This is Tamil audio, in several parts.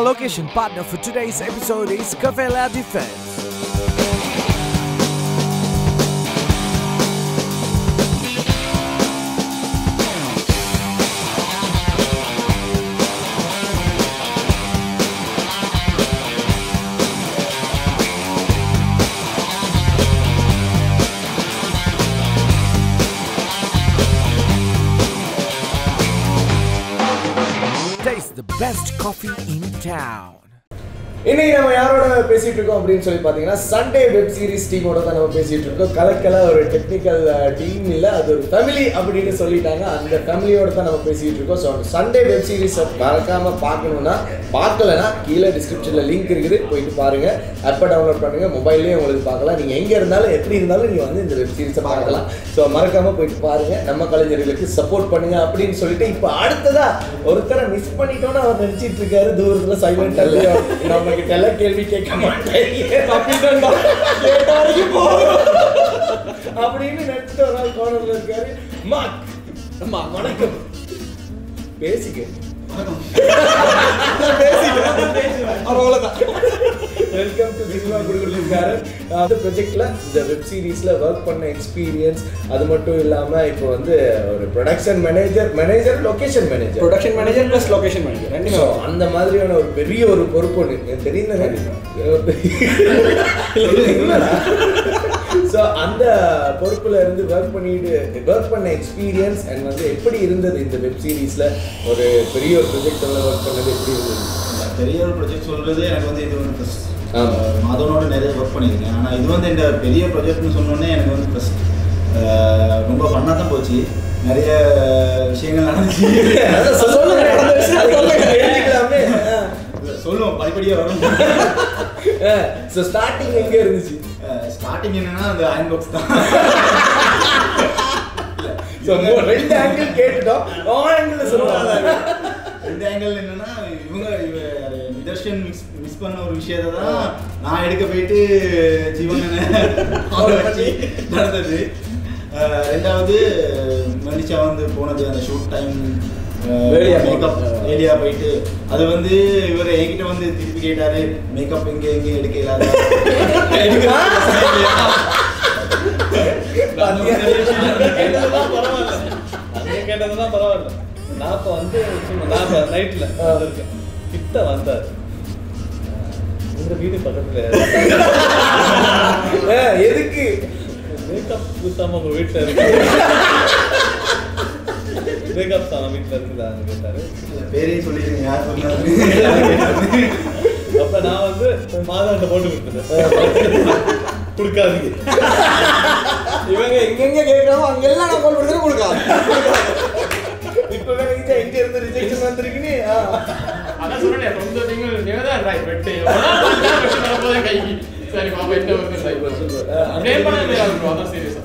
Our location partner for today's episode is Cafe La Defense. Taste the best coffee in town. இன்னைக்கு நம்ம யாரோட பேசிட்டு இருக்கோம் அப்படின்னு சொல்லி பார்த்தீங்கன்னா சண்டே வெப் சீரிஸ் டீமோட தான் நம்ம பேசிட்டு இருக்கோம். கலக்கல ஒரு டெக்னிக்கல் டீம் இல்லை, அது ஒரு ஃபேமிலி அப்படின்னு சொல்லிட்டாங்க. அந்த ஃபேமிலியோட தான் நம்ம பேசிட்டு இருக்கோம். ஸோ சண்டே வெப் சீரிஸை மறக்காம பார்க்கணும்னா, பார்க்கலன்னா கீழே டிஸ்கிரிப்ஷனில் லிங்க் இருக்குது, போயிட்டு பாருங்க. ஆப்பை டவுன்லோட் பண்ணுங்க, மொபைல்லேயே உங்களுக்கு பார்க்கலாம். நீங்கள் எங்கே இருந்தாலும் எப்படி இருந்தாலும் நீங்கள் வந்து இந்த வெப் சீரிஸை பார்க்கலாம். ஸோ மறக்காம போயிட்டு பாருங்க, நம்ம கலைஞர்களுக்கு சப்போர்ட் பண்ணுங்க அப்படின்னு சொல்லிட்டு இப்போ அடுத்ததா ஒருத்தரை மிஸ் பண்ணிட்டோன்னு அவர் நினைச்சிட்டு இருக்காரு. தூரத்தில் சைலண்டாக நம்ம கிட்ட கேள்வி கேட்க மாட்டேன் அப்படின்னு நினைச்சிட்டு ஒரு நாள் கோணர்ல இருக்காரு. வணக்கம், பேசிக்க வெல்கம் டு சினிமா குடுகுடுக்காரர். அந்த ப்ராஜெக்ட்ல இந்த வெப் சீரிஸ்ல ஒர்க் பண்ண எக்ஸ்பீரியன்ஸ், அது மட்டும் இல்லாம இப்போ வந்து ஒரு production manager location manager plus location manager ரெண்டுமே. ஸோ அந்த மாதிரியான ஒரு பெரிய ஒரு பொறுப்பு எனக்கு தெரியுது. ஸோ அந்த பொறுப்புல இருந்து ஒர்க் பண்ண எக்ஸ்பீரியன்ஸ் அண்ட் வந்து எப்படி இருந்தது இந்த வெப் சீரிஸ்ல ஒரு பெரிய ஒரு ப்ராஜெக்ட்ல ஒர்க் பண்ணது எப்படி இருந்தது? பெரிய ஒரு ப்ராஜெக்ட் சொல்றது எனக்கு வந்து இது வந்து ஃபர்ஸ்ட். மாதவனோட நிறைய ஒர்க் பண்ணியிருக்கேன். ஆனால் இது வந்து இந்த பெரிய ப்ராஜெக்ட்னு சொன்னோன்னே எனக்கு வந்து ஃபர்ஸ்ட் ரொம்ப ஃபன்னாக தான் போச்சு. நிறைய விஷயங்கள் நடந்துச்சு. சொல்லுவோம், படிப்படியாக வரும். ஸோ ஸ்டார்டிங் எங்கே இருந்துச்சு? ஸ்டார்டிங் என்னன்னா அந்த அயன் பாக்ஸ் தான். ரெண்டு ஆங்கிள் கேட்டுட்டோம், ஆங்கிள் சொல்லுவாங்க. ரெண்டு ஆங்கிள் என்னன்னா இவங்க நிதர்ஷன் மிஸ் பண்ண ஒரு விஷயத்தை தான் நான் எடுக்க போயிட்டு ஜீவன் வச்சு நடந்தது. ரெண்டாவது மனிஷா வந்து போனது அந்த ஷூட் டைம் மேக்கப் ஏரியா போயிட்டு அது வந்து இவர் என்கிட்ட வந்து திருப்பி கேட்டாரு, மேக்கப் எங்கே எடுக்க இல்லாத கேட்டதுதான் பரவாயில்ல. நான் இப்போ வந்து நான் நைட்ல கிட்ட வந்தார். உங்க வீடு பக்கத்துல எதுக்கு மேக்கப் பூசாம உங்க வீட்டுல இருக்கு? மேக்கப் சாம வீட்டுல இருக்குதான்னு கேட்டாரு. பேரையும் சொல்லிடுங்க, யார் சொன்னாரு? அப்ப நான் வந்து மாதாண்ட போட்டு கொடுத்துட்டேன், கொடுக்காதீங்க. இவங்க எங்கெங்க கேட்கறாங்க அங்கெல்லாம் நான் கால் கொடுத்துட்டு கொடுக்காது. இப்போ வேற இங்க இருந்து ரிஜெக்ஷன் வந்திருக்குனே. அத சொல்றேன், ரொம்ப நீங்க தான் ரைட் வெட்டி வரப்போதே கைக்கு. சரி பாப்பா, என்ன வந்து ரைட் சொல்லுங்க. அப்படியே பண்ணவே இல்ல, அதான் சீரியஸா.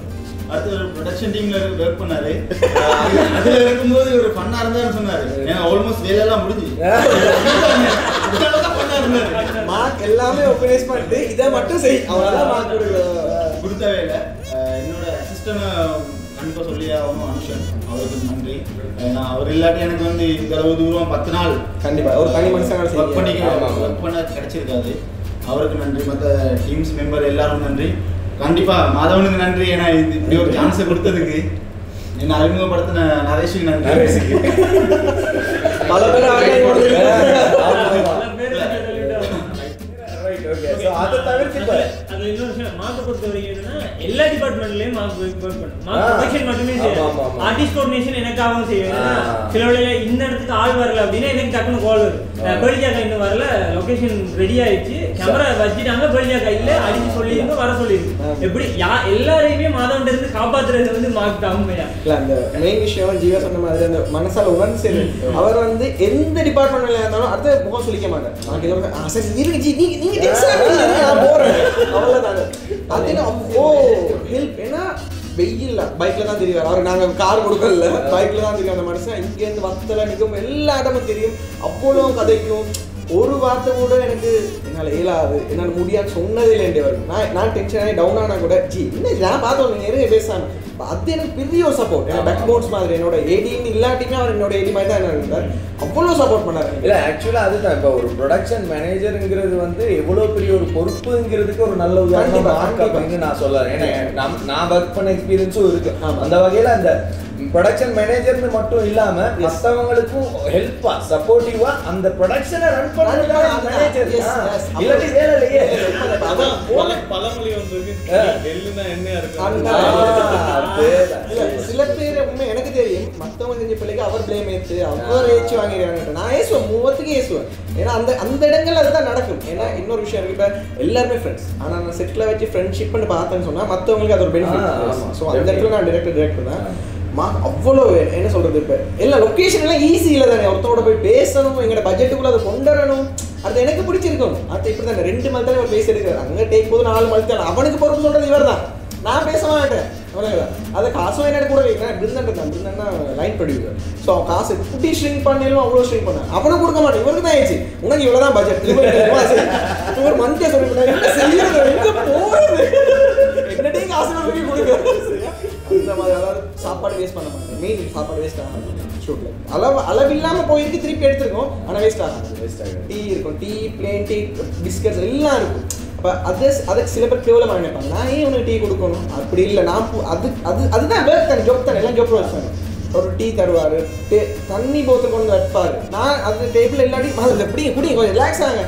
அடுத்து ஒரு ப்ரொடக்ஷன் டீம்ல ஒர்க் பண்ணாரு. அதுல இருக்கும்போது ஒரு ஃபன்னா இருந்தாருன்னு சொன்னாரு. ஏன்னா ஆல்மோஸ்ட் வேலையெல்லாம் முடிஞ்சு மார்க் எல்லாமே ஆர்கனைஸ் பண்ணிட்டு இதை மட்டும் செய், அவ்வளவுதான் மார்க் கொடுத்தவே இல்லை. என்னோட அசிஸ்டன்ட் கண்டிப்பாக சொல்லி ஆகணும், அனுஷன். அவருக்கு நன்றி. ஏன்னா அவர் இல்லாட்டி எனக்கு வந்து இந்த அளவு தூரம் 10 நாள் கண்டிப்பா ஒரு தனி மனுஷன் ஒர்க் பண்ண கிடைச்சிருக்காது. அவருக்கு நன்றி. மற்ற டீம்ஸ் மெம்பர் எல்லாரும் நன்றி. கண்டிப்பா மாதவனுக்கு நன்றி. ஏன்னா இப்படி ஒரு சான்ஸை கொடுத்ததுக்கு. என்ன அறிமுகப்படுத்தின நரேஷுக்கு நன்றி. பல பேர் அதை தவிர்த்து அது இன்னொரு விஷயம் மார்க் பொறுத்த வரைக்கும் என்னன்னா எல்லா டிபார்ட்மெண்ட்லயும் மார்க் ஒர்க் பண்ணணும். மார்க் ப்ரொடக்ஷன் மட்டுமே செய்யணும். ஆர்டிஸ்ட் கோஆர்டினேஷன் எனக்காகவும் செய்யணும். சில வேளையில இந்த இடத்துக்கு ஆள் வரல அப்படின்னா எனக்கு டக்குனு கால் வரும், பேர்ஜாக்கா இன்னும் வரல, லொகேஷன் ரெடி ஆயிடுச்சு, கேமரா வச்சுட்டாங்க, பேர்ஜாக்கா இல்ல அடிச்சு சொல்லிருங்க, வர சொல்லிருக்கு. எப்படி எல்லாரையுமே மாதவன்ட இருந்து காப்பாத்துறது வந்து மார்க் தான். உண்மையா இல்ல அந்த மெயின் விஷயம் ஜீவா சொன்ன மாதிரி அந்த மனசால உணர்ந்து சரி, அவர் வந்து எந்த டிபார்ட்மெண்ட்ல இருந்தாலும் அடுத்த முகம் சொல்லிக்க மாட்டார். ஹெல்ப் ஏன்னா வெயில் பைக்ல தான் தெரியும். அவர் நாங்க கார் கொடுக்கல, பைக்ல தான் தெரியும். அந்த மனுஷன் இங்க இருந்து வத்தல நிற்கும், எல்லா இடமும் தெரியும். அவ்வளோ கதைக்கும் ஒரு வார்த்தை கூட எனக்கு என்னால் இயலாது, என்னால் முடியாது சொன்னதே இல்லைன்றே வரும். நான் டென்ஷன் ஆகி டவுன் ஆனால் கூட ஜி என்ன நான் பார்த்தோம், நீங்கள் எதுவும் பேசாமல் அது எனக்கு பெரிய ஒரு சப்போர்ட். பேக் போன்ஸ் மாதிரி என்னோட ஏடின்னு இல்லாட்டியுமே அவர் என்னோட ஏடி மாதிரி தான் என்ன இருந்தார். அவ்வளோ சப்போர்ட் பண்ணாரு. இல்லை ஆக்சுவலாக அதுதான் இப்போ ஒரு ப்ரொடக்ஷன் மேனேஜருங்கிறது வந்து எவ்வளோ பெரிய ஒரு பொறுப்புங்கிறதுக்கு ஒரு நல்ல உதாரணம் அப்படின்னு நான் சொல்லுறேன். ஏன்னா நான் ஒர்க் பண்ண எக்ஸ்பீரியன்ஸும் இருக்கு. அந்த வகையில் அந்த ப்ரொடக்ஷன் மேனேஜர்னு மட்டும் இல்லாம மற்றவங்களுக்கும் ஹெல்ப்பா சப்போர்ட்டிவா அந்த ப்ரொடக்ஷனை ரன் பண்றது மேனேஜர். இல்லாட்டி வேலை இல்லையே. பழமொழி வந்து டெல்லுனா என்னையா இருக்கு. சில பேர் உண்மை எனக்கு தெரியும், மற்றவங்க செஞ்ச பிள்ளைக்கு அவர் பிளேம் ஏற்று அவர் ஏச்சு வாங்கிறாங்க. நான் ஏசுவேன், மூவத்துக்கு ஏசுவேன். ஏன்னா அந்த இடங்கள் அதுதான் நடக்கும். ஏன்னா இன்னொரு விஷயம் இருக்கு, இப்போ எல்லாருமே ஃப்ரெண்ட்ஸ். ஆனால் நான் செட்டில் வச்சு ஃப்ரெண்ட்ஷிப்னு பார்த்தேன்னு சொன்னால் மற்றவங்களுக்கு அது ஒரு பெனிஃபிட். ஸோ அந்த இடத்துல நான் டிரெக்டர் தான் அவ்வளோ என்ன சொல்றது. இப்போ எல்லா லொக்கேஷன் எல்லாம் ஈஸி இல்லை தானே. ஒருத்தரோட போய் பேசணும், எங்களோட பட்ஜெட்டுக்குள்ள அதை கொண்டு வரணும். அது எனக்கு பிடிச்சிருக்கும். அது இப்படி தானே 2 மந்த்தான் அவர் பேசி எடுக்கிறார். அங்கே டேக் போது 4 மந்த் தான். அவனுக்கு பொறுப்பு சொல்றது இவர் தான். நான் பேச மாட்டேன். அவ்வளோதான். அதை காசும் என்ன கூட வைக்கிறேன். பிருந்தன்னா லைன் ப்ரொடியூசர். ஸோ அவன் காசு எப்படி ஷ்ரிங்க் பண்ணாலும் அவ்வளோ ஷ்ரிங்க் பண்ணேன். அவனுக்கு கொடுக்க மாட்டேன். இவருக்கு தான் ஆயிடுச்சு. உனக்கு இவ்வளோ தான் பட்ஜெட். ஒரு மந்த்தே சொல்லி எங்கே போகிறது என்னட்டே காசு கொடுக்க அந்த மாதிரி. அதாவது சாப்பாடு வேஸ்ட் பண்ண மாட்டேன். மெயின் சாப்பாடு வேஸ்ட் ஆகும் ஷூட்டில். அளவு இல்லாமல் போயிருக்கு, திருப்பி எடுத்துருக்கோம். ஆனால் வேஸ்ட் ஆகும். டீ இருக்கும், டீ பிளேன் டீ பிஸ்கட்ஸ் எல்லாம் இருக்கும். அப்போ அதுக்கு சில பேர் கேவலமாக நினைப்பாங்க, நான் ஏன் உனக்கு டீ கொடுக்கணும். அப்படி இல்லை, நான் அதுதான் வேர்க் தானே, ஜோப் தானே, எல்லாம் ஜோப் வச்சாங்க. ஒரு டீ தருவார், தண்ணி போத்தல் கொண்டு வைப்பார். நான் அது டேபிள் இல்லாட்டி எப்படி கொஞ்சம் ரிலாக்ஸ் ஆகுங்க.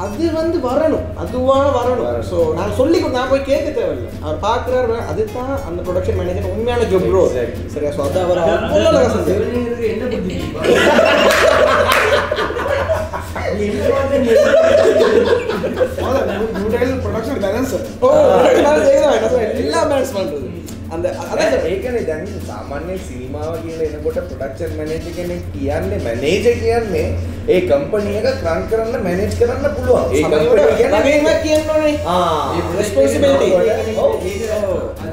அது வந்து வரணும், அதுவாக வரணும். ஸோ நான் சொல்லி நான் போய் கேட்க தேவையில்லை. அவர் பார்க்குறாரு, அதுதான் அந்த ப்ரொடக்ஷன் மேனேஜர் உண்மையான ஜோப் ப்ரோ. சரியா? ஸோ அதான் அவர் என்ன எல்லா பேலன்ஸ் பண்றது. ඒකනේ දැන් සාමාන්‍ය සිනමාව කියලා එනකොට ප්‍රොඩක්ෂන් මැනේජර් කෙනෙක් කියන්නේ මැනේජර් කියන්නේ ඒ කම්පැනි එක රන් කරන්න මැනේජ් කරන්න පුළුවන්. ඒ කම්පැනි කියන්නේ මේක කියනෝනේ. රිස්පොන්සිබිලිටි.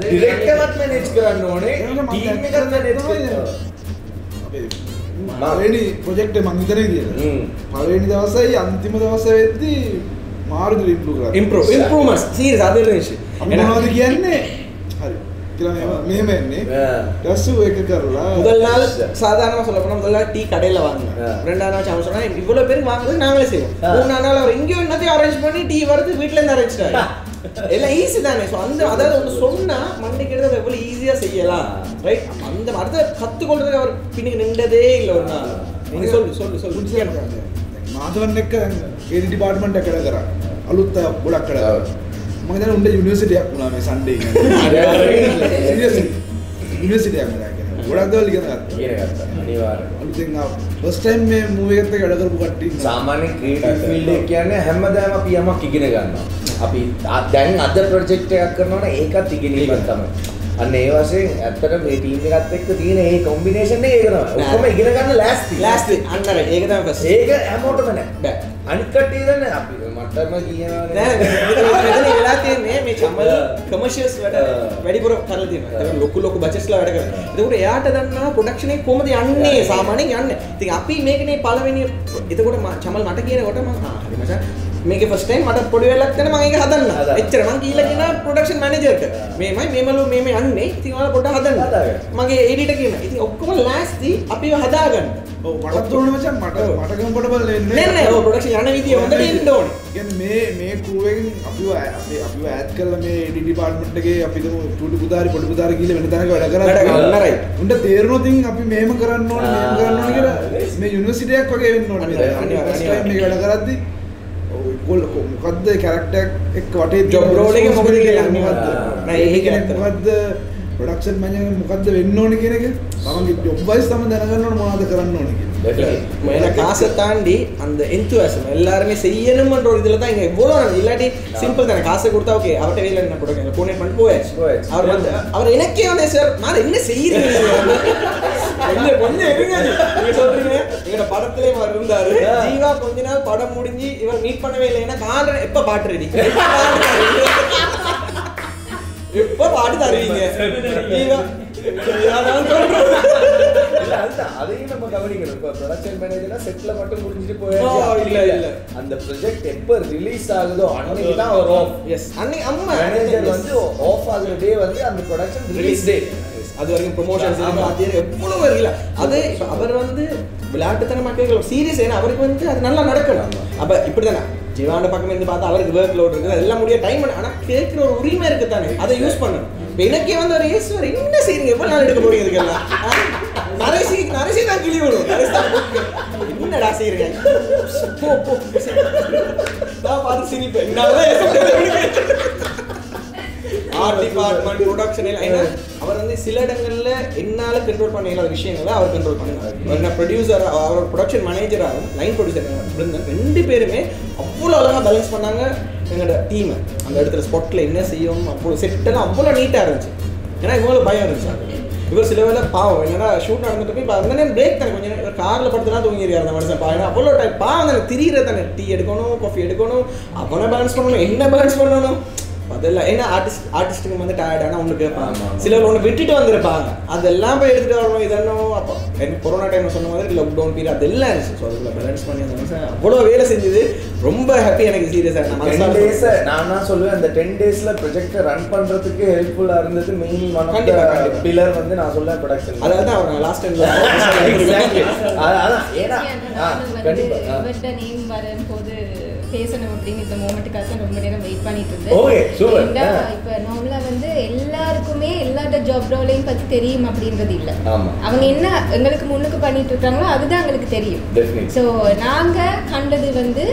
ඩිරෙක්ටර්වත් මැනේජ් කරන්න ඕනේ. ටීම් එකත් මැනේජ් කරන්න. පළවෙනි ප්‍රොජෙක්ට් එක මම හිතන්නේ කියලා. පළවෙනි දවසයි අන්තිම දවසේ වෙද්දි මාරුදු ඉම්ප්‍රූව්මන්ට්ස් සීරියස් අදලේෂි. මොනවද කියන්නේ? හරි. මෙහෙම එන්නේ. ඩස්සු එක කරලා முதல் நாள் சாதாரணமா சொல்ல போனா முதல் நாள் டீ கடையில வாங்குங்க. ரெண்டாவது நாள் சாம சொன்னா இவ்வளவு பேருக்கு வாங்குறது நாங்களே செய்வோம். மூணாவது நாள் அவர் எங்கேயோ என்னத்தையும் அரேஞ்ச் பண்ணி டீ வருது வீட்ல இருந்து அரேஞ்ச் பண்ணி எல்லாம் ஈஸி தானே. ஸோ அந்த அதாவது ஒன்று சொன்னா மண்டைக்கு எடுத்து எவ்வளவு ஈஸியா செய்யலாம். ரைட்? அந்த அடுத்த கற்றுக்கொள்றதுக்கு அவர் பின்னுக்கு நின்றதே இல்லை ஒரு நாள். நீங்க சொல்லு මාධවන් එක්ක ඒ ඩිපාර්ට්මන්ට් එක වැඩ කරා. අලුත් ගොඩක් වැඩ කරා. මම හිතන්නේ උන්ට යුනිවර්සිටියක් වුණා මේ සන්ඩේ එක. සීරියස්ලි යුනිවර්සිටියක් වුණා කියන්නේ. ගොඩක් දේවල් ඉගෙන ගත්තා. අනිවාර්යයෙන්. අලුතෙන් ෆස්ට් ටයිම් මේ මූවි එකත් එක්ක වැඩ කරපු කට්ටිය. සාමාන්‍ය ක්‍රියේටිව් ෆීල්ඩ් එක කියන්නේ හැමදාම අපි යමක් ඉගෙන ගන්නවා. අපි දැන් අද ප්‍රොජෙක්ට් එකක් කරනවනේ ඒකත් ඉගෙනීමක් තමයි. අන්න ඒ වශයෙන් ඇත්තට මේ ටීම් එකත් එක්ක තියෙන මේ කොම්බිනේෂන් එක ඒක තමයි. ඔක්කොම ඉගෙන ගන්න ලෑස්ති. අන්න ඒක තමයි ෆස්ට්. ඒක හැමෝටම නෑ. අනිත් කට්ටිය දන්නේ අපි මටම කියනවානේ. නෑ මෙතන වෙලා තියෙන්නේ මේ චමල් කමර්ෂියල්ස් වැඩිපුර කරලා තියෙනවා. ඒක ලොකු බජට්ස්ලා වැඩ කරනවා. ඒකට එයාට දන්නා ප්‍රොඩක්ෂන් එක කොහොමද යන්නේ සාමාන්‍යයෙන් යන්නේ. ඉතින් අපි මේකනේ පළවෙනි එතකොට චමල් මට කියනකොට මම හරි මචං මේක ෆස්ට් ටයිම් මට පොඩි වෙලක් ගන්න මම ඒක හදන්න. එච්චර මං කියලා කියන ප්‍රොඩක්ෂන් මැනේජර්ට මේමයි මේමලු මේමේ යන්නේ. ඉතින් ඔයාලා පොඩ්ඩක් හදන්න. මගේ එඩිටර් කියනවා. ඉතින් ඔක්කොම ලෑස්ති අපිව හදාගන්න. ඔව් මටත් ඕනේ මචං මට කම්ෆර්ටබල් වෙන්නේ. නෑ ඔව් ප්‍රොඩක්ෂන් යන විදිය හොඳට ඉන්න ඕනේ. කියන්නේ මේ ක්‍රූ එකෙන් අපිව ඈඩ් කරලා මේ එඩිට් ඩිපාර්ට්මන්ට් එකේ අපි තුමු චූටි පුදාරි පොඩි පුදාරි කියලා වෙන තැනක වැඩ කරා. උන්ට තේරෙනවා තින් අපි මේම කරන්න ඕනේ කියලා මේ යුනිවර්සිටියක් වගේ වෙන්න ඕනේ. ෆස්ට් ටයිම් මේක වැඩ කරද්දි මොකද්ද කැරක්ටර් එක්ක වටේ ජොබ් රෝල් එකේ මොකද කියලා මොකද්ද නෑ ඒක මොකද්ද ප්‍රොඩක්ෂන් මැනේජර් මොකද්ද වෙන්න ඕනේ කියන එක තමන්ගේ ජොබ් වයිස් තමයි දැනගන්න ඕනේ මොනවද කරන්න ඕනේ කියලා. மேல காசை தாண்டி அந்த என்தூசியாசம் எல்லாருமே செய்யணும்ன்ற ஒரு இதுல தான் இங்க இவ்வளவு இல்லாட்டி சிம்பிள் தானே. காசை கொடுத்தா ஓகே அவர்கிட்ட வேலை என்ன கொடுக்க கோஆர்டினேட் பண்ணி போயாச்சு. அவர் எனக்கே வந்து சார் நான் என்ன செய்யறீங்க கொஞ்சம் இருங்க நீங்க சொல்றீங்க. எங்களோட படத்திலே அவர் இருந்தாரு. ஜீவா கொஞ்ச நாள் படம் முடிஞ்சு இவர் மீட் பண்ணவே இல்லை. ஏன்னா காரணம் எப்ப பாட்டு ரெடி எப்ப பாட்டு தருவீங்க ஜீவா அதையும் நம்ம கவனிக்கணும். இப்போ ப்ரொடக்ஷன் மேனேஜர்னா செட்ல மட்டும் முடிஞ்சிட்டு போயாச்சு இல்ல. அந்த ப்ராஜெக்ட் எப்ப ரிலீஸ் ஆகுதோ அன்னைக்கு தான் அவர் ஆஃப். எஸ் அன்னைக்கு அம்மா மேனேஜர் வந்து ஆஃப் ஆகுற டே வந்து அந்த ப்ரொடக்ஷன் ரிலீஸ் டே. அது வரைக்கும் ப்ரொமோஷன்ஸ் அது எவ்வளவு இருக்குல்ல அது அவர் வந்து விளையாட்டுத்தனமா கேட்கல சீரியஸ். ஏன்னா அவருக்கு வந்து அது நல்லா நடக்கணும். அப்ப இப்படிதானே ஜீவாண்ட பக்கம் இருந்து பார்த்தா அவருக்கு ஒர்க் லோட் இருக்குது, அதெல்லாம் முடிய டைம். ஆனா கேட்கிற ஒரு உரிமை இருக்கு தானே, அதை யூஸ் பண்ணணும். இப்போ எனக்கே வந்து ஒரு ஈஸ்வர் என்ன செய்யுங்க, எவ்வளவு நாள் எடுக்க போறீங்க இதுக்கெல்லாம்? நரசி தான் கிளி விடும், என்னடா செய்யறீங்க பார்த்து சிரிப்பேன். ஆர்ட் டிபார்ட்மெண்ட் ப்ரொடக்ஷன் ஏன்னா அவர் வந்து சில இடங்கள்ல என்னால கண்ட்ரோல் பண்ண இல்லாத விஷயங்களை அவர் கண்ட்ரோல் பண்ணினார். ப்ரொடியூசர் அவர் ப்ரொடக்ஷன் மேனேஜராகவும் லைன் ப்ரொடியூசர் பிருந்தன் 2 பேருமே அவ்வளோ அழகாக பேலன்ஸ் பண்ணாங்க எங்களோட டீமை. அந்த இடத்துல ஸ்பாட்டில் என்ன செய்யும் அவ்வளோ செட்டெல்லாம் அவ்வளோ நீட்டாக இருந்துச்சு. ஏன்னா இவங்களுக்கு பயம் இருந்துச்சு. இவர் சில வேலை பாவம் என்னன்னா ஷூட் நடந்துட்டு போய் அந்த நேரம் பிரேக் தானே கொஞ்சம் இவர் காரில் படுத்துலாம் தூங்கிடுறாரு அந்த மனுஷன். பாவம் அவ்வளோ டைம் பாவம் தானே திரியிற தானே, டீ எடுக்கணும் காஃபி எடுக்கணும், அவனை பேலன்ஸ் பண்ணணும், என்ன பேலன்ஸ் பண்ணணும் அதெல்லாம். ஏன்னா ஆர்டிஸ்ட்டுக்கு வந்து டயர்டானா ஒன்று கேட்பாங்க, சிலர் ஒன்று விட்டுட்டு வந்திருப்பாங்க, அதெல்லாம் போய் எடுத்துகிட்டு வரணும். இதெல்லாம் அப்போ எனக்கு கொரோனா டைம் சொன்ன மாதிரி லாக்டவுன் பீரியட் அதெல்லாம் இருந்துச்சு. ஸோ அதில் பேலன்ஸ் பண்ணி அந்த மனுஷன் அவ்வளோ வேலை செஞ்சது. ரொம்ப ஹாப்பி எனக்கு சீரியஸாக. 10 days நான் தான் சொல்லுவேன், அந்த 10 daysல ப்ரொஜெக்டை ரன் பண்ணுறதுக்கு ஹெல்ப்ஃபுல்லாக இருந்தது மெயின் பில்லர் வந்து நான் சொல்லுவேன் ப்ரொடக்ஷன். அதாவது அவர் லாஸ்ட் டைம் அதான் ஏன்னா இவர்கிட்ட நேம் வரும்போது பேசணும் அப்படின்னு இந்த மொமெண்ட்டுக்காக ரொம்ப நேரம் வெயிட் பண்ணிட்டு இருந்தேன். Okay super. இப்போ நார்மலா வந்து எல்லாருக்குமே எல்லாரோட ஜாப் ரோலையும் பத்தி தெரியும் அப்படின்றது இல்லை. ஆமா, அவங்க என்ன எங்களுக்கு முன்னுக்கு பண்ணிட்டு இருக்காங்களோ அதுதான் எங்களுக்கு தெரியும். ஸோ நாங்க கண்டது வந்து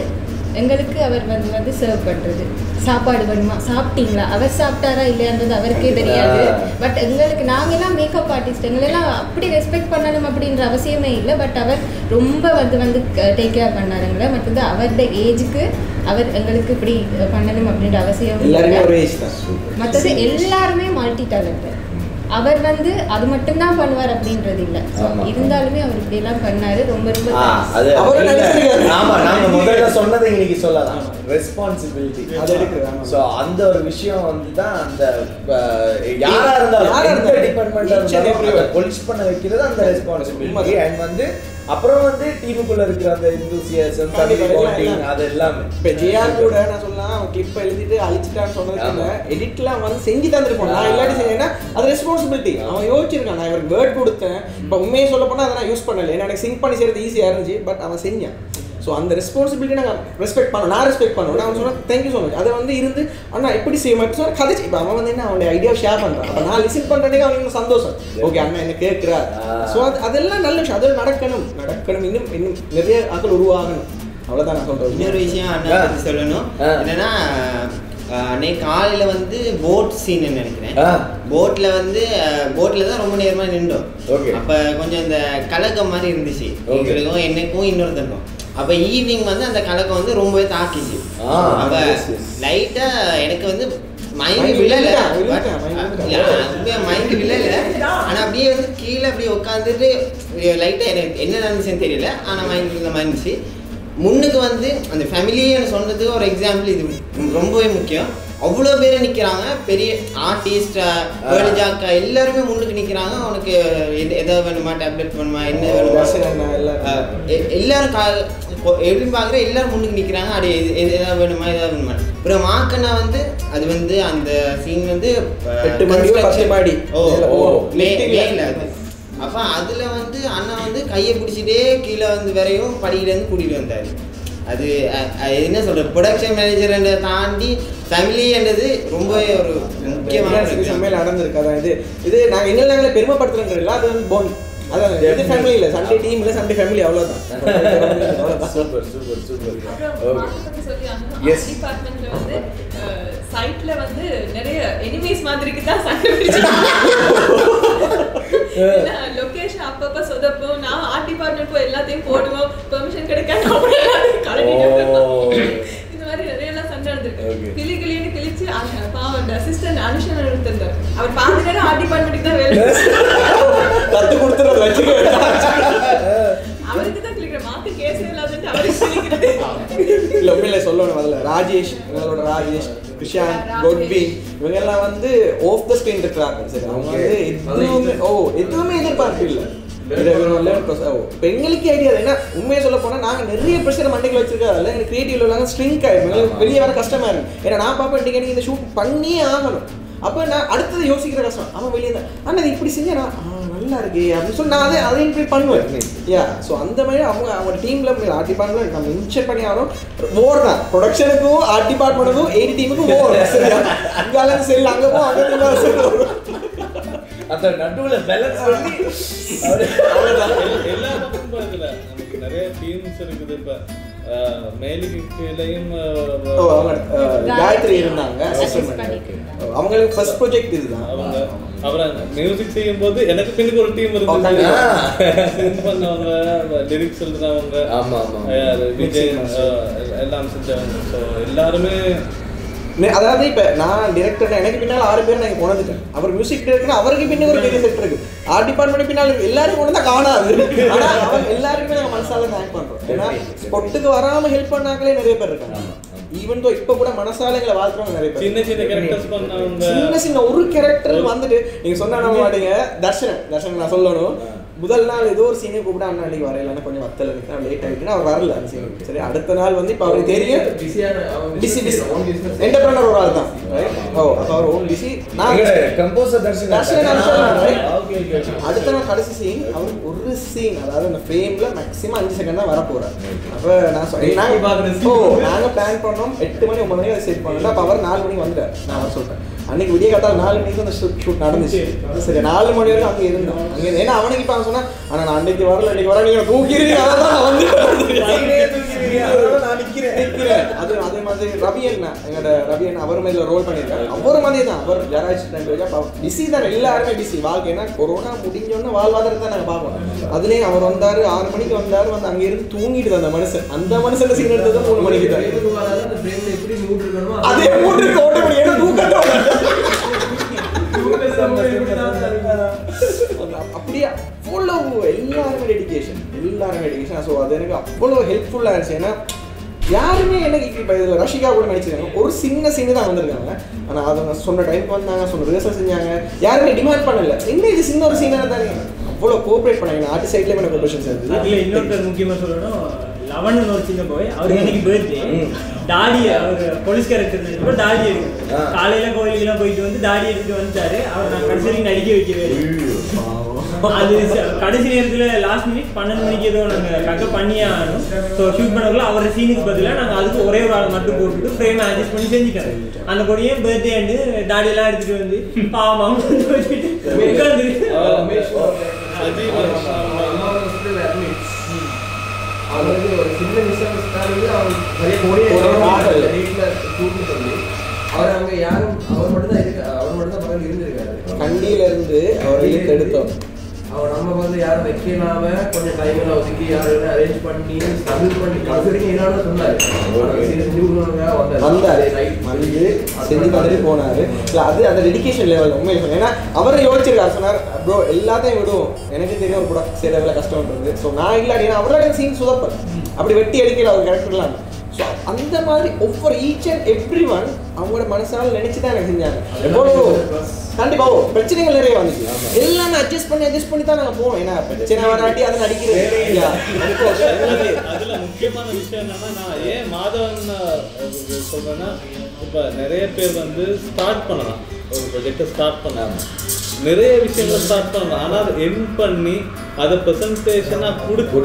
எங்களுக்கு அவர் வந்து சர்வ் பண்றது, சாப்பாடு வேணுமா, சாப்பிட்டீங்களா, அவர் சாப்பிட்டாரா இல்லையான்றது அவருக்கே தெரியாது. பட் எங்களுக்கு நாங்கெல்லாம் மேக்கப் ஆர்டிஸ்ட், எங்களெல்லாம் அப்படி ரெஸ்பெக்ட் பண்ணணும் அப்படின்ற அவசியமே இல்லை. பட் அவர் ரொம்ப வந்து டேக் கேர் பண்ணாருங்களே. மற்றது அவருடைய ஏஜுக்கு அவர் எங்களுக்கு இப்படி பண்ணணும் அப்படின்ற அவசியம் இல்லை. மற்றது எல்லாருமே மல்டி டேலண்ட். அவர் வந்து அது மட்டும்தான் பண்ணுவார் அப்படின்றது இல்லை. இருந்தாலுமே அவர் இப்படி எல்லாம் பண்ணாரு. ரொம்ப ரொம்ப நாம முதல்ல சொன்னதை இன்னைக்கு சொல்லலாம், ரெஸ்பான்சிபிலிட்டி அது எடுக்கிறோம். ஸோ அந்த ஒரு விஷயம் வந்து தான் அந்த யாரா இருந்தாலும் எந்த டிபார்ட்மெண்ட்டாக இருந்தாலும் பொலிஷ் பண்ண வைக்கிறது அந்த ரெஸ்பான்சிபிலிட்டி. அண்ட் வந்து அப்புறம் வந்து டீமுக்குள்ள இருக்கிற அந்த எந்தூசியாசம் அது எல்லாமே. இப்போ ஜேஆர் கூட நான் சொல்லலாம், அவன் கிளிப்பை எழுதிட்டு அழிச்சிட்டான்னு சொன்னதுக்காக எடிட்லாம் வந்து செஞ்சு தந்துருப்போம். நான் எல்லாத்தையும் செஞ்சேன்னா அது ரெஸ்பான்சிபிலிட்டி. அவன் யோசிச்சிருக்கான், நான் இவருக்கு வேர்ட் கொடுத்தேன், இப்போ உண்மையை சொல்ல போனால் அதை நான் யூஸ் பண்ணலை. ஏன்னா எனக்கு சிங்க் பண்ணி செய்கிறது ஈஸியாக இருந்துச்சு. பட் அவன் செஞ்சான். ஸோ அந்த ரெஸ்பான்சிபிலிட்டி நாங்கள் ரெஸ்பெக்ட் பண்ணோம். நான் ரெஸ்பெக்ட் பண்ணுவேன். நான் சொன்னேன் தேங்க்யூ ஸோ மச். அதை வந்து இருந்து அண்ணா எப்படி செய்ய மாட்டேன் சொன்னால் கதைச்சு. இப்போ அவன் வந்து என்ன அவனுடைய ஐடியா ஷேர் பண்ணுறான். அப்போ நான் லிசன் பண்ணுறதுக்கு அவனுக்கு சந்தோஷம். ஓகே அண்ணா என்ன கேட்குறாரு. ஸோ அதெல்லாம் நல்ல விஷயம். அது நடக்கணும். இன்னும் நிறைய ஆட்கள் உருவாகணும். அவ்வளோதான் நான் சொல்கிறேன். இன்னொரு விஷயம் அண்ணா சொல்லணும் என்னன்னா, அன்னைக்கு காலையில் வந்து போட் சீன் நினைக்கிறேன். போட்டில் வந்து போட்டில் தான் ரொம்ப நேரமாக நின்றோம். அப்போ கொஞ்சம் இந்த கலக்கம் மாதிரி இருந்துச்சு எங்களுக்கும் எனக்கும் இன்னொருத்தருக்கும். அப்போ ஈவினிங் வந்து அந்த கலக்கம் வந்து ரொம்பவே தாக்கிச்சு. அப்போ லைட்டாக எனக்கு வந்து மைண்டு விழலை, மைண்டு விழலை. ஆனால் அப்படியே வந்து கீழே அப்படியே உட்காந்துட்டு லைட்டாக எனக்கு என்ன நடந்துச்சுன்னு தெரியல. ஆனால் மைண்டு இந்த மாதிரி இருந்துச்சு. முன்னுக்கு வந்து அந்த ஃபேமிலின்னு சொன்னதுக்கு ஒரு எக்ஸாம்பிள் இது ரொம்பவே முக்கியம். அவ்வளோ பேர் நிற்கிறாங்க, பெரிய ஆர்டிஸ்ட் வேலுஜாக்கா எல்லாருமே முன்னுக்கு நிற்கிறாங்க. அவனுக்கு எதாவது வேணுமா, டேப்லெட் வேணுமா, என்ன வேணுமா, எல்லாரும் எப்படி பார்க்குற எல்லாரும் முன்னுக்கு நிற்கிறாங்க. அப்படி எதாவது வேணுமா எதாவது வேணுமா. அப்புறம் மாக்கண்ணா வந்து அது வந்து அந்த சீன் வந்து 8 மாடி அது. அப்போ அதில் வந்து அண்ணா வந்து கையை பிடிச்சிட்டே கீழே வந்து வரையும் படிக்கிலேருந்து கூட்டிகிட்டு வந்தார். அது என்ன சொல்கிறது, ப்ரொடக்ஷன் மேனேஜரை தாண்டி ஃபேமிலின்றது ரொம்பவே ஒரு முக்கியமான சமையல் நடந்திருக்கு. அதான் இது நாங்கள் என்ன நாங்களே பெருமைப்படுத்துறோம். அது வந்து போன் அதான் இது ஃபேமிலி இல்லை, சண்டே டீம் இல்லை, சண்டே ஃபேமிலி அவ்வளோதான். Super super super. எஸ் டிபார்ட்மெண்ட்ல வந்து சைட்ல வந்து நிறைய எனிமீஸ் மாதிரிக்கு தான் சண்டை லொகேஷன் அப்பப்ப சொதப்போம். நான் ஆர்ட் டிபார்ட்மெண்ட் போய் எல்லாத்தையும் போடுவோம், பெர்மிஷன் கிடைக்காது இந்த மாதிரி நிறைய எல்லாம் சண்டை நடந்திருக்கு. கிளின்னு கிழிச்சு பாவம் அசிஸ்டன்ட் அனுஷன் எடுத்திருந்தார். அவர் பாதி நேரம் ஆர்ட் டிபார்ட்மெண்ட்டுக்கு தான் வேலை கத்து கொடுத்துறது அவருக்கு தான் கிளிக்கிற மாத்து கேஸ் இல்லாதுன்னு அவருக்கு கிளிக்கிறது இல்லை. உண்மையில சொல்லணும் அதில் ராஜேஷ், எங்களோட ராஜேஷ், கிருஷான், கோட்பின் இவங்க எல்லாம் வந்து ஆஃப் த ஸ்க்ரீன் இருக்கிறாங்க. சரி, அவங்க வந்து எதுவுமே எதிர்பார்ப்பு இல்லை. இப்போ எங்களுக்கு ஐடியா ஏன்னா உண்மையை சொல்ல போனால் நாங்கள் நிறைய ப்ரெஷர் மண்டைகள் வச்சிருக்காதில்ல. எனக்கு கிரியேட்டிவ்ல ஸ்ட்ரிங்க் ஆகிடும், வெளியே வர கஷ்டமாக இருக்கும். ஏன்னா நான் பார்ப்பேன், இன்றைக்கி இந்த ஷூட் பண்ணியே ஆகணும். அப்போ நான் அடுத்தது யோசிக்கிற கஷ்டம். அவன் வெளியே இருந்தா ஆனால் இது இப்படி செஞ்சா நல்லா இருக்கே அப்படின்னு சொல்லி நான் அதை இன்க்ரீட் பண்ணுவேன். யா ஸோ அந்த மாதிரி அவங்க டீமில் ஆர்ட் டிபார்ட்மெண்ட் நம்ம இன்ஷியேட் பண்ணி ஆகணும். ஓர் தான் ப்ரொடக்ஷனுக்கும் ஆர்ட் டிபார்ட்மெண்ட்டுக்கும் ஏடி டீமுக்கும் ஓர். அங்கே செல் அங்கே போ அங்கே அந்த நடுவில் பேலன்ஸ் பண்ணி எல்லா பக்கமும் பார்க்கல. நமக்கு நிறைய டீம்ஸ் இருக்குது. இப்போ மேலுக்கும் காயத்ரி இருந்தாங்க. அவங்களுக்கு ஃபர்ஸ்ட் ப்ராஜெக்ட் இதுதான். அவங்க அப்புறம் மியூசிக் செய்யும் போது எனக்கு பின்னுக்கு ஒரு டீம் இருந்தது. சிங் பண்ணவங்க, லிரிக்ஸ் எழுதுனவங்க, விஜய் எல்லாம் செஞ்சவங்க. ஸோ எல்லாருமே அதாவது இப்போ நான் டிரெக்டர் எனக்கு பின்னால் 6 பேர் நான் கொண்டுட்டேன். அவர் மியூசிக் டிரெக்டர் அவருக்கு பின்ன ஒரு பெரிய செட் இருக்கு. ஆர்ட் டிபார்ட்மெண்ட் பின்னால் எல்லாரும் கொண்டு தான் காணாது. ஆனால் அவங்க எல்லாருக்குமே நாங்கள் மனசால தேங்க் பண்ணுறோம். ஏன்னா ஸ்பொட்டுக்கு வராமல் ஹெல்ப் பண்ணாங்களே நிறைய பேர் இருக்காங்க. ஈவன் தோ இப்போ கூட மனசாலைகளை வாழ்த்துறவங்க நிறைய பேர். சின்ன சின்ன கேரக்டர்ஸ் பண்ணவங்க. சின்ன ஒரு கேரக்டர் வந்துட்டு நீங்கள் சொன்னா நம்ப மாட்டீங்க. தர்ஷன் நான் சொல்லணும். முதல் நாள் ஏதோ ஒரு சீனை கூப்பிட்டு அண்ணா அன்னைக்கு வரையில கொஞ்சம் வத்தல் இருக்கு லேட் ஆகிட்டுன்னா அவர் வரல அந்த சீன். சரி அடுத்த நாள் வந்து இப்போ அவருக்கு தெரியும் பிஸி என்டர்பிரனர் ஒரு ஆள் தான். ஓ அப்போ அவர் ஓன் பிஸி. நான் கம்போசர் தர்ஷன் அடுத்த நாள் கடைசி சீன் அவருக்கு ஒரு சீன் அதாவது அந்த ஃப்ரேமில் மேக்ஸிமம் 5 செகண்ட் தான் வரப்போகிறார். அப்போ நான் நாங்கள் பிளான் பண்ணோம் 8 மணி 9 மணிக்கு அதை செட் பண்ணோம். அப்போ அவர் 4 மணிக்கு வந்துட்டார். நான் அவர் சொல்லிட்டேன் அன்னைக்கு விடிய காத்தால் 4 மணிக்கு அந்த ஷூட் நடந்துச்சு. சரி 4 மணி வரைக்கும் அங்கே இருந்தோம். அங்கே ஏன்னா அவனுக்கு இப்போ அவன் சொன்னான் ஆனால் நான் அன்னைக்கு வரல இன்னைக்கு வர நீங்கள் தூக்கிறீங்க நான் வந்து நான் நிற்கிறேன். அது அதே மாதிரி ரவி அண்ணா எங்களோட ரவி அண்ணா அவர் மாதிரி ரோல் பண்ணியிருக்காரு. அவர் மாதிரி தான் அவர் ஜராஜ் பிஸி தான். எல்லாருமே பிஸி வாழ்க்கை. ஏன்னா கொரோனா முடிஞ்சோன்னா வாழ்வாதாரத்தை நாங்கள் பார்ப்போம். அதுலேயே அவர் வந்தார் 6 மணிக்கு வந்தார். வந்து அங்கே இருந்து தூங்கிட்டு அந்த மனுஷன். அந்த மனுஷன் சீன் எடுத்தது 3 மணிக்கு தான். அதே மூன்று ஓட்ட முடியும் தூக்கத்தை அப்படியே அவ்வளோ எல்லாருமே டெடிக்கேஷன். ஸோ அது எனக்கு அவ்வளோ ஹெல்ப்ஃபுல்லாக இருந்துச்சு. ஏன்னா யாருமே எனக்கு இப்போ இதில் ரஷிகா கூட நடிச்சிருக்காங்க. ஒரு சின்ன சீனு தான் வந்திருக்காங்க. ஆனால் அவங்க சொன்ன டைமுக்கு வந்தாங்க, சொன்ன ரிஹர்சல் செஞ்சாங்க. யாருமே டிமாண்ட் பண்ணல. இன்னும் இது சின்ன ஒரு சீனாக தானே அவ்வளோ கோஆப்ரேட் பண்ணாங்க. ஆர்ட் சைட்லேயே எனக்கு கோஆப்ரேஷன்ஸ் இருந்தது. அதில் இன்னொருத்தர் முக்கியமாக சொல்லணும், லவன் ஒரு சின்ன போய் அவருக்கு இன்னைக்கு பர்த்டே. தாடி அவர் போலீஸ் கேரக்டர் தாடி எடுக்கும். காலையில கோயிலுக்கெல்லாம் போயிட்டு வந்து தாடி எடுத்துட்டு வந்துட்டாரு. அவர் நான் கடைசி நடிக்க வைக்கிறேன். அது கடைசி நேரத்தில் லாஸ்ட் மினிட் 12 மணிக்கு ஏதோ நாங்கள் கக்க பண்ணியே ஆகணும். ஸோ ஷூட் பண்ணக்குள்ள அவர் சீனுக்கு பதிலாக நாங்கள் அதுக்கு ஒரே ஒரு ஆள் மட்டும் போட்டுட்டு ஃப்ரேம் அட்ஜஸ்ட் பண்ணி செஞ்சுட்டோம். அந்த பொடியே பர்த்டே அண்டு தாடியெல்லாம் எடுத்துட்டு வந்து பாவம் வச்சுட்டு உட்காந்து அவருக்கு ஒரு சின்ன மிஸ்அண்டர்ஸ்டாண்டிங் அவர் நிறைய கோடியே வீட்டில் கூட்டு சொல்லி அவர் அவங்க யாரும் அவர் மட்டும் தான் பக்கத்தில் இருந்திருக்காரு. கண்டியில இருந்து அவர் எடுத்தோம். அவர் நம்ம வந்து யாரும் வைக்கலாம கொஞ்சம் டைமில் ஒதுக்கி யாரும் அரேஞ்ச் பண்ணி ஸ்ட்ரகிள் பண்ணி கடைசி வரைக்கும் என்னோட சொன்னார் செஞ்சு தந்துட்டு போனாரு. இல்லை அது அந்த டெடிக்கேஷன் லெவல் உண்மையை சொன்னேன். ஏன்னா அவரை யோசிச்சிருக்காரு. சொன்னார் ப்ரோ எல்லாத்தையும் விடுவோம், எனக்கு தெரியும் ஒரு ப்ராடக்ட் செய்கிற வேலை கஷ்டம்ன்றது. ஸோ நான் இல்லை அப்படின்னா அவரோட சீன் சுதப்பர் அப்படி வெட்டி அடிக்கல அவர் கேரக்டர்லாம். ஸோ அந்த மாதிரி ஒவ்வொரு ஈச் அண்ட் எவ்ரி ஒன் அவங்களோட மனசால் நினைச்சு தான் எனக்கு செஞ்சாங்க. எவ்வளோ கண்டிப்பாக பிரச்சனைகள் நிறைய வந்துச்சு. எல்லாமே அட்ஜஸ்ட் பண்ணி தான் நாங்கள் போவோம். ஏன்னா பிரச்சனை வராட்டி அதை நடிக்கிறது. அதில் முக்கியமான விஷயம் என்னன்னா, நான் ஏன் மாதவன் சொல்றேன்னா, இப்போ நிறைய பேர் வந்து ஸ்டார்ட் பண்ணலாம், ஒரு ப்ரொஜெக்டை ஸ்டார்ட் பண்ணாங்க, நிறைய விஷயங்களை ஸ்டார்ட் பண்ணலாம். ஆனால் அதை எண்ட் பண்ணி அதை ப்ரெசன்டேஷனாக கொடுத்து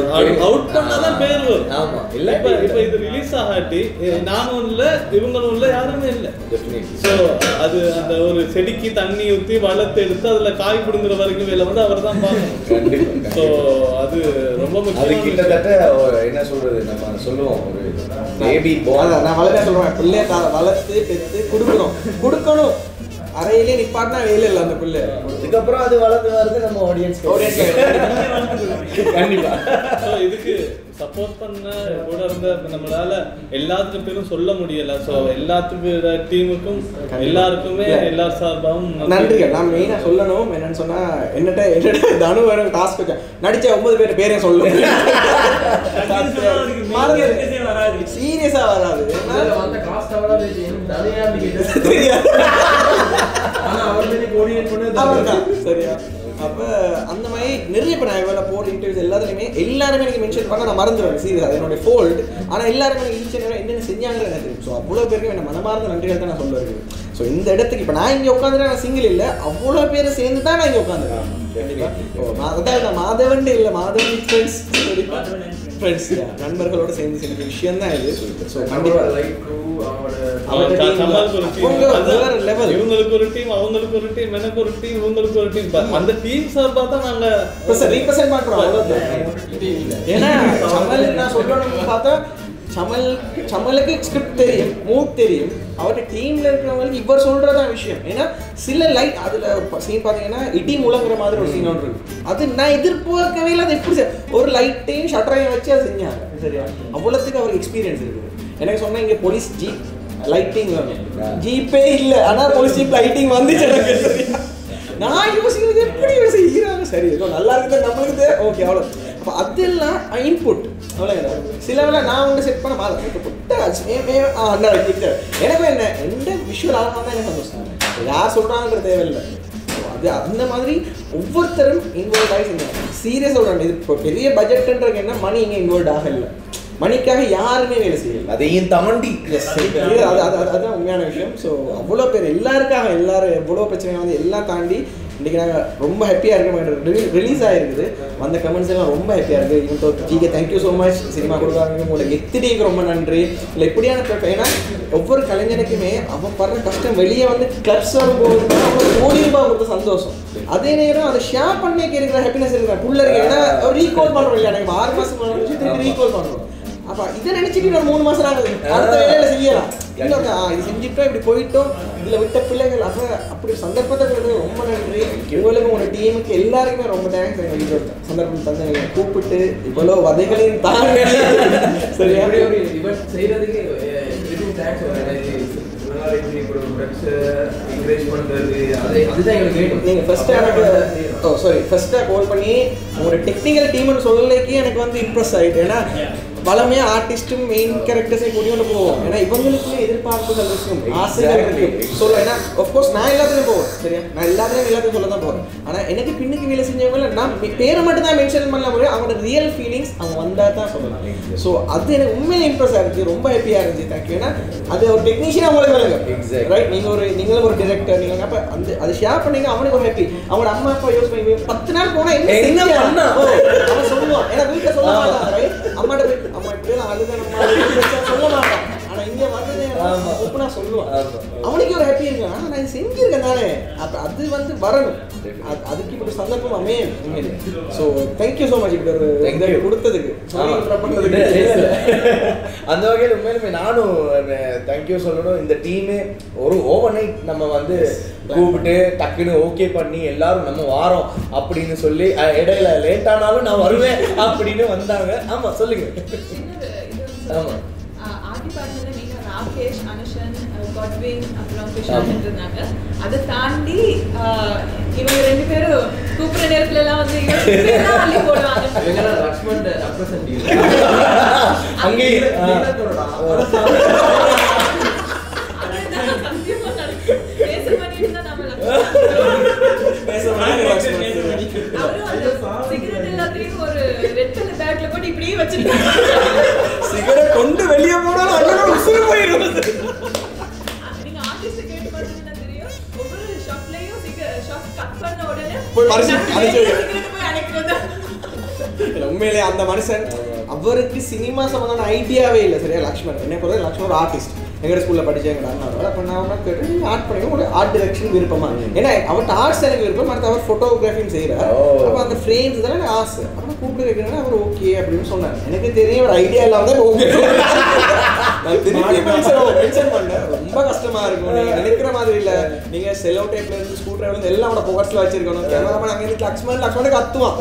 அவுட் பண்ணால் தான் பேர் வரும். ஆமாம். இல்லை இப்போ இது ரிலீஸ் ஆகாட்டி நானும் இல்லை இவங்களும் இல்லை யாருமே இல்லை. ஸோ அது அந்த ஒரு செடிக்கு தண்ணி ஊற்றி வளர்த்து எடுத்து அதில் காய் பிடுங்குற வரைக்கும் வேலை வந்து அவர் தான் பார்க்கணும். ஸோ அது ரொம்ப முக்கியம். அது கிட்டத்தட்ட என்ன சொல்றது, நம்ம சொல்லுவோம் ஒரு பேபி நான் வளர்க்க சொல்லுவேன். பிள்ளைய வளர்த்து பெற்று கொடுக்கணும். அறையிலே நிப்பாட்டினா வேலை இல்லை அந்த பிள்ளை. இதுக்கப்புறம் அது வளர்ந்து வருது நம்ம ஆடியன்ஸ் கண்டிப்பா. ஸோ இதுக்கு சப்போர்ட் பண்ண கூட இருந்த நம்மளால எல்லாத்துக்கும் பேரும் சொல்ல முடியல. ஸோ எல்லாத்துக்கும் டீமுக்கும் எல்லாருக்குமே எல்லா சார்பாகவும் நன்றிகள். நான் மெயினாக சொல்லணும் என்னன்னு சொன்னா, என்னட்ட தனு வேற டாஸ்க் வச்சேன். நடிச்ச 9 பேர் பேரே சொல்லணும். சீரியஸா வராது. சரியா அப்போ அந்த மாதிரி நிறைய இப்போ நான் இவ்வளோ போகிற இன்டர்வியூஸ் எல்லாருமே எனக்கு மென்ஷன் பண்ண நான் மறந்துடுவேன் சீரியஸ் அது என்னோட ஃபோல்ட். ஆனால் எல்லாருமே எனக்கு ஈச் என்னென்ன செஞ்சாங்க எனக்கு தெரியும். ஸோ அவ்வளோ பேருக்கு என்ன மனமார்ந்த நன்றிகள் தான் நான் சொல்ல வருது. ஸோ இந்த இடத்துக்கு இப்போ நான் இங்கே உட்காந்துருக்கேன், நான் சிங்கிள் இல்லை, அவ்வளோ பேர் சேர்ந்து தான் நான் இங்கே உட்காந்துருக்கேன். அதான் மாதவன் இல்லை, மாதவன் ஃப்ரெண்ட்ஸ் நண்பர்களோட சேர்ந்து செஞ்ச விஷயம் தான் இது. ஸோ கண்டிப்பாக இவங்களுக்கு ஒரு டீம், அவங்களுக்கு ஒரு டீம், எனக்கு ஒரு டீம், இவங்களுக்கு ஒரு டீம், அந்த டீம் சார்பா தான் நாங்க ரீப்ரசென்ட் பண்றோம். ஏன்னா சமல் நான் சொல்லணும்னு பார்த்தா சமலுக்கு ஸ்கிரிப்ட் தெரியும், மூட் தெரியும், அவர்கிட்ட டீம்ல இருக்கிறவங்களுக்கு இவர் சொல்றதான் விஷயம். ஏன்னா சில லைட் அதுல சீன் பாத்தீங்கன்னா இடி முழங்குற மாதிரி ஒரு சீன் ஒன்று இருக்கு. அது நான் எதிர்பார்க்கவே இல்லை. அது எப்படி ஒரு லைட்டையும் ஷட்டரையும் வச்சு அதை செஞ்சாங்க. சரியா, அவ்வளோத்துக்கு அவருக்கு எக்ஸ்பீரியன்ஸ் இருக்குது. எனக்கு சொன்னா இங்க போலீஸ் ஜீப் லைட்டிங் ஜீப்பே இல்லை, ஆனா போலீஸ் ஜீப் லைட்டிங் வந்துச்சு எனக்கு. நான் யோசிக்கிறது எப்படி செய்யறாங்க. சரி ஏதோ நல்லா இருக்குது நம்மளுக்கு ஓகே அவ்வளோ. அப்போ அதெல்லாம் இன்புட் அவ்வளோ. சில வேலை நான் ஒன்று செட் பண்ண மாதிரி எனக்கும் என்ன எந்த விஷுவல் ஆகாம தான் எனக்கு சந்தோஷம். யார் சொல்கிறாங்கன்ற தேவையில்லை. அது அந்த மாதிரி ஒவ்வொருத்தரும் இன்வால்வ் ஆகி செஞ்சாங்க. சீரியஸாக சொல்கிறாங்க. இது இப்போ பெரிய பட்ஜெட்டுன்றது என்ன, மணி இங்கே இன்வால்வ் ஆகலை, மணிக்காக யாருமே வேலை செய்யலை, அதையும் தாண்டி அதுதான் உண்மையான விஷயம். ஸோ அவ்வளோ பேர் எல்லாருக்காக எல்லாரும் எவ்வளோ பிரச்சனைகள் வந்து எல்லாம் தாண்டி இன்றைக்கி நாங்கள் ரொம்ப ஹாப்பியாக இருக்கோம். ரிலீஸ் ஆகிருக்குது, வந்த கமெண்ட்ஸ் எல்லாம் ரொம்ப ஹாப்பியாக இருக்குது. இவன் GK thank you so much, cinema கொடுக்குறாங்க உங்களுக்கு எத்திரிக்கு ரொம்ப நன்றி. இல்லை இப்படியான ஏன்னா ஒவ்வொரு கலைஞனுக்குமே அவன் படுற கஷ்டம் வெளியே வந்து கிளப்ஸ் வரும்போது அவன் கோடி ரூபாய் கொடுத்த சந்தோஷம், அதே நேரம் அதை ஷேர் பண்ணிக்க இருக்கிற ஹாப்பினஸ் இருக்கிற பிள்ளைங்க. ஏன்னா ரீகால் பண்ணுறோம் இல்லையா, எனக்கு 6 மாதம் திருப்பி ரீகால் பண்ணுறோம். அப்போ இதை நினச்சிட்டு ஒரு 3 மாதம் ஆகுது, அடுத்த வேலையில செய்யலாம். இன்னொரு இது செஞ்சுட்டோம், இப்படி போயிட்டோம், இதில் விட்ட பிள்ளைகள் அப்போ அப்படி சந்தர்ப்பத்தை ரொம்ப நன்றி. உங்களுக்கு உங்களோட டீமுக்கு எல்லாருக்குமே ரொம்ப தேங்க்ஸ். எங்கள் வீட்டில் சந்தர்ப்பம் தந்து நீங்கள் கூப்பிட்டு இவ்வளோ வதைகளையும் தாங்க. சரியா ஒரு இவெண்ட் செய்கிறதுக்கு நீங்கள் ஃபர்ஸ்ட்டாக கால் பண்ணி உங்களோட டெக்னிக்கல் டீம்னு சொல்லலைக்கு எனக்கு வந்து இம்ப்ரெஸ் ஆகிட்டு. ஏன்னா வளமையாக ஆர்டிஸ்ட்டும் மெயின் கேரக்டர்ஸையும் கூட்டிகிட்டு போவோம். ஏன்னா இவங்களுக்குமே எதிர்பார்ப்புகள் இருக்கும், ஆசைகள் இருக்கு. சொல்லுவேன் ஏன்னா அஃப்கோர்ஸ் நான் எல்லாத்துலையும் போவேன். சரியா, நான் எல்லாத்தையும் சொல்ல தான் போகிறேன். ஆனால் எனக்கு பின்னுக்கு வேலை செஞ்சவங்கள நான் பேரை மட்டும் தான் மென்ஷன் பண்ணல முடியும், அவங்களோட ரியல் ஃபீலிங்ஸ் அவங்க வந்தால் தான் சொல்லலாம். ஸோ அது எனக்கு உண்மையிலே இம்ப்ரெஸ் ஆகிருச்சு, ரொம்ப ஹாப்பியாக இருந்துச்சு. தேங்க்யூ. ஏன்னா அது ஒரு டெக்னீஷியன் அவங்களுக்கு விளங்க ரைட். நீங்களும் ஒரு டிரெக்டர், நீங்கள் அப்போ அந்த அதை ஷேர் பண்ணீங்க, அவனுக்கு ஒரு ஹாப்பி. அவங்களோட அம்மா அப்பா யோஸ் பண்ணி 10 நாள் போனால் என்ன பண்ணா அவன் சொல்லுவான். ஏன்னா வீட்டில் சொல்ல மாட்டான் ரைட். அம்மாட்ட போய் அம்மா இப்படியெல்லாம் அழுதான் சொல்ல மாட்டான். ஆனால் இங்கே வந்து ஒப்புனா சொல்லுவான். அவனுக்கு ஒரு ஹாப்பி இருக்கு. ஆனால் நான் செஞ்சிருக்கேன் தானே, அப்போ அது வந்து வரணும். அதுக்கு இப்படி சந்தர்ப்பம் அமையும். ஸோ தேங்க்யூ ஸோ மச் இப்படி ஒரு கொடுத்ததுக்கு, அந்த வகையில் உண்மையிலுமே நானும் தேங்க்யூ சொல்லணும். இந்த டீமே ஒரு ஓவர் நைட் நம்ம வந்து கூப்பிட்டு டக்குன்னு ஓகே பண்ணி எல்லாரும் நம்ம வாரோம் அப்படின்னு சொல்லி இடையில லேட் ஆனாலும் நான் வருவேன் அப்படின்னு வந்தாங்க. ஆமா சொல்லுங்க. ஆமா ஆர்ட் டிபார்ட்மெண்ட்ல நீங்க ராகேஷ், அனுஷன், காட்வின் அப்புறம் கிருஷ்ணன் இருந்தாங்க. அதை தாண்டி இவங்க 2 பேரும் கூப்பிடுற நேரத்துல எல்லாம் வந்து அள்ளி போடுவாங்க. லக்ஷ்மண் ரெப்ரசன்டேட்டிவ் அங்கே சிகரெட் கொண்டு வெளியே போனாலும் அண்ணன் உசுறு போயிடும். நீங்க ஆர்டிஸ்ட் கேட் பண்ணீங்கன்னா தெரியும், ஒவ்வொரு ஷாப்லயும் ஷாப் கட் பண்ண உடனே போய் மறைச்சு போய் அணைக்கிறது. உண்மையிலே அந்த மனுஷன் அவருக்கு சினிமா சம்பந்தமான ஐடியாவே இல்லை. சரியா, லக்ஷ்மண் என்ன பொறுத்த லக்ஷ்மண் ஒரு ஆர்டிஸ்ட், எங்கள் ஸ்கூலில் படித்தேன் எங்கள் அண்ணாவோட. அப்போ நான் அவனை கேட்டு ஆர்ட் பண்ணி ஒரு ஆர்ட் டிரெக்ஷன் விருப்பமா, ஏன்னா அவர்கிட்ட ஆர்ட்ஸ் எனக்கு விருப்பம், அடுத்து அவர் ஃபோட்டோகிராஃபியும் செய்கிறார். அப்போ அந்த ஃப்ரேம்ஸ் இதெல்லாம் எனக்கு ஆசை. அப்புறம் கூப்பிட்டு வைக்கணும்னா அவர் ஓகே அப்படின்னு சொன்னார். எனக்கு தெரியும் ஒரு ஐடியா இல்லாமல் தான் ஓகே மென்ஷன் பண்ணேன். ரொம்ப கஷ்டமாக இருக்கும், நீங்கள் நினைக்கிற மாதிரி இல்லை. நீங்கள் செலோ டைப்ல இருந்து ஸ்க்ரூ டிரைவர் எல்லாம் அவனோட பொக்கெட்ஸில் வச்சிருக்கணும். கேமராமேன் அங்கே இருந்து லக்ஷ்மண் கத்துவான்,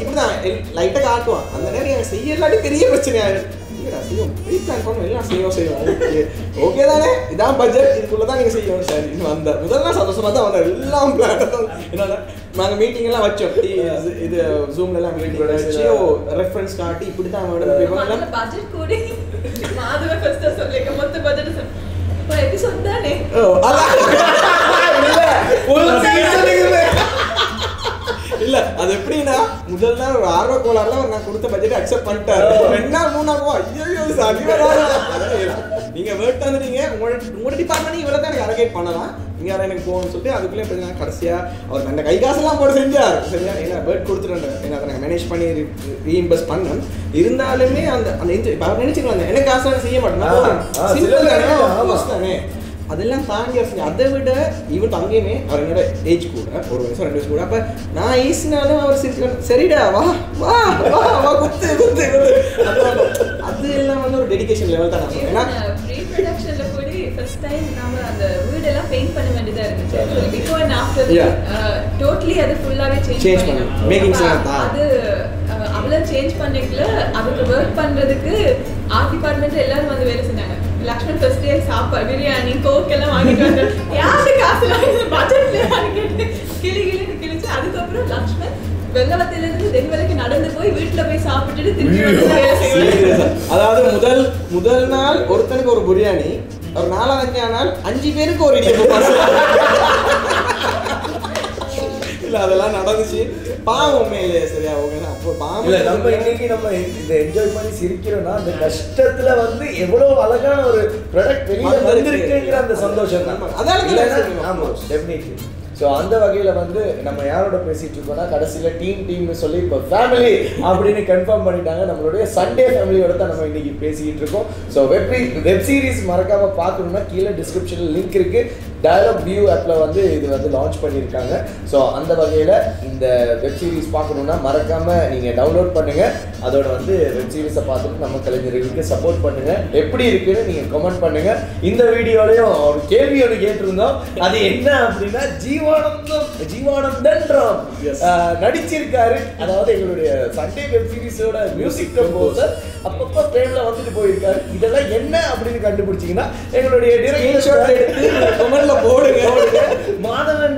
இப்படி தான் லைட்டாக காட்டுவான். அந்த நேரம் நீங்கள் செய்ய இல்லாட்டி பெரிய பிரச்சனையாக ஓகே தானே, இதான் பட்ஜெட், இதுக்குள்ள தான் நீங்க செய்யணும். சரி வந்த முதல்ல சந்தோஷமா தான் வந்தார். எல்லாம் என்னன்னா நாங்கள் மீட்டிங் எல்லாம் வச்சோம், இது ஜூம்ல எல்லாம் மீட்டிங் வச்சு ரெஃபரன்ஸ் காட்டி இப்படி தான் பட்ஜெட் கூடி மாதவ ஃபர்ஸ்ட் சொல்லிக்க மொத்த பட்ஜெட் ஒரு எபிசோட் தானே. முதல் நாள் ஒரு ஆர்வ கோளாறுல நான் கொடுத்த பட்ஜெட் அக்செப்ட் பண்ணிட்டாரு. 2 நாள் 3 நாள் ஐயோ நீங்க வேர்ட் வந்துட்டீங்க, உங்களோட டிபார்ட்மெண்ட் இவ்வளோ தான் எனக்கு அலோகேட் பண்ணலாம், இங்கே யாரும் எனக்கு போகணும்னு சொல்லிட்டு அதுக்குள்ளே பார்த்தீங்கன்னா கடைசியாக அவர் அந்த கை காசெல்லாம் போட்டு செஞ்சார். சரியா ஏன்னா வேர்ட் கொடுத்துட்டேன், ஏன்னா அதை நாங்கள் மேனேஜ் பண்ணி ரீஇன்வெஸ்ட் பண்ணேன். இருந்தாலுமே அந்த அந்த இப்போ அவர் நினைச்சுக்கலாம் எனக்கு காசு செய்ய மாட்டேன், சிம்பிள் தானே அதெல்லாம் தாண்டி அதை விட ஈவன் அங்கேயுமே அவர் என்னோட ஏஜ் கூட 1 வயசு 2 வயசு கூட. அப்போ நான் ஈஸினாலும் அவர் சிரிச்சுக்கணும், சரிடா வா வா வா வா குத்து குத்து அது எல்லாம் வந்து ஒரு டெடிகேஷன் லெவல் தான். நான் சொன்னேன் ப்ரீ ப்ரொடக்ஷன்ல போய் ஃபர்ஸ்ட் டைம் நாம அந்த வீடெல்லாம் பெயிண்ட் பண்ண வேண்டியதா இருந்துச்சு. பிஃபோர் அண்ட் ஆஃப்டர் டோட்டலி அது ஃபுல்லாவே சேஞ்ச் பண்ணோம். மேக்கிங் அது அவ்வளோ சேஞ்ச் பண்ணிக்கல. அதுக்கு ஒர்க் பண்றதுக்கு ஆர்ட் டிபார்ட்மெண்ட் எல்லாரும் வந்து வேலை செஞ்சாங்க. லக்ஷ்மண் ஃபர்ஸ்ட் டே சாப்பாடு பிரியாணி கோக் எல்லாம் வாங்கிட்டு வந்து யாரு காசு பட்ஜெட்ல கேட்டு கிளிச்சு. அதுக்கப்புறம் லக்ஷ்மண் வெள்ளவத்தில இருந்து தென்வலைக்கு நடந்து போய் வீட்டுல போய் சாப்பிட்டுட்டு திரும்பி அதாவது முதல் நாள் ஒருத்தனுக்கு ஒரு பிரியாணி, ஒரு 4-5 நாள் 5 பேருக்கு ஒரு இடியப்பம். இல்ல அதெல்லாம் நடந்துச்சு. பாவம் உண்மையிலே சரியா ஓகே. அப்போ பாவம் இல்ல நம்ம இன்னைக்கு நம்ம இதை என்ஜாய் பண்ணி சிரிக்கிறோம்னா அந்த கஷ்டத்துல வந்து எவ்வளவு அழகான ஒரு ப்ராடக்ட் வெளியில வந்திருக்குங்கிற அந்த சந்தோஷம் தான். அதான் ஆமா டெஃபினெட்லி. ஸோ அந்த வகையில் வந்து நம்ம யாரோட பேசிகிட்டு இருக்கோம்னா கடைசியில் டீம்னு சொல்லி இப்போ ஃபேமிலி அப்படின்னு கன்ஃபார்ம் பண்ணிட்டாங்க. நம்மளுடைய சண்டே ஃபேமிலியோட தான் நம்ம இன்னைக்கு பேசிக்கிட்டு இருக்கோம். ஸோ வெப் சீரிஸ் மறக்காமல் பார்க்கணுன்னா கீழே டிஸ்கிரிப்ஷனில் லிங்க் இருக்குது. டயலாக் வியூ ஆப்பில் வந்து இது வந்து லான்ச் பண்ணியிருக்காங்க. ஸோ அந்த வகையில் இந்த வெப் சீரிஸ் பார்க்கணுன்னா மறக்காமல் நீங்கள் டவுன்லோட் பண்ணுங்கள். அதோட வந்து வெப் சீரிஸை பார்த்துட்டு நம்ம கலைஞர்களுக்கு சப்போர்ட் பண்ணுங்கள். எப்படி இருக்குன்னு நீங்கள் கமெண்ட் பண்ணுங்கள். இந்த வீடியோலையும் ஒரு கேள்வி ஒன்று கேட்டிருந்தோம். அது என்ன அப்படின்னா ஜீவானந்தன் ராம் நடிச்சிருக்காரு. அதாவது எங்களுடைய சண்டே வெப் சீரிஸோட மியூசிக் கம்போசர் அப்பப்போ ஃப்ரேம்ல வந்துட்டு போயிருக்காரு. இதெல்லாம் என்ன அப்படின்னு கண்டுபிடிச்சிங்கன்னா எங்களுடைய கமெண்ட்ல போடுங்க. மாதவன்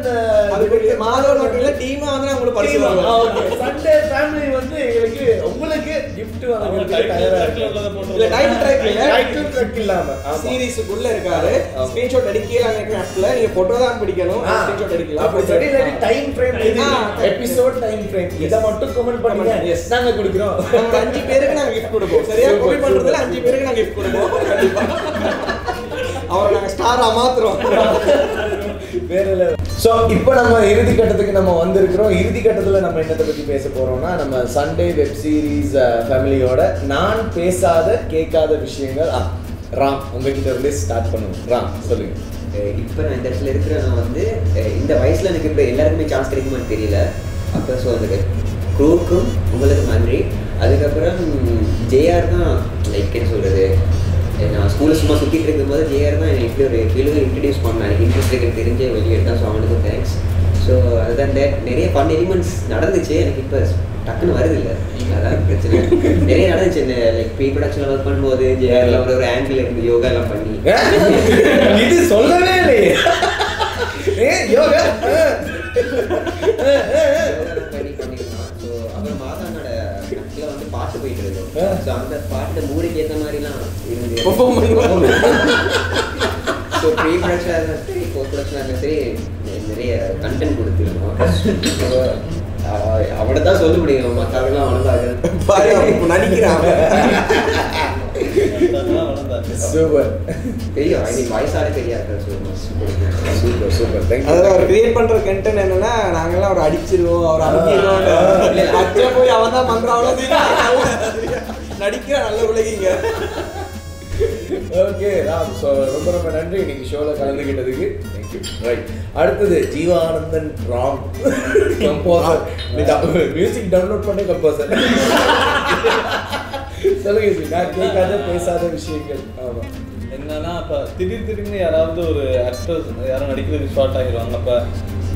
மட்டும் இல்ல டீமா வந்து உங்களுக்கு பரிசு வாங்குவாங்க. சண்டே ஃபேமிலி வந்து எங்களுக்கு உங்களுக்கு gift வாங்குறதுக்கு தயாரா இருக்கு. இல்ல டைட்டில் ட்ராக் இல்லாம சீரிஸ்க்குள்ள இருக்காரு. ஸ்கிரீன்ஷாட் எடுக்கல அந்த ஆப்ல நீங்க போட்டோ தான் பிடிக்கணும். ஸ்கிரீன்ஷாட் எடுக்கலாம். அப்ப சரி இல்ல டைம் ஃப்ரேம் இது எபிசோட் டைம் ஃப்ரேம் இத மட்டும் கமெண்ட் பண்ணுங்க. நாங்க கொடுக்கிறோம். 5 பேருக்கு நாங்க gift கொடுப்போம். சரியா காப்பி பண்றதுல 5 பேருக்கு நாங்க gift கொடுப்போம். கண்டிப்பா அவரை நாங்க ஸ்டாரா மாத்துறோம். வேற லெவல். ஸோ இப்போ நம்ம இறுதி கட்டத்துக்கு நம்ம வந்திருக்கிறோம். இறுதி கட்டத்தில் நம்ம என்னத்தை பற்றி பேச போகிறோம்னா நம்ம சண்டே வெப் சீரிஸ் ஃபேமிலியோட நான் பேசாத கேட்காத விஷயங்கள். ராம் உங்ககிட்ட இருந்து ஸ்டார்ட் பண்ணுவோம். ராம் சொல்லுங்க. இப்போ நான் இந்த இடத்துல இருக்கிற நான் வந்து இந்த வயசில் எனக்கு இப்போ எல்லாருக்குமே சான்ஸ் கிடைக்குமான்னு தெரியல. அப்போ ஸோ அந்த க்ரூக்கும் உங்களுக்கு நன்றி. அதுக்கப்புறம் ஜேஆர் தான் லைக் என்ன சொல்கிறது, நான் ஸ்கூலில் சும்மா சுற்றிட்டு இருக்கும்போது ஜேஆர் தான் எனக்கு இப்படி ஒரு ஃபீல்டு இன்ட்ரடியூஸ் பண்ணேன். எனக்கு இன்ட்ரெஸ்ட் இருக்கிறது தெரிஞ்ச வெளியெடுத்தான். ஸோ அவனுக்கு தேங்க்ஸ். ஸோ அதுதான் நிறைய ஃபன் எலிமெண்ட்ஸ் நடந்துச்சு. எனக்கு இப்போ டக்குன்னு வருது இல்லை, அதான் பிரச்சனை. நிறைய நடந்துச்சு. இந்த லைக் ப்ரீ ப்ரொடக்ஷனில் ஒர்க் பண்ணும்போது ஜேஆரில் ஒரு ஆங்கிள் இருந்து யோகா எல்லாம் பண்ணி இது சொல்லவே இல்லையே யோகா பண்ணிக்கலாம். ஸோ அப்புறம் மாதானோட நட்டில் வந்து பாட்டு போயிட்டு இருக்கு. ஸோ அந்த பாட்டு மூடிக்கு ஏற்ற மாதிரிலாம் இருந்து ஸோ ப்ரீ ப்ரொடக்ஷனாக இருந்தாலும் சரி போஸ்ட் ப்ரொடக்ஷனாக இருந்தாலும் சரி நிறைய கண்டென்ட் கொடுத்துருக்கோம். அவனை தான் சொல்ல முடியும், மற்றவங்களாம் அவனதான் நடிக்கிறான். சூப்பர். தெரியும் இன்னைக்கு வாய்ஸாலே தெரியாது. Super super. அதாவது அவர் கிரியேட் பண்ற கண்டென்ட் என்னன்னா நாங்கெல்லாம் அவர் அடிச்சிருவோம், அவர் அடிக்கிறோம், அச்சா போய் அவன் தான் பண்றான் நடிக்கிற நல்ல உலகிங்க. ஓகே ராம், ஸோ ரொம்ப ரொம்ப நன்றி இன்னைக்கு ஷோவில் கலந்துக்கிட்டதுக்கு. தேங்க்யூ. ரைட், அடுத்தது Jeevanandan Ram composer, music download பண்ண கம்போசர். சொல்லுங்க ஜி, நான் கேட்காத பேசாத விஷயங்கள். ஆமாம் என்னன்னா இப்போ திடீர்னு யாராவது ஒரு ஆக்டர்ஸ் யாரும் நடிக்கிறதுக்கு ஷார்ட் ஆகிடுவாங்க. அப்போ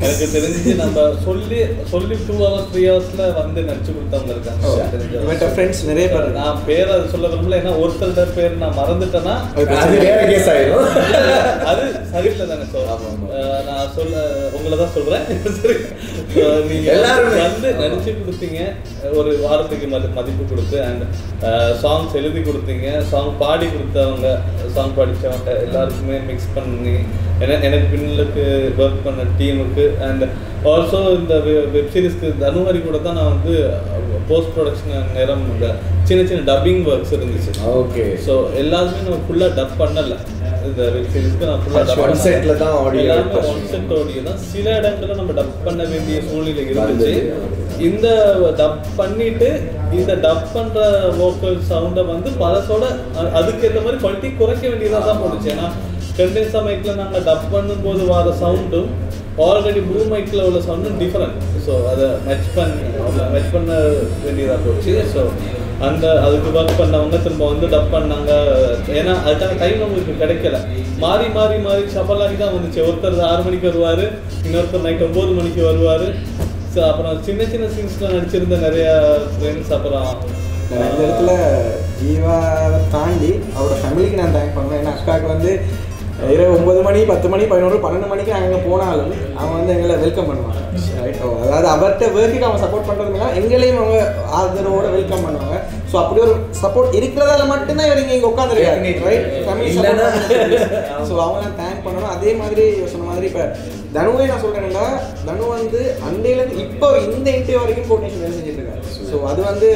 எனக்கு தெரிஞ்சு நம்ம சொல்லி 2 hours 3 hours வந்து நடிச்சு கொடுத்தவங்க இருக்காங்க. ஃப்ரெண்ட்ஸ் நிறைய பேர். நான் பேரை சொல்ல விரும்பல, ஏன்னா ஒருத்தர் பேர் நான் மறந்துட்டேன்னா அது வேற கேஸ் ஆயிடும். அது நகைச்சுவை தானே. ஸோ நான் உங்களை தான் சொல்றேன். நீங்க எல்லாருமே வந்து நடிச்சு கொடுத்தீங்க, ஒரு வாரத்துக்கு மதிப்பு கொடுத்து, அண்ட் சாங்ஸ் எழுதி கொடுத்தீங்க, சாங் பாடி கொடுத்தவங்க, சாங் படித்தவங்க எல்லாருக்குமே மிக்ஸ் பண்ணி, எனக்கு பின்னுக்கு ஒர்க் பண்ண டீமுக்கு, அண்ட் ஆல்சோ இந்த வெப் சீரிஸ்க்கு தனுமாரி கூட தான் நான் வந்து போஸ்ட் ப்ரொடக்ஷன் நேரம் இந்த சின்ன சின்ன டப்பிங் ஒர்க்ஸ் இருந்துச்சு. ஓகே. ஸோ எல்லாருமே நம்ம ஃபுல்லாக டப் பண்ணலை. இந்த வெப் சீரிஸ்க்கு நான் ஃபுல்லாக ஒன் செட்ல தான் ஆடியோ, எல்லாமே ஒன் செட் ஆடியோ தான். சில இடங்கள்ல நம்ம டப் பண்ண வேண்டிய சூழ்நிலை இருந்துச்சு. இந்த டப் பண்ணிட்டு இந்த டப் பண்ற வோக்கல் சவுண்டை வந்து பழசோட அதுக்கேற்ற மாதிரி குவாலிட்டி குறைக்க வேண்டியதாக தான் போட்டுச்சு. ஏன்னா கண்டென்சர் மைக்கில் நாங்கள் டப் பண்ணும்போது வர சவுண்டும் ஆல்ரெடி ப்ளூ மைக்கில் உள்ள சவுண்டும் டிஃப்ரெண்ட். ஸோ அதை மெச் பண்ண வேண்டியதாக போச்சு. ஸோ அதுக்கு ஒர்க் பண்ணவங்க திரும்ப வந்து டப் பண்ணாங்க. ஏன்னா அதுக்கான டைம் நம்மளுக்கு கிடைக்கல. மாறி மாறி மாறி ஷபலாகி தான் வந்துச்சு. ஒருத்தர் 6 மணிக்கு வருவார், இன்னொருத்தர் நைட் 9 மணிக்கு வருவார். ஸோ அப்புறம் சின்ன சின்ன சீன்ஸ்லாம் நடிச்சிருந்த நிறையா ஃப்ரெண்ட்ஸ். அப்புறம் இந்த இடத்துல ஜீவாவை தாண்டி அவரோட ஃபேமிலிக்கு நான் தேங்க் பண்ணுவேன். ஏன்னா அக்காவுக்கு வந்து இரவு 9 மணி 10 மணி 11 12 மணிக்கு நாங்கள் எங்கே போனாலும் அவங்க வந்து எங்களை வெல்கம் பண்ணுவாங்க. ரைட், அதாவது அவர்கிட்ட ஒர்க்குக்கு அவங்க சப்போர்ட் பண்ணுறதுனால எங்களையும் அவங்க ஆதரவோட வெல்கம் பண்ணுவாங்க. ஸோ அப்படி ஒரு சப்போர்ட் இருக்கிறதால மட்டும்தான் இவர் இங்கே உட்காந்துருக்காரு. Right, family support. ஸோ அவங்களாம் தேங்க் பண்ணணும். அதே மாதிரி சொன்ன மாதிரி இப்போ தனுவே நான் சொல்கிறேன்னா, தனு வந்து அண்டையிலேருந்து இப்போ இந்த இன்டர்வியூ வரைக்கும் கோஆர்டினேஷன் வேலை செஞ்சுட்டு இருக்காரு. ஸோ அது வந்து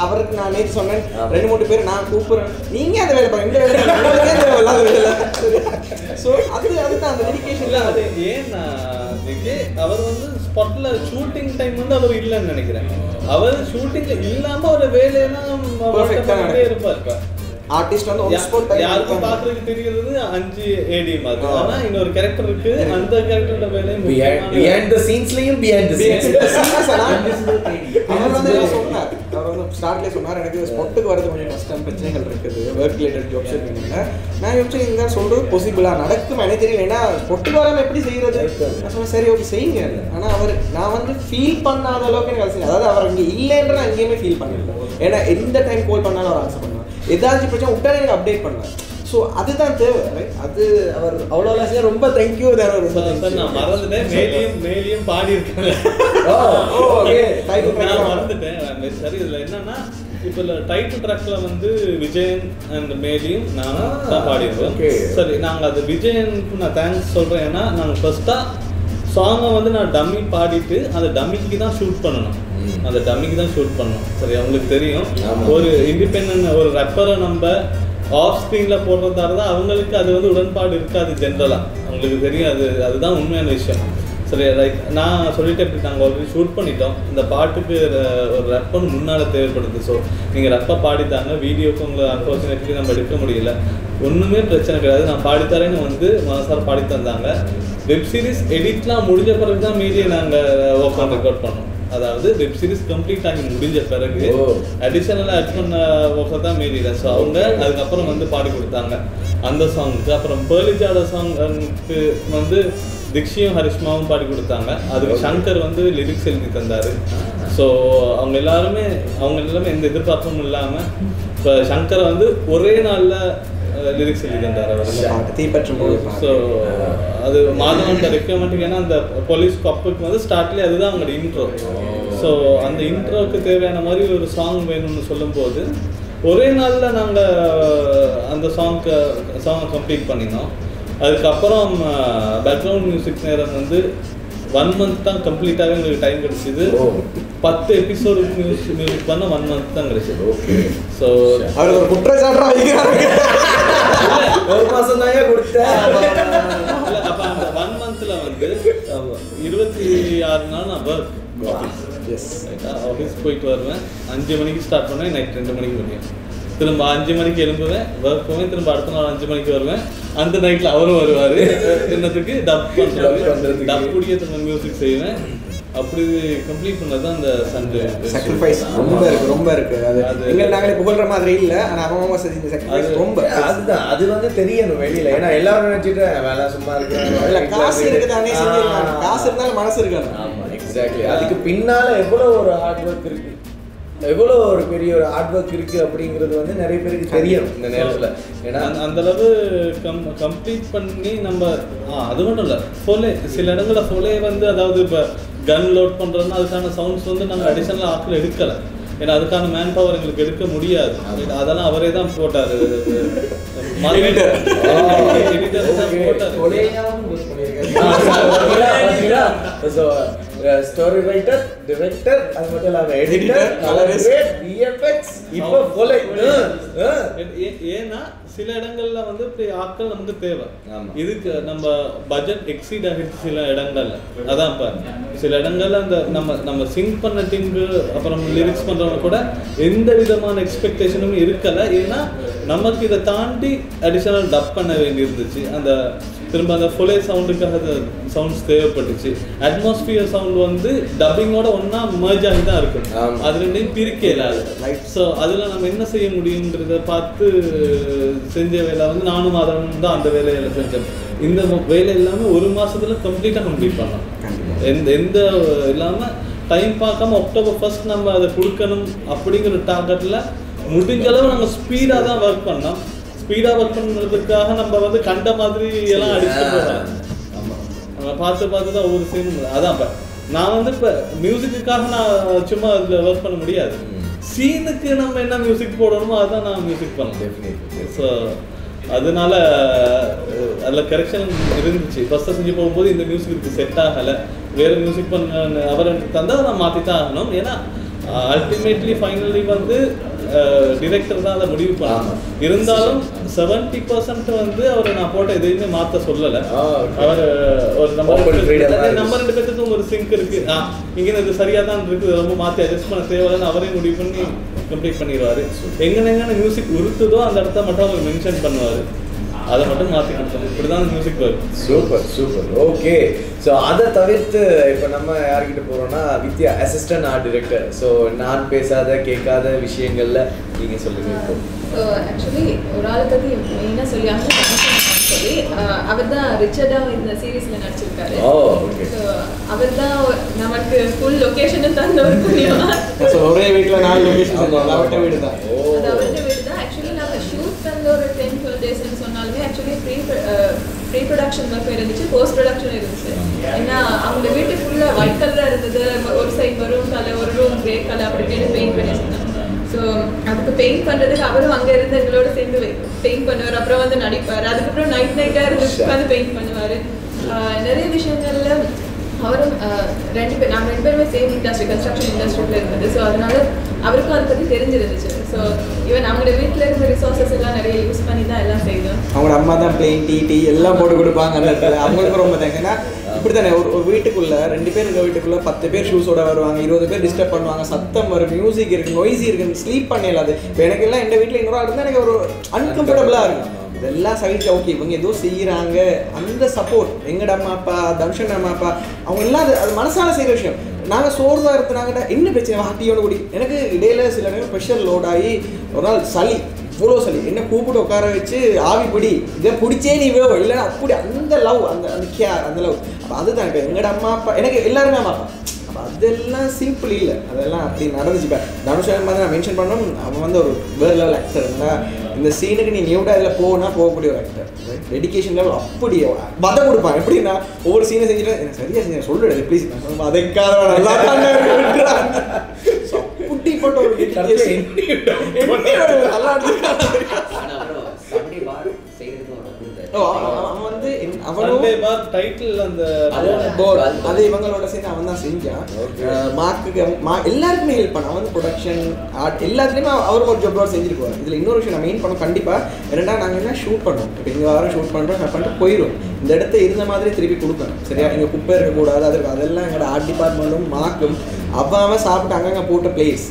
அவருக்கு நான் நேற்று சொன்னேன், 2-3 பேர் நான் கூப்பிட்றேன், நீங்கள் அந்த வேலை பாருங்க, இந்த வேலை. ஸோ அதுதான் அந்த டெடிகேஷன்ல. அது ஏன்னா அவர் வந்து ஸ்பாட்ல ஷூட்டிங் டைம் வந்து அவர் இல்லைன்னு நினைக்கிறேன். அவர் ஷூட்டிங்ல இல்லாம ஒரு வேலையெல்லாம் இருப்பார். ஆர்டிஸ்ட் வந்து ஆன் ஸ்பாட் யாருக்கும் பாக்குறதுக்கு தெரியுது 5 AD மாதிரி. ஆனா இன்னொரு கேரக்டர் இருக்கு, அந்த கேரக்டரோட வேலையும் பிஹைண்ட் தி சீன்ஸ்லயும் பிஹைண்ட் தி சீன்ஸ் அவர் வந்து சொன்னார். அவர் வந்து ஸ்டார்ட்லேயே சொன்னார், எனக்கு ஸ்பாட்டுக்கு வரது கொஞ்சம் கஷ்டம், பிரச்சனைகள் இருக்குது, ஒர்க் ரிலேட்டட் ஜாப்ஸ் இருக்குங்க. நான் யோசிச்சு இங்கே சொல்றது பாசிபிளா நடக்கும் எனக்கு தெரியல. ஏன்னா ஸ்பாட்டுக்கு வராமல் எப்படி செய்யறது? நான் சொன்னேன் சரி ஓகே செய்யுங்க. ஆனால் அவர் நான் வந்து ஃபீல் பண்ணாத அளவுக்கு எனக்கு செய்ய, அதாவது அவர் இங்கே இல்லைன்ற நான் எங்கேயுமே ஃபீல் பண்ணல. ஏன்னா எந்த டைம் கால் பண்ணாலும் அவர் ஆன்சர் பண்ணுவார். ஏதாச்சும் பிரச்சனை உடனே எனக்கு அப்டேட் பண்ணுவேன். ஸோ அதுதான் தேவை. அது அவர் அவ்வளோ ஆசையாக ரொம்ப தேங்க்யூ. நான் மறந்துட்டேன், மேலியும் பாடி இருக்காங்க. நான் மறந்துட்டேன். சரி, இதில் என்னன்னா இப்போ டைட்டில் ட்ராக்ல வந்து விஜயன் அண்ட் மேலியும் நான் தான் பாடிடுவோம். சரி, நாங்கள் அது விஜயனுக்கு நான் தேங்க்ஸ் சொல்கிறேன். ஏன்னா நாங்கள் ஃபர்ஸ்ட்டாக சாங்கை வந்து நான் டம்மி பாடிட்டு அந்த டம்மிக்கு தான் ஷூட் பண்ணணும். அந்த டம்மிக்கு தான் ஷூட் பண்ணணும். சரி, அவங்களுக்கு தெரியும் ஒரு இண்டிபெண்ட் ஒரு ரப்பரை நம்ம ஆஃப் ஸ்க்ரீனில் போடுறதால தான் அவங்களுக்கு அது வந்து உடன்பாடு இருக்காது ஜென்ரலாக. அவங்களுக்கு தெரியும், அதுதான் உண்மையான விஷயம். சரி, ரைட், நான் சொல்லிட்டு எப்படி நாங்கள் ஆல்ரெடி ஷூட் பண்ணிட்டோம். இந்த பாட்டுக்கு ஒரு ரப்பன் முன்னால் தேவைப்படுது. ஸோ நீங்கள் ரப்பை பாடித்தாங்க, வீடியோக்கு உங்களை அன்ஃபார்ச்சுனேட்லி நம்ம எடுக்க முடியல, ஒன்றுமே பிரச்சனை கிடையாது, நான் பாடித்தரேன்னு வந்து மனசார பாடி தந்தாங்க. வெப் சீரிஸ் எடிட்லாம் முடிஞ்ச பிறகு தான் மீடியை நாங்கள் ஓப்பன் ரெக்கார்ட் பண்ணோம். அதாவது வெப் சீரிஸ் கம்ப்ளீட் ஆகி முடிஞ்ச பிறகு அடிஷனலாக ஆட் பண்ண ஒர்க்கை தான் மீடியில். ஸோ அவங்க அதுக்கப்புறம் வந்து பாடி கொடுத்தாங்க அந்த சாங்குக்கு. அப்புறம் பேர்லிஜாட சாங்குக்கு வந்து திக்ஷியும் ஹரிஷ்மாவும் பாடி கொடுத்தாங்க. அதுக்கு சங்கர் வந்து லிரிக்ஸ் எழுதி தந்தார். ஸோ அவங்க எல்லாமே எந்த எதிர்பார்ப்பும் இல்லாமல் இப்போ சங்கரை வந்து ஒரே நாளில் லிரிக்ஸ் எழுதி தந்தார் அவர். ஸோ அது மாதவன் ரெக்கமெண்ட். ஏன்னா அந்த போலீஸ் கப்புக்கு வந்து ஸ்டார்ட்லேயே அதுதான் அவங்களோட இன்ட்ரோ. ஸோ அந்த இன்ட்ரோவுக்கு தேவையான மாதிரி ஒரு சாங் வேணும்னு சொல்லும்போது ஒரே நாளில் நாங்கள் அந்த சாங்கை கம்ப்ளீட் பண்ணினோம். அதுக்கப்புறம் பேக்ரவுண்ட் மியூசிக் நேரம் வந்து 1 மந்த் தான் கம்ப்ளீட்டாகவே எங்களுக்கு டைம் கிடைச்சிது. 10 எபிசோடு மியூசிக் பண்ண 1 மந்த் தான் கிடைச்சது. ஓகே. ஸோ அவர் ஒரு குற்றச்சாட்டாக வைக்கிறாங்க. ஒரு மாதம் தாங்க கொடுத்தேன். இல்லை, அப்போ அந்த 1 மந்த்தில் வந்து 26 நாள் நான் ஒர்க் ஆஃபீஸ் போயிட்டு வருவேன். 5 மணிக்கு ஸ்டார்ட் பண்ணுவேன், நைட் 2 மணிக்கு முடியும். திரும்ப 5 மணிக்கு எழும்புவேன், ஒர்க் போவேன், திரும்ப அடுத்த நாள் 5 மணிக்கு வருவேன். அந்த நைட்டில் அவரும் வருவார் என்னத்துக்கு டப் பண்ணுறது, டப் குடிய திரும்ப மியூசிக் செய்வேன். அப்படி கம்ப்ளீட் பண்ணது தான் அந்த சண்டே. சாக்ரிஃபைஸ் ரொம்ப இருக்கு. அது நாங்களே புகழ்ற மாதிரி இல்லை, ஆனால் அவங்க செஞ்ச சாக்ரிஃபைஸ் ரொம்ப. அதுதான், அது வந்து தெரியணும் வெளியில். ஏன்னா எல்லாரும் நினச்சிட்டு வேலை சும்மா இருக்கு, காசு இருக்குதானே செஞ்சிருக்காங்க. காசு இருந்தாலும் மனசு இருக்காங்க. ஆமாம், எக்ஸாக்ட்லி. அதுக்கு பின்னால் எவ்வளோ ஒரு ஹார்ட் ஒர்க் இருக்கு. எவ்வளோ ஒரு பெரிய ஒரு ஹார்ட் ஒர்க் இருக்கு அப்படிங்கிறது வந்து நிறைய பேருக்கு தெரியும் இந்த நேரத்தில். ஏன்னா அந்த அளவு கம்ப்ளீட் பண்ணி நம்ம அது மட்டும் இல்லை ஃபோலே சில இடங்களில் ஃபோலே வந்து அதாவது இப்போ கன் லோட் பண்ணுறோன்னா அதுக்கான சவுண்ட்ஸ் வந்து நாங்கள் அடிஷனலாக ஆட்கள் எடுக்கலை. ஏன்னா அதுக்கான மேன் பவர் எங்களுக்கு எடுக்க முடியாது. அதெல்லாம் அவரே தான் போட்டார். ஸ்டோரி ரைட்டர், டைரக்டர், அது மட்டும் இல்லாம எடிட்டர், கலரிஸ்ட், விஎஃப்எக்ஸ், இப்போ போல. ஏன்னா சில இடங்கள்ல வந்து இப்படி ஆட்கள் நமக்கு தேவை. இதுக்கு நம்ம பட்ஜெட் எக்ஸீட் ஆகிடுச்சு சில இடங்கள்ல. அதான் இப்ப சில இடங்கள்ல அந்த நம்ம சிங் பண்ண டீம்க்கு அப்புறம் லிரிக்ஸ் பண்றவங்க கூட எந்த விதமான எக்ஸ்பெக்டேஷனும் இருக்கல. ஏன்னா நமக்கு இதை தாண்டி அடிஷனல் டப் பண்ண வேண்டி இருந்துச்சு. அந்த திரும்ப அந்த ஃபுலே சவுண்டுக்காக சவுண்ட்ஸ் தேவைப்பட்டுச்சு. அட்மாஸ்பியர் சவுண்ட் வந்து டப்பிங்கோட ஒன்னா மர்ஜ் ஆகி தான் இருக்கும். அது ரெண்டையும் பிரிக்க இல்லாது. ஸோ அதில் நம்ம என்ன செய்ய முடியுங்கிறத பார்த்து செஞ்ச வேலை வந்து நானும் மாதவனும் தான் அந்த வேலையில செஞ்சோம். இந்த வேலை இல்லாமல் ஒரு மாசத்துல கம்ப்ளீட்டாக கம்ப்ளீட் பண்ணலாம். எந்த இல்லாமல் டைம் பார்க்காம October 1 நம்ம அதை கொடுக்கணும் அப்படிங்கிற டார்கெட்டில் முடிஞ்ச அளவு நம்ம ஸ்பீடாக தான் ஒர்க் பண்ணோம். ஸ்பீடாக ஒர்க் பண்ணுறதுக்காக நம்ம வந்து கண்ட மாதிரி எல்லாம் அடிச்சுட்டு போகிறோம். நம்ம பார்த்து தான் ஒவ்வொரு சீனும். அதான் இப்போ நான் வந்து இப்போ மியூசிக்குக்காக நான் சும்மா அதில் ஒர்க் பண்ண முடியாது. சீனுக்கு நம்ம என்ன மியூசிக் போடணுமோ அதுதான் நான் மியூசிக் பண்ணேன். ஸோ அதனால அதில் கரெக்ஷன் இருந்துச்சு. ஃபஸ்ட்டு செஞ்சு போகும்போது இந்த மியூசிக்கு செட் ஆகலை, வேறு மியூசிக் பண்ண அவர் எனக்கு தந்தால் நான் மாற்றி தான் ஆகணும். ஏன்னா அல்டிமேட்லி ஃபைனலி வந்து டிரெக்டர் தான் அதை முடிவு பண்ணாங்க. இருந்தாலும் 70% வந்து அவரை நான் போட்ட எதையுமே மாற்ற சொல்லலை. அவர் ஒரு நம்ம 2 பேர்த்துக்கும் ஒரு சிங்க் இருக்கு, இங்கே இது சரியாக தான் இருக்குது, ரொம்ப மாற்றி அட்ஜஸ்ட் பண்ண தேவையில்லைன்னு அவரே முடிவு பண்ணி கம்ப்ளீட் பண்ணிடுவார். எங்கெங்க மியூசிக் உறுத்துதோ அந்த இடத்த மட்டும் அவர் மென்ஷன் பண்ணுவார். அதை மட்டும் மாற்றி கொடுத்தோம். இப்படி தான் மியூசிக் வரும். Super super. ஓகே, ஸோ அதை தவிர்த்து இப்போ நம்ம யார்கிட்ட போகிறோம்னா வித்யா, அசிஸ்டன்ட் ஆர்ட் டைரக்டர். ஸோ நான் பேசாத கேட்காத விஷயங்கள்ல நீங்கள் சொல்லுங்க. இப்போ ஸோ ஆக்சுவலி ஒரு ஆளை பற்றி மெயினாக சொல்லி சொல்லி அவர் தான் ரிச்சர்டாக இந்த சீரீஸில் நடிச்சிருக்காரு. ஸோ அவர் தான் நமக்கு ஃபுல் லொக்கேஷனும் தந்த ஒரு புண்ணியமா. ஸோ ஒரே வீட்டில் 4 லொக்கேஷன் அவர்கிட்ட வீடு தான். அது அவர்கிட்ட வீடு தான். ஆக்சுவலி நாங்கள் ஷூட் பண்ண ஒரு 10-12 டேஸ்ன்னு சொன்னாலுமே ஆக்சுவலி ப்ரீ ப்ரொடக்ஷன் ஒர்க் இருந்துச்சு, போஸ்ட் ப்ரொடக்ஷன் இருந்துச்சு. ஏன்னா அவங்க வீட்டு ஃபுல்லாக ஒயிட் கலராக இருந்தது. ஒரு சைட் மெரூன் கலர், ஒரு ரூம் கிரே கலர் அப்படி பெயிண்ட் பண்ணி சொன்னாங்க. ஸோ அதுக்கு பெயிண்ட் பண்ணுறதுக்கு அவரும் அங்கே இருந்து எங்களோட சேர்ந்து பெயிண்ட் பண்ணுவார். அப்புறம் வந்து நடிப்பார். அதுக்கப்புறம் நைட்டாக இருந்து உட்காந்து பெயிண்ட் பண்ணுவார். நிறைய விஷயங்கள்ல அவரும் நாங்கள் 2 பேருமே சேம் இண்டஸ்ட்ரி, கன்ஸ்ட்ரக்ஷன் இண்டஸ்ட்ரியில் இருந்தது. ஸோ அதனால அவருக்கும் அதை பற்றி தெரிஞ்சிருந்துச்சு. ஸோ ஈவன் அவங்களோட வீட்டில் இருந்த ரிசோர்ஸஸ் எல்லாம் நிறைய யூஸ் பண்ணி தான் எல்லாம் செய்தோம். அவங்களோட அம்மா தான் பிளெயின் டீ எல்லாம் போட்டு கொடுப்பாங்க அந்த இடத்துல. அவங்களுக்கு ரொம்ப தேங்க்ஸ். ஏன்னா இப்படி தானே ஒரு வீட்டுக்குள்ள 2 பேர் இருக்க வீட்டுக்குள்ள 10 பேர் ஷூஸோட வருவாங்க, 20 பேர் டிஸ்டர்ப் பண்ணுவாங்க, சத்தம் வரும், மியூசிக் இருக்கு, நொய்ஸி இருக்கு, ஸ்லீப் பண்ண இல்லாது. இப்போ எனக்கு எல்லாம் எங்கள் வீட்டில் இன்னொரு இருந்தால் எனக்கு ஒரு அன்கம்ஃபர்டபுளாக இருக்கும். இதெல்லாம் சைடில் ஓகே இவங்க ஏதோ செய்கிறாங்க, அந்த சப்போர்ட் எங்கட அம்மா அப்பா, தம்ஷன் அம்மா அப்பா அவங்க எல்லாம் அது மனசால செய்கிற விஷயம். நாங்கள் சோர்வாக இருக்கிறாங்கடா என்ன பிரச்சனை ஹாட்டியோட குடி. எனக்கு இடையில சில நேரம் ப்ரெஷர் லோட் ஆகி ஒரு நாள் சளி, இவ்வளோ சளி, என்ன கூப்பிட்டு உட்கார வச்சு ஆவி பிடி, இதை பிடிச்சே நீ வேவோ இல்லைன்னா அப்படி அந்த லவ், அந்த கேர், அந்த லவ். அப்போ அதுதான் இப்போ எங்கட அம்மா அப்பா எனக்கு எல்லாருமே அம்மா அப்பா. அப்போ அதெல்லாம் சிம்பிள் இல்லை, அதெல்லாம் அப்படி நடந்துச்சு. இப்போ தனுஷன் மாதிரி நான் மென்ஷன் பண்ணோம், அவன் வந்து ஒரு வேறு லெவல் ஆக்டர். இந்த சீனுக்கு நீ நியூடாக இதில் போகக்கூடிய ஒரு ஆக்டர். டெடிகேஷன் லெவல் அப்படியே பதம் கொடுப்பான். எப்படின்னா ஒவ்வொரு சீனை செஞ்சுட்டு எனக்கு சரியா செஞ்சேன் சொல்லிடு ப்ளீஸ், அதைக்காக நல்லா குட்டி போட்ட ஒரு அவன் வந்து அது இவங்களோட சேர்ந்து அவன் தான் செஞ்சான். மார்க்குக்கு எல்லாருக்குமே ஹெல்ப் பண்ண. அவன் வந்து ப்ரொடக்ஷன் ஆர்ட் எல்லாத்துலேயுமே அவருக்கு ஒரு ஜாப் செஞ்சுருக்குவார். இதில் இன்னொரு விஷயம் நான் மெயின் பண்ணோம் கண்டிப்பாக. என்னடா நாங்கள் என்ன ஷூட் பண்ணோம், இப்போ இங்கே வாரம் ஷூட் பண்ணுறோம், பண்ணிட்டு போயிடும். இந்த இடத்த இருந்த மாதிரி திருப்பி கொடுக்கணும். சரியா, இங்கே குப்பை இருக்கக்கூடாது, அது இருக்கும். அதெல்லாம் எங்களோட ஆர்ட் டிபார்ட்மெண்ட்டும் மார்க்கும் அவன் சாப்பிட்டு அங்கங்கே போட்ட பிளேஸ்,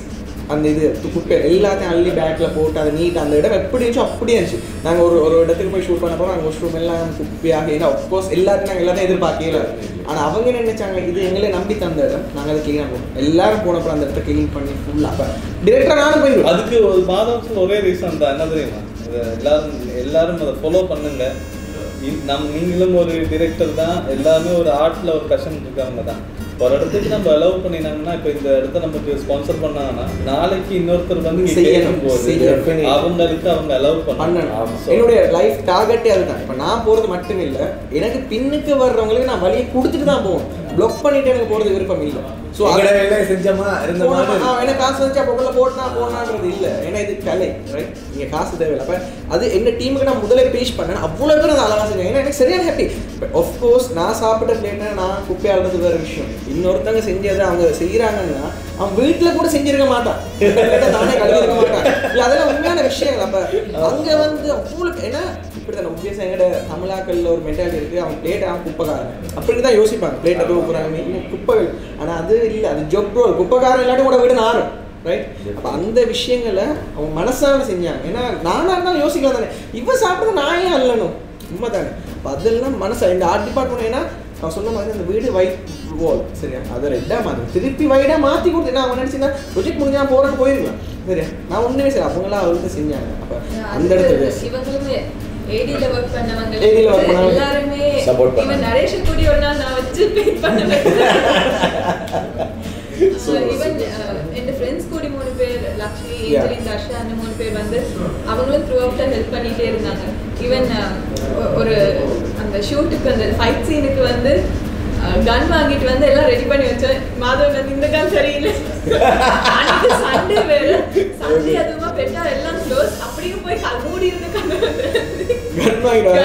அந்த இது குப்பை எல்லாத்தையும் அள்ளி பேக்கில் போட்டு அதை நீட் அந்த இடம் எப்படி இருந்துச்சோ அப்படியே இருந்துச்சு. நாங்கள் ஒரு இடத்துக்கு போய் ஷூட் பண்ண போகிறோம், அங்கே வாஷ் ரூம் எல்லாம் குப்பையாக. ஏன்னா அஃப்கோர்ஸ் எல்லாத்தையும் நாங்கள் எல்லாத்தையும் எதிர்பார்க்கல. ஆனால் அவங்க என்ன நினைச்சாங்க, இது எங்களே நம்பி தந்த இடம், நாங்கள் அதை க்ளீனாக போவோம். எல்லாரும் போனப்போ அந்த இடத்த க்ளீன் பண்ணி ஃபுல்லாக டிரெக்டராக நானும் போயிடுவோம். அதுக்கு ஒரு மாதம் ஒரே ரீசன் தான், என்ன தெரியுமா, எல்லாரும் அதை ஃபாலோ பண்ணுங்க. நீங்களும் ஒரு டிரெக்டர் தான், எல்லாருமே ஒரு ஆர்ட்டில் ஒரு பேஷன் இருக்கவங்க தான். ஒரு இடத்துக்கு நம்ம அலோவ் பண்ணினாங்கன்னா இப்போ இந்த இடத்த நமக்கு ஸ்பான்சர் பண்ணாங்கன்னா நாளைக்கு இன்னொருத்தர் வந்து செய்யும் போது அவங்களுக்கு அவங்க அலோவ் பண்ணணும். என்னுடைய லைஃப் டார்கெட்டே அதுதான். இப்போ நான் போகிறது மட்டும் இல்லை, எனக்கு பின்னுக்கு வர்றவங்களுக்கு நான் வழியை கொடுத்துட்டு தான் போகணும். பிளாக் பண்ணிட்டு எனக்கு போகிறது விருப்பம் இல்லை. ஸோ செஞ்சமா எனக்கு காசு வந்துச்சு அப்போ போடலான்றது இல்லை. ஏன்னா இது கலை, ரைட்? நீங்கள் காசு தேவையில்லை. அப்போ அது எங்கள் டீமுக்கு நான் முதலே பேஷ் பண்ணேன். அவ்வளோ பேர் அதை அழகாக செஞ்சேன். ஏன்னா எனக்கு சரியான ஹாப்பி. ஆஃப்கோர்ஸ் நான் சாப்பிட்ட பிளேட்னா நான் குப்பையாடுறது வேறு விஷயம். இன்னொருத்தவங்க செஞ்சதை அவங்க செய்கிறாங்கன்னா அவன் வீட்டில் கூட செஞ்சிருக்க மாட்டான், தானே கழுவிருக்க மாட்டான். இல்லை அதெல்லாம் உண்மையான விஷயங்கள். அப்போ அங்கே வந்து அவ்வளோ ஏன்னா இப்படி தான் முக்கியமாக எங்கள்ட தமிழாக்களில் ஒரு மென்டாலிட்டி இருக்குது. அவன் பிளேட்டை அவன் குப்பைக்காரன் அப்படி தான் யோசிப்பாங்க. பிளேட்டை போகிறாங்க குப்பைகள். ஆனால் அது இல்லை, அது ஜொப் ரோல். குப்பைக்காரன் இல்லாட்டி கூட வீடு நாரும், ரைட்? அப்போ அந்த விஷயங்களை அவங்க மனசால செஞ்சாங்க. ஏன்னா நானாக இருந்தாலும் யோசிக்கலாம் தானே, இவன் சாப்பிட்றது நான் ஏன் அல்லணும், உண்மை தானே? அப்போ அதெல்லாம் மனசா இந்த ஆர்ட் டிபார்ட்மெண்ட். ஏன்னா நான் சொன்ன மாதிரி அந்த வீடு ஒயிட் வால், சரியா? அதை ரெட்டாக மாற்றி திருப்பி ஒயிட்டாக மாற்றி கொடுத்து நான் அவன் நினச்சின்னா ப்ரொஜெக்ட் முடிஞ்சா நான் போகிறேன்னு போயிருக்கலாம், சரியா? நான் ஒன்றுமே சரி அவங்களாம் அவருக்கு செஞ்சாங்க. அப்போ அந்த இடத்துல இவங்களுமே ஏடில வர்க் பண்ணவங்க எல்லாருமே இவன் நரேஷன் கூடி ஒரு நாள் நான் வச்சு பெயிண்ட் பண்ண ஈவன் என் ஃப்ரெண்ட்ஸ் கூடி 3 பேர் லக்ஷ்மி, ஏஞ்சலின், தர்ஷா அந்த 3 பேர் வந்து அவங்களும் த்ரூ அவுட் ஹெல்ப் பண்ணிட்டே இருந்தாங்க. ஈவன் ஒரு அந்த ஷூட்டுக்கு அந்த ஃபைட் சீனுக்கு வந்து கன் வாங்கிட்டு வந்து எல்லாம் ரெடி பண்ணி வச்சேன். மாதவன் வந்து இந்த கன் சரியில்லை, அன்னைக்கு சண்டே வேறு, சண்டே அதுவுமா பெட்டா எல்லாம் க்ளோஸ், அப்படியே போய் மூடி இருந்த கன் வாங்கிட்டு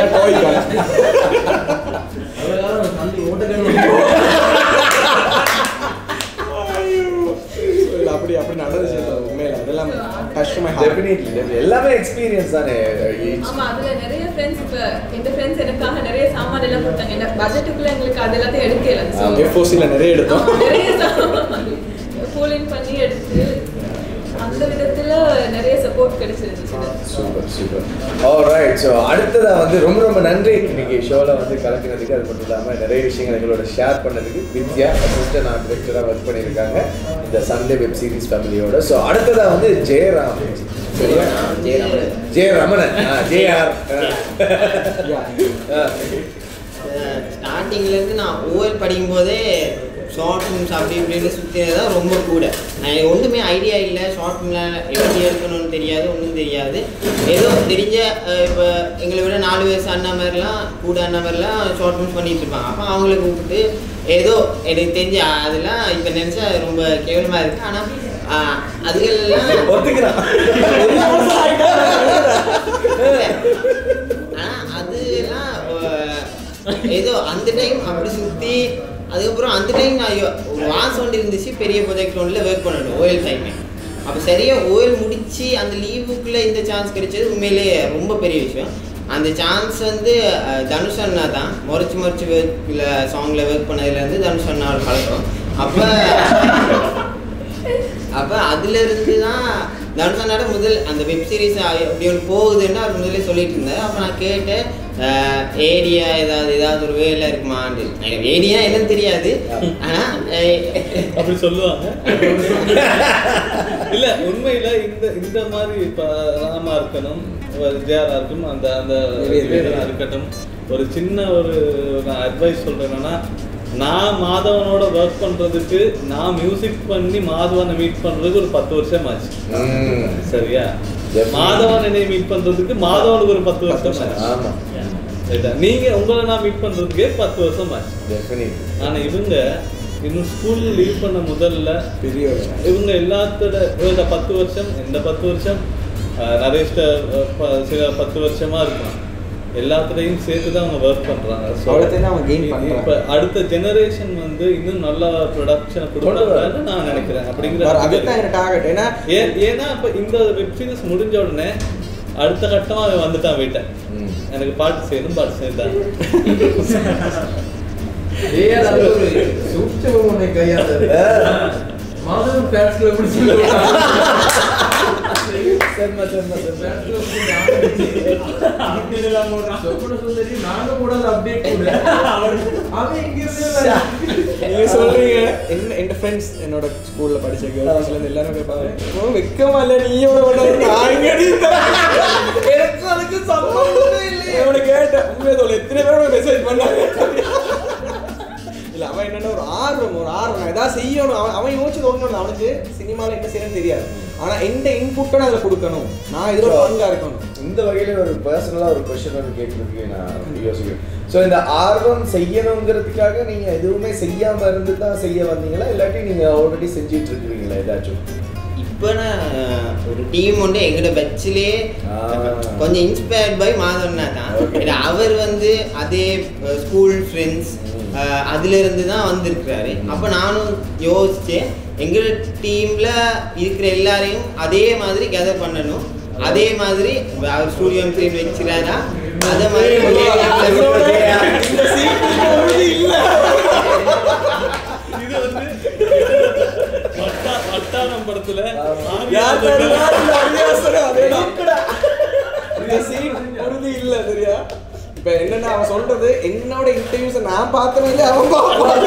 அப்படி அப்படி நடந்துச்சு. உண்மையில அதெல்லாம் கஷ்டமா எல்லாமே எக்ஸ்பீரியன்ஸ் தானே. ஆமா, அதுல நிறைய ஃப்ரெண்ட்ஸ் இப்ப இந்த ஃப்ரெண்ட்ஸ் எனக்காக நிறைய சாமான் எல்லாம் கொடுத்தாங்க. என்ன பட்ஜெட்டுக்குள்ள எங்களுக்கு அது எல்லாத்தையும் எடுக்கல. எஃப்ஓசில நிறைய எடுத்தோம், நிறைய சாமான் ஃபுல்லின் பண்ணி எடுத்து அந்த விதத்துல நிறைய சப்போர்ட் கிடைச்சிருந்துச்சு. Super super. ஆல்ரைட். ஸோ அடுத்ததா வந்து ரொம்ப ரொம்ப நன்றி இன்னைக்கு ஷோவில் வந்து கலக்கினதுக்கு. அது மட்டும் இல்லாமல் நிறைய விஷயங்கள் எங்களோட ஷேர் பண்ணதுக்கு. வித்யா அசிஸ்டன்ட் ஆர்ட் டைரக்டராக ஒர்க் பண்ணியிருக்காங்க இந்த சண்டே வெப் சீரிஸ் ஃபேமிலியோட. ஸோ அடுத்ததா வந்து ஜெயராம், சரியா? ஜெயரமணன், ஜேஆர். ஸ்டார்டிங்லேருந்து நான் ஓஎல் படிக்கும்போதே ஷார்ட் ஃபிலிம்ஸ் அப்படி இப்படின்னு சுற்றினது தான் ரொம்ப கூட. நான் ஒன்றுமே ஐடியா இல்லை, ஷார்ட் ஃபிலிமில் எப்படி எடுக்கணும்னு தெரியாது, ஒன்றும் தெரியாது. ஏதோ தெரிஞ்ச இப்போ எங்களை விட 4 வயசு அண்ணா மாதிரிலாம் கூட அண்ணா மாதிரிலாம் ஷார்ட் ஃபிலிம்ஸ் பண்ணிகிட்டு இருப்பாங்க. அப்போ அவங்கள கூப்பிட்டு ஏதோ எனக்கு தெரிஞ்ச அதெல்லாம் இப்போ நினச்சா ரொம்ப கேவலமாக இருக்குது. ஆனால் அதுகளெல்லாம் ஒத்துக்கிறான். ஆனால் அதெல்லாம் ஏதோ அந்த டைம் அப்படி சுற்றி அதுக்கப்புறம் அந்த டைம் நான் ஒரு வாசம் ஒன்று இருந்துச்சு, பெரிய ப்ரொஜெக்ட் ஒன்றில் ஒர்க் பண்ணணும் ஓஎல் டைமே. அப்போ சரியாக ஓஎல் முடித்து அந்த லீவுக்குள்ளே இந்த சான்ஸ் கிடைச்சது உண்மையிலேயே ரொம்ப பெரிய விஷயம். அந்த சான்ஸ் வந்து தனுஷ் அண்ணா தான் முறைச்சி ஒர்க்கில் சாங்கில் ஒர்க் பண்ணதுலேருந்து தனுஷ் அண்ணாவோட பழக்கம். அப்போ அதுலேருந்து தான் தனுஷ் அண்ணாட முதல் அந்த வெப் சீரிஸ் அப்படி ஒன்று போகுதுன்னு அவர் முதலே சொல்லிட்டு இருந்தார். அப்போ நான் கேட்டேன், ஏடியா ஏதாவது ஒரு வேலை இருக்குமான்னு. எனக்கு ஏடியா என்னன்னு தெரியாது, ஆனால் அப்படி சொல்லுவாங்க. இல்லை உண்மையில் இந்த மாதிரி இப்போ ராமா இருக்கணும், விஜயாரா இருக்கும், அந்த அந்த இருக்கட்டும், ஒரு சின்ன ஒரு நான் அட்வைஸ் சொல்கிறேன்னா, நான் மாதவனோட ஒர்க் பண்ணுறதுக்கு நான் மியூசிக் பண்ணி மாதவனை மீட் பண்ணுறதுக்கு ஒரு 10 வருஷம் ஆச்சு, சரியா? மாதவன் என்னை மீட் பண்ணுறதுக்கு மாதவனுக்கு ஒரு 10 வருஷம் ஆச்சு. ஆமாம், நீங்கள் உங்களை நான் மீட் பண்ணுறதுக்கே 10 வருஷம் ஆச்சு. ஆனால் இவங்க இன்னும் ஸ்கூல் லீவ் பண்ண முதல்ல பெரிய இவங்க எல்லாத்தோட இவங்க 10 வருஷம், இந்த 10 வருஷம் நரேஷ்ட சில 10 வருஷமாக இருக்கலாம், எல்லாத்துலேயும் சேர்த்து தான் அவங்க ஒர்க் பண்ணுறாங்க. இப்போ அடுத்த ஜெனரேஷன் வந்து இன்னும் நல்ல ப்ரொடக்ஷனை கொடுக்குறாங்கன்னு நான் நினைக்கிறேன். அப்படிங்கிற ஏன்னா இப்போ இந்த வெப் சீரிஸ் முடிஞ்ச உடனே அடுத்த கட்டமாக அவன் வந்துட்டான் வீட்டை, எனக்கு பாட்டு செய்யணும், பாட்டு செய்தான். மாதவன் பேட்ஸ்ல எப்படி என்னோட ஸ்கூல்ல படிச்ச கேர்ள்ஸ்ல எல்லாரும் கேட்பாங்க, வெக்கமா இல்ல நீயோட கேட்டேன். உண்மையை சொல்ல எத்தனை பேரோட மெசேஜ் பண்ணாங்க. இல்ல அவன் என்னன்னா ஒரு ஆர்வம் அவன் யோசிச்சு ஒன்று அவனுக்கு சினிமாவில் என்ன செய்யணும்னு தெரியாது. ஆனால் எந்த இன்புட்டை அதில் கொடுக்கணும், நான் இதில் பங்காக இருக்கணும். இந்த வகையில் ஒரு பர்சனலாக ஒரு கொஸ்டின் வந்து கேட்குறதுக்கு நான் யோசிக்கிறேன். ஸோ இந்த ஆர்வம் செய்யணுங்கிறதுக்காக நீங்கள் எதுவுமே செய்யாமல் இருந்து தான் செய்ய வந்தீங்களா, இல்லாட்டி நீங்கள் ஆல்ரெடி செஞ்சுட்டு இருக்கிறீங்களா ஏதாச்சும்? இப்போ நான் ஒரு டீம் உண்டு எங்களோட பட்சிலே கொஞ்சம் இன்ஸ்பயர்ட் பை மாதவன்னா தான். அவர் வந்து அதே ஸ்கூல் ஃப்ரெண்ட்ஸ் அதுலேருந்து தான் வந்திருக்கிறாரு. அப்போ நானும் யோசித்தேன் எங்கள் டீமில் இருக்கிற எல்லாரையும் அதே மாதிரி கேதர் பண்ணணும். அதே மாதிரி அவர் ஸ்டூடியோ ஃப்ரேம் வச்சுறாரா அதே மாதிரி இல்ல சரியா. இப்ப என்னன்னா அவன் சொல்றது என்னோட இன்டர்வியூஸ் நான் பார்த்தேன், அவன் பார்ப்பான்.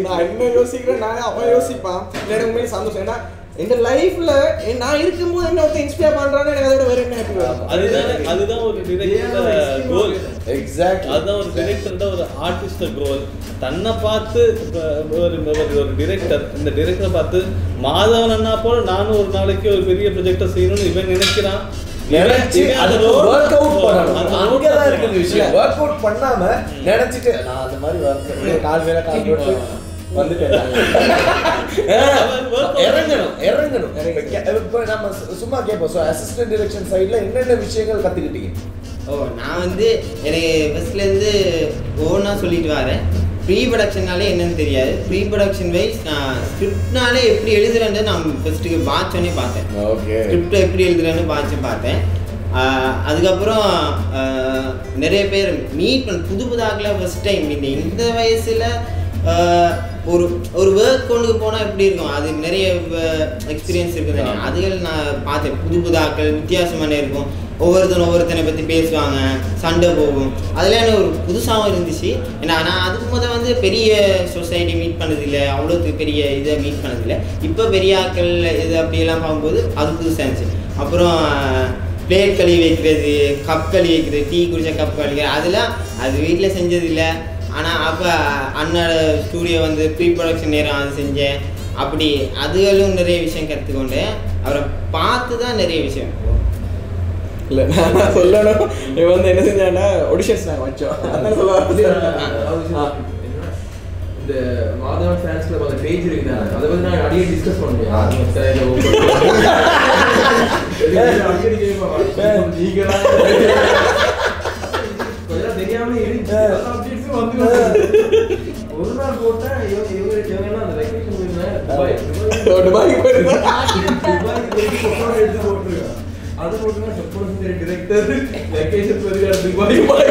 நான் என்ன யோசிக்கிறேன், நான் அவன் யோசிப்பான். எனக்கு உண்மையிலே சந்தோஷம். ஏன்னா இந்த லைஃப்ல நான் இருக்கும்போது என்ன ஒருத்தர் இன்ஸ்பயர் பண்றான்னு எனக்கு அதோட வேற என்ன ஹாப்பி வரும். அதுதான் ஒரு டிரெக்டர் கோல். எக்ஸாக்ட். அதுதான் ஒரு டிரெக்டரோட ஒரு ஆர்டிஸ்ட் கோல். தன்னை பார்த்து ஒரு டிரெக்டர் இந்த டிரெக்டரை பார்த்து மாதவன் அண்ணா போல நானும் ஒரு நாளைக்கு ஒரு பெரிய ப்ரொஜெக்டை செய்யணும்னு இவன் நினைக்கிறான். பண்ணாம நினைச்சிட்டு நான் அந்த மாதிரி கால் வேலை கால் போட்டு இறங்கணும். இப்போ நம்ம சும்மா கேட்போம். ஸோ அசிஸ்டன்ட் டிரெக்ஷன் சைடில் என்னென்ன விஷயங்கள் கற்றுக்கிட்டீங்க? நான் வந்து எனக்கு ஃபர்ஸ்ட்லேருந்து ஓனா சொல்லிட்டு வரேன். ப்ரீ ப்ரொடக்ஷன்னாலே என்னன்னு தெரியாது. ப்ரீ ப்ரொடக்ஷன் வைஸ் நான் ஸ்கிரிப்ட்னாலே எப்படி எழுதுறேன்னு நான் ஃபர்ஸ்ட்டுக்கு வாட்சோன்னே பார்த்தேன். ஓகே, ஸ்கிரிப்ட் எப்படி எழுதுறேன்னு வாட்சை பார்த்தேன். அதுக்கப்புறம் நிறைய பேர் மீட் பண்ண புது ஆக்கில் ஃபர்ஸ்ட் டைம் இந்த வயசில் ஒரு ஒர்க் கொண்டு போனால் எப்படி இருக்கும், அது நிறைய எக்ஸ்பீரியன்ஸ் இருக்குது. அதுகள் நான் பார்த்தேன். புது ஆக்கள் வித்தியாசமான இருக்கும். ஒவ்வொருத்தனை பற்றி பேசுவாங்க, சண்டை போகும். அதில் எனக்கு ஒரு புதுசாகவும் இருந்துச்சு. ஏன்னா நான் அதுக்கு முதல் வந்து பெரிய சொசைட்டி மீட் பண்ணதில்லை, அவ்வளோக்கு பெரிய இதை மீட் பண்ணதில்லை. இப்போ பெரிய ஆக்கள் இது அப்படியெல்லாம் பார்க்கும்போது அது புதுசாக இருந்துச்சு. அப்புறம் பிளேட் கழுவி வைக்கிறது, கப் கழுவி வைக்கிறது, டீ குடிச்ச கப் கழுவிக்கிறது, அதெல்லாம் அது வீட்டில் செஞ்சதில்லை. ஆனால் அப்போ அண்ணோட ஸ்டூடியோ வந்து ப்ரீ ப்ரொடக்ஷன் நேரம் அது செஞ்சேன். அப்படி அதுகளும் நிறைய விஷயம் கற்றுக்கொண்டேன். அவரை பார்த்து தான் நிறைய விஷயம். இல்லை நான் சொல்லணும், இவன் வந்து என்ன செஞ்சான்னா ஆடிஷன்ஸ் நாங்கள் வச்சோம். அதனால சொல்ல இந்த மாதவன் ஃபேன்ஸ் கிளப் அந்த பேஜ் இருக்குதா, அதை பற்றி நான் அடிக்கடி டிஸ்கஸ் பண்ணுவேன். அடிக்கடி கேட்பேன் நீங்களாம் கொஞ்சம் தெரியாமலே இருந்துச்சு. அப்டேட்ஸும் வந்து ஒரு நாள் போட்டேன். இவங்க அந்த வெக்கேஷன் துபாய் எடுத்து போட்டுருக்கேன். அது போட்டுனா சப்போஸ் டிரெக்டர் வெக்கேஷன் போயிருக்காரு துபாய்.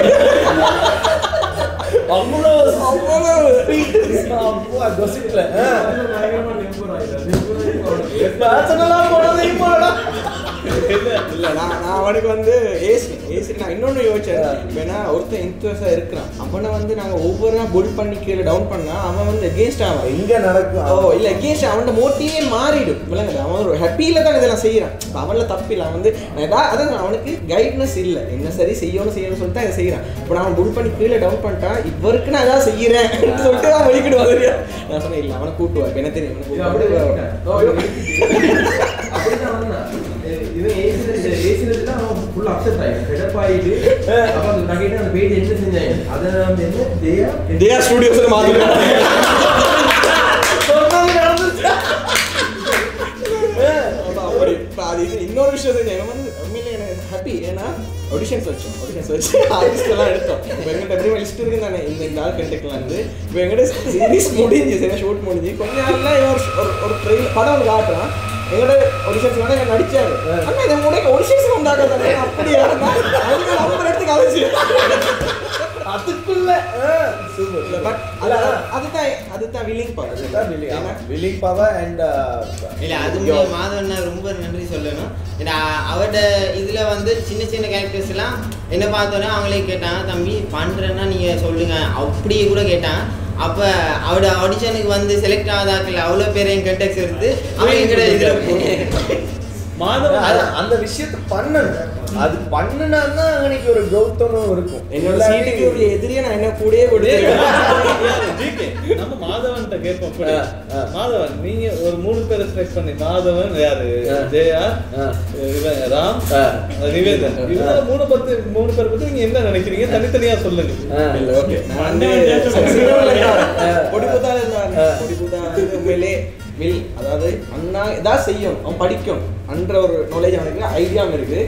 நான் அவனுக்கு வந்து ஏசி நான் இன்னொன்று யோசிச்சேன். ஏன்னா ஒருத்தன் இன்ட்ரெஸ்டாக இருக்கிறான், அவனை வந்து நாங்கள் ஒவ்வொரு நாள் புல் பண்ணி கீழே டவுன் பண்ணால் அவன் வந்து எகேன்ஸ்ட் ஆவான். எங்கே நடக்கும்? இல்லை எகேன்ஸ்ட் அவனோட மோட்டிவே மாறிடும். விளங்குது, அவன் ஒரு ஹாப்பியில் தான் இதெல்லாம் செய்கிறான். அவனில் தப்பில்லை. அவன் வந்து அதான் அவனுக்கு கைட்னஸ் இல்லை, என்ன சரி செய்யணும்னு சொல்லிட்டு தான் இதை செய்கிறான். இப்போ நான் புல் பண்ணி கீழே டவுன் பண்ணிட்டான், இவருக்கு நான் ஏதாவது செய்கிறேன் சொல்லிட்டு அவன் வெளிக்கிடுவான். சரியா நான் சொன்னேன், இல்லை அவனை கூட்டுவார், என்ன தெரியும் ஃபுல் அப்செட் ஆயிடுச்சு, ஃபெடப் ஆயிட்டு. அப்ப நான் கேட்டேன் அந்த பேஜ் என்ன செஞ்சாங்க, அதை வந்து என்ன தேயா ஸ்டுடியோஸ்ல மாத்திட்டாங்க. இன்னொரு விஷயம் செஞ்சேன். இவன் வந்து உண்மையிலே எனக்கு ஹாப்பி. ஏன்னா ஆடிஷன்ஸ் வச்சு ஆர்டிஸ்ட்லாம் எடுத்தோம். இப்போ எங்கிட்ட எப்படி லிஸ்ட் இருக்கு தானே, இந்த ஆள் கண்டெக்ட்லாம் இருந்து இப்போ எங்கிட்ட சீரீஸ் முடிஞ்சு சரி ஷூட் முடிஞ்சு கொஞ்ச நாள்லாம் இவன் ஒரு ட்ரெயின் படம் ஒன்று காட்டுறான். எங்களோட ஆடிஷன்ஸ் வேணா எங்க நடிச்சாரு. ஆனால் இதை முடிக்க ஆடிஷன்ஸ் வந்தாங்க தானே, அப்படியா அவங்க நம்பர் எடுத்து கதைச்சு அதுக்குள்ள சூப்பர். பட் அதுதான் வில்லிங் பவர் அண்ட் இல்லை அது மாதவன்னா ரொம்ப நன்றி சொல்லணும். ஏன்னா அவரோட இதில் வந்து சின்ன சின்ன கேரக்டர்ஸ் எல்லாம் என்ன பார்த்தோன்னா அவங்களே கேட்டாங்க, தம்பி பண்ணுறேன்னா நீங்கள் சொல்லுங்கள் அப்படியே கூட கேட்டாங்க. அப்போ அவரோட ஆடிஷனுக்கு வந்து செலக்ட் ஆகாதாக்கல அவ்வளோ பேர் என் கண்டெக்ட்ஸ் எடுத்து அவன் எங்கிட்ட இதில் மாதவன் அந்த விஷயத்தை பண்ணணும். அது பண்ணுனா தான் அன்னைக்கு ஒரு கௌதமும் இருக்கும். என்னோட சீட்டுக்கு ஒரு எதிரியை நான் என்ன கூடயே கொடுத்தேன். நம்ம மாதவன்கிட்ட கேட்போம். மாதவன் நீங்க ஒரு 3 பேரை செலக்ட் பண்ணி, மாதவன் யாரு, ஜெயா, இவன் ராம், நிவேதன், இவங்க 3 பேர் பத்தி நீங்க என்ன நினைக்கிறீங்க? தனித்தனியா சொல்லுங்க. இல்ல ஓகே, நான் வந்து பொடிபுத்தால இருந்தான். பொடிபுத்தால உண்மையிலே வில், அதாவது அண்ணா ஏதாவது செய்யும், அவன் படிக்கும் அன்ற ஒரு நாலேஜ் அவனுக்கு, ஐடியாவும் இருக்கு.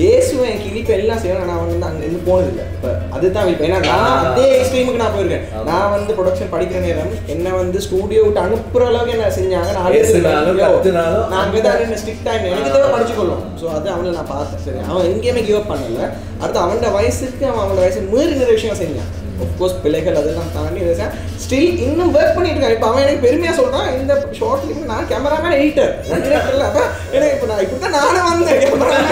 ஏசுவன் கிளிப்பு எல்லாம் செய்யணும். நான் வந்து அங்கே இருந்து போனதில்லை. இப்போ அதுதான் விழிப்பு. ஏன்னா நான் அதே எக்ஸ்ட்ரீமுக்கு நான் போயிருக்கேன். நான் வந்து ப்ரொடக்ஷன் படிக்கிற நேரம் என்ன வந்து ஸ்டூடியோ விட்டு அனுப்புற அளவுக்கு என்ன செஞ்சாங்க. நான் அங்கே தான் என்ன ஸ்ட்ரிக்ட் ஆகிட்டேன். எனக்கு தேவை படிச்சுக்கொள்ளும். ஸோ அது அவனை நான் பார்த்தேன். சரி, அவன் எங்கேயுமே கிவ் அப் பண்ணல. அடுத்து அவனோட வயசுக்கு அவனோட வயசுக்கு மீறி நிறைய விஷயம் செஞ்சான். ஆஃப்கோர்ஸ் பிள்ளைகள் அதெல்லாம் தாண்டி ஸ்டில் இன்னும் ஒர்க் பண்ணிட்டு இருக்கான். இப்போ அவன் எனக்கு பெருமையாக சொல்கிறான், இந்த ஷார்ட்ல நான் கேமராமேன் எடிட்டர் இல்லை. அப்போ எனக்கு இப்போ நான் இப்படி தான் நானும் வந்தேன் கேமராமேன்.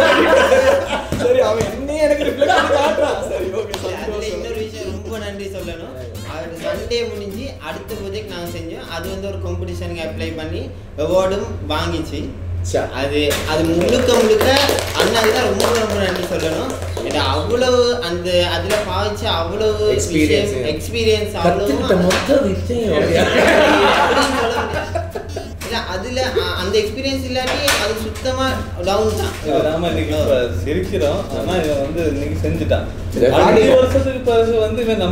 சரி, அவன் இன்னும் எனக்கு ரிப்ளை பண்ணி காட்டுறான். சரி, ஓகே. இன்னொரு விஷயம் ரொம்ப நன்றி சொல்லணும். அவருக்கு சண்டே முடிஞ்சு அடுத்த ப்ராஜெக்ட் நாங்கள் செஞ்சோம். அது வந்து ஒரு காம்படிஷனுக்கு அப்ளை பண்ணி அவார்டும் வாங்கிச்சு. அது முழுக்க அண்ணாக்கு தான் ரொம்ப ரொம்ப நன்றி சொல்லணும். அவ்வளவு அந்த அதுல பாவிச்ச அவ்வளவு எக்ஸ்பீரியன்ஸ் இல்ல, அதுல அந்த எக்ஸ்பீரியன்ஸ் இல்லாட்டி அது சுத்தமா டவுன் தான். நாம இன்னைக்கு சிரிக்கிறோம், ஆனா இவன் வந்து இன்னைக்கு செஞ்சுட்டான். 5 வருஷத்துக்கு பிறகு வந்து இவன்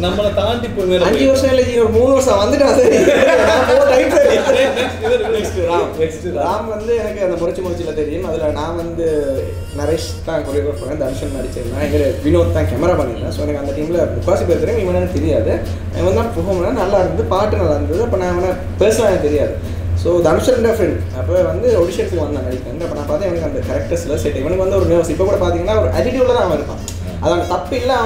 நம்மளை தாண்டி போய் 5 வருஷம் இல்லை, ஒரு 3 வருஷம் வந்துட்டான். ராம் வந்து எனக்கு அந்த முறைச்சில தெரியும். அதுல நான் வந்து நரேஷ் தான் கொரியோகிராஃபர் பண்ணேன், தர்ஷன் நடிச்சிருந்தேன், எங்க வினோத் தான் கேமரா பண்ணியிருந்தேன். ஸோ எனக்கு அந்த டீம்ல முக்காசி பேர் தெரியும், இவன் எனக்கு தெரியாது. இவன் தான் பெர்ஃபார்ம் நல்லா இருந்தது, பாட்டு நல்லா இருந்தது. அப்போ நான் இவனை பேசலாம் எனக்கு தெரியாது. ஸோ தனுஷன் ஃப்ரெண்ட் அப்போ வந்து ஆடிஷனுக்கு வந்தான் நடிக்கிறேன். அப்போ நான் பார்த்தேன் எனக்கு அந்த கேரக்டர்ஸில் செட். இவனுக்கு வந்து ஒரு நர்வஸ். இப்போ கூட பார்த்தீங்கன்னா ஒரு ஆட்டிடியூடில் தான் அவன் இருப்பான். அது அவன் தப்பு இல்லை,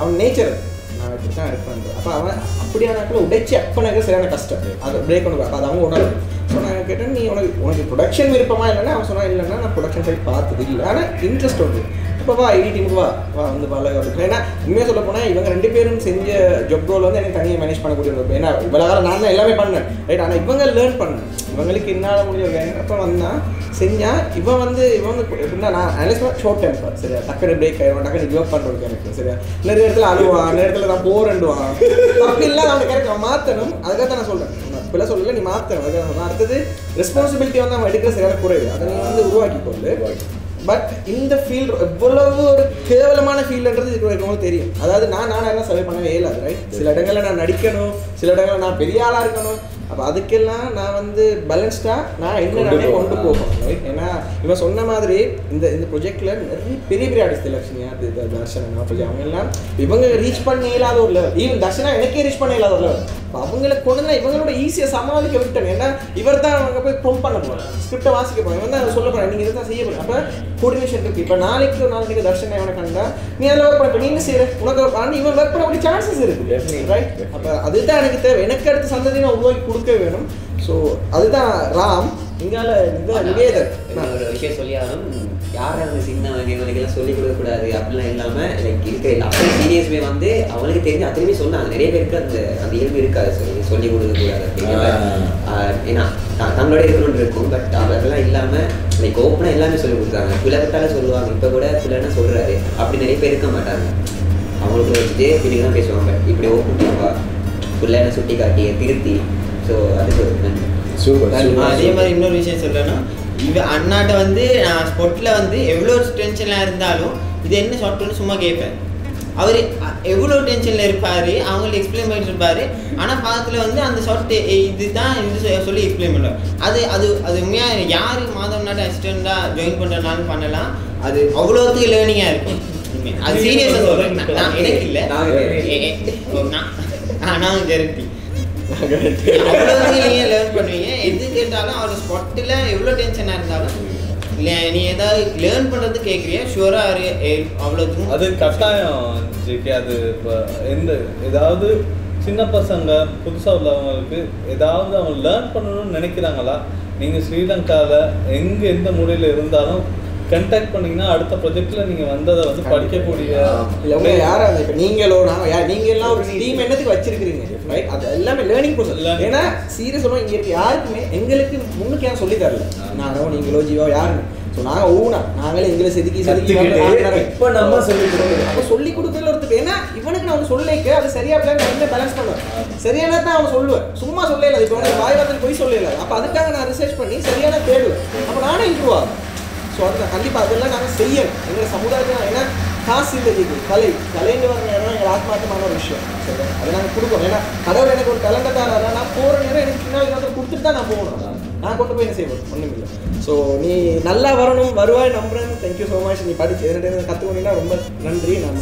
அவன் நேச்சர் நான் இப்படி தான் இருப்பேன். அப்போ அவன் அப்படியானாக்கில் உடைச்சி அப்பனாக்க சரியான கஷ்டம். அது பிரேக் பண்ண அது அவங்க உணரும். ஸோ நான் கேட்டேன், நீ உனக்கு ப்ரொடக்ஷன் விருப்பமா இல்லைன்னா? அவன் சொன்னால் இல்லைன்னா நான் ப்ரொடக்ஷன் சைட் பார்த்தது இல்லை, ஆனால் இன்ட்ரெஸ்ட் வந்து இப்போ வா எடிட்டிங்கு வா வந்து பழக அப்படின்னு. ஏன்னா உண்மையாக சொல்ல போனால் இவங்க 2 பேரும் செஞ்ச ஜப் ரோல் வந்து எனக்கு தனியாக மேனேஜ் பண்ணக்கூடிய ஒரு. ஏன்னா இவ்வளோ காலம் நான் தான் எல்லாமே பண்ணேன், ரைட். ஆனால் இவங்க லேர்ன் பண்ணேன், இவங்களுக்கு என்னால் முடிஞ்ச ஒரு கேங். அப்போ வந்தான் செஞ்சால் இவன் வந்து எப்படின்னா நான் அனலைஸ் பண்ண ஷார்ட் டெம்பர். சரியா, டக்குனு பிரேக் ஆகிடுவான், டக்குனு கிவ் அப் பண்ணுறது எனக்கு. சரியா, நிறைய இடத்துல அழுவான், நிறைய இடத்துல நான் போறேன்டுவான். அப்படி இல்லை, அவனை கேரக்டர் மாற்றணும். அதுக்காக தான் நான் சொல்கிறேன், இப்பெல்லாம் சொல்லலை, நீ மாற்றணும். அதுக்காக அடுத்தது ரெஸ்பான்சிபிலிட்டி வந்து அவன் எடுக்கிற சரியான குறைவு, அதை நீ வந்து உருவாக்கிக்கொண்டு. பட் இந்த ஃபீல்டு எவ்வளவு ஒரு கேவலமான ஃபீல்டுன்றது உங்களுக்கு தெரியும். அதாவது நான் என்ன சர்வே பண்ணவே இயலாது, ரைட். சில இடங்களில் நான் நடிக்கணும், சில இடங்களில் நான் பெரிய ஆளாக இருக்கணும். அப்போ அதுக்கெல்லாம் நான் வந்து பேலன்ஸ்டாக நான் என்னென்ன கொண்டு போகணும், ரைட். ஏன்னா இவன் சொன்ன மாதிரி இந்த ப்ரொஜெக்டில் நிறைய பெரிய ஆர்டிஸ்ட், லட்சுமி, தர்ஷன், அவங்க எல்லாம் இவங்க ரீச் பண்ண இயலாத ஒரு லெவல். ஈவன் தர்ஷனா எனக்கே ரீச் பண்ண இயலாத ஒரு லெவல். அவங்களை கொண்டு தான் இவங்களோட ஈஸியாக சமாளிக்க விட்டேன். ஏன்னா இவர் தான் அவங்க போய் ப்ரொம் பண்ண போகிறேன், ஸ்கிரிப்டை வாசிக்க போகிறேன், இவன் தான் சொல்ல போகிறேன், நீங்கள் இதை தான் செய்ய போகிறேன். அப்போ கோஆர்டினேஷன் இருக்குது. இப்போ நாளைக்கு ஒரு நாளைக்கு தர்ஷன் இவனை கண்டா நீ அதில் ஒர்க் பண்ண, நீங்கள் செய்கிற உனக்கு ஆண்டு இவன் ஒர்க் பண்ண அப்படி சான்சஸ் இருக்குது, ரைட். அப்போ அதுதான் எனக்கு தேவை. எனக்கு அடுத்த சந்ததியை நான் உருவாக்கி கொடுக்க வேணும். ஸோ அதுதான் ராம். இங்கால நிவேதன் ஒரு விஷயம் சொல்லி ஆகணும். யாரும் அந்த சின்னவங்களுக்கெல்லாம் சொல்லிக் கொடுக்கக்கூடாது அப்படிலாம் இல்லாமல் லைக் இருக்கிற அப்போ சீனியர்ஸ்மே வந்து அவங்களுக்கு தெரிஞ்சு அத்தனையுமே சொன்னாங்க. நிறைய பேருக்கு அந்த இயல்பு இருக்காது, சொல்லிக் கொடுக்கக்கூடாது அப்படிங்கிற. ஏன்னா தங்களோட இருக்கணும்னு இருக்கும். பட் அதெல்லாம் இல்லாமல் லைக் ஓப்பனாக எல்லாமே சொல்லிக் கொடுத்தாங்க. பிள்ளைகிட்டால சொல்லுவாங்க, இப்போ கூட பிள்ளைன்னா சொல்கிறாரு அப்படி நிறைய பேர் இருக்க மாட்டாங்க. அவங்களுக்கு வச்சுட்டு இப்படி தான் பேசுவாங்க. இப்படி ஓப்பன் பண்ணுவா பிள்ளைன்னு சுட்டி காட்டி திருத்தி. ஸோ அதுக்கு ஒரு நன்றி. அதே மாதிரி இன்னொரு விஷயம் சொல்லணும், அண்ணாட்ட வந்து நான் ஸ்பாட்டில் வந்து எவ்வளோ டென்ஷன்லாம் இருந்தாலும் இது என்ன ஷார்ட்னு சும்மா கேட்பேன். அவர் எவ்வளோ டென்ஷனில் இருப்பார், அவங்களுக்கு எக்ஸ்பிளைன் பண்ணிட்டு இருப்பார். ஆனால் பக்கத்தில் வந்து அந்த ஷார்ட் இதுதான் இது சொல்லி எக்ஸ்பிளைன் பண்ணுவார். அது உண்மையாக யார் மாதவனாட்ட அசிஸ்டண்ட்டாக ஜாயின் பண்ணுறதுனாலும் பண்ணலாம். அது அவ்வளோத்துக்கு லேர்னிங்காக இருக்கும். அது சீரியஸாக சொல்கிறேன், நான் எனக்கு இல்லை, நான் கேரண்டி அவ்வளோத்துக்கு நீங்கள் லேர்ன் பண்ணுவீங்க. எது கேட்டாலும் அவர் ஸ்பாட்டில் எவ்வளோ டென்ஷனாக இருந்தாலும் இல்லை நீ ஏதாவது லேர்ன் பண்ணுறது கேட்குறியா ஷுவராக அவ்வளோத்துக்கும் அது கட்டாயம் ஜிகே. அது இப்போ ஏதாவது சின்ன பசங்க புதுசாக உள்ளவங்களுக்கு ஏதாவது அவங்க லேர்ன் பண்ணணும்னு நினைக்கிறாங்களா, நீங்கள் ஸ்ரீலங்காவில் எங்கே எந்த மூலையில் இருந்தாலும் கண்டாக்ட் பண்ணீங்கன்னா அடுத்த ப்ராஜெக்ட்ல நீங்க வந்ததை வந்து படிக்கக்கூடிய இல்லை யாராவது இப்போ நீங்களோ நீங்கள் எல்லாம் ஒரு டீம் என்னத்துக்கு வச்சிருக்கிறீங்க, ரைட். அது எல்லாமே லேர்னிங் ப்ரோசஸ். ஏன்னா சீரியஸ் சொல்லுவோம், இங்கே இருக்க யாருக்குமே எங்களுக்கு முன்னுக்கு ஏன் சொல்லி தரல, நானோ நீங்களோ ஜீவோ யாருன்னு ஸோ நாங்கள் நாங்களே இங்கிலீஷ் செதுக்கி இப்போ நம்ம சொல்லி கொடுக்குறோம். அப்போ சொல்லி கொடுக்கல ஒருத்தர், ஏன்னா இவனுக்கு நான் அவனுக்கு சொல்லிக்க அது சரியா பிளான் வந்து பேலன்ஸ் பண்ணுவேன். சரியான தான் அவன் சொல்லுவேன், சும்மா சொல்லல. இப்போ அவனுக்கு வாய் வார்த்தையில் போய் சொல்லல. அப்போ அதுக்காக நான் ரிசர்ச் பண்ணி சரியான தேடுவேன். அப்போ நானே இம்ப்ரூவ் ஆகும். ஸோ அது கண்டிப்பாக அதெல்லாம் நாங்கள் செய்யணும் எங்கள் சமுதாயத்தில். ஏன்னா காசு இல்லை, கலைன்னு வர நேரம் எங்கள் ஆத்மார்த்தமான ஒரு விஷயம். சரி, அதை நாங்கள் கொடுக்கணும். ஏன்னா கடவுள் எனக்கு ஒரு டேலண்ட்டாக தராரா, நான் போகிற நேரம் எனக்கு பின்னாடி கொடுத்துட்டு தான் நான் போகணும். நான் கொண்டு போய் என்ன செய்வேன், ஒன்றும் இல்லை. ஸோ நீ நல்லா வரணும், வருவாய் நம்புறேன். Thank you so much. நீ படிச்சு என்கிட்ட கற்றுக்கொண்டீங்கன்னா ரொம்ப நன்றி. நான்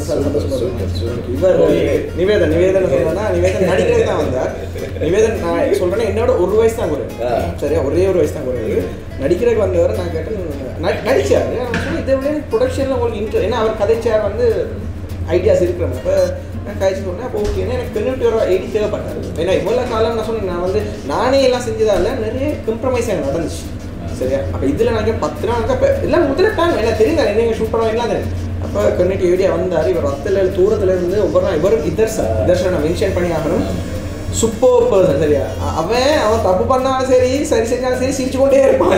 இவர் நிவேதன் சொல்றேன்னா, நிவேதன் நடிக்கிறது தான் வந்தார். நிவேதன் நான் சொல்றேன்னா என்னோட 1 வயசு தான் குறைவு. சரியா, ஒரே 1 வயசு தான் குறைவு. நடிக்கிறதுக்கு வந்தவரை நான் கேட்டேன், நடிச்சாரு. நான் சொன்னேன் இதை விட ப்ரொடக்ஷனில் உங்களுக்கு இன்ட்ரெஸ்ட், ஏன்னா அவர் கதைச்சார் வந்து ஐடியாஸ் இருக்கிறவங்க. இப்போ நான் கழிச்சு சொன்னேன். அப்போ ஓகேன்னா எனக்கு பெண்ணுட்டு ஒரு ஐடி தேவைப்பட்டாரு. ஏன்னா இவ்வளோ காலம் நான் சொன்னேன், நான் வந்து நானே எல்லாம் செஞ்சதால நிறைய கம்ப்ரமைஸ் எனக்கு நடந்துச்சு. சரியா, அப்போ இதில் நாங்கள் 10 நாள் இப்போ எல்லாம் முதல்ல பிளான் என்ன தெரியுங்க, என்ன ஷூட் பண்ண எல்லாம் தெரியும். அப்போ கம்யூனிட்டி ஐடியா வந்தார். இவர் வத்தில் தூரத்தில் இருந்து ஒவ்வொரு நாள் இவரும் இதர்ஷன் நான் மென்ஷன் பண்ணி ஆகணும். Super person. சரியா, அவன் தப்பு பண்ணாலும் சரி செஞ்சாலும் சரி சிரிச்சு கொண்டே இருப்பான்.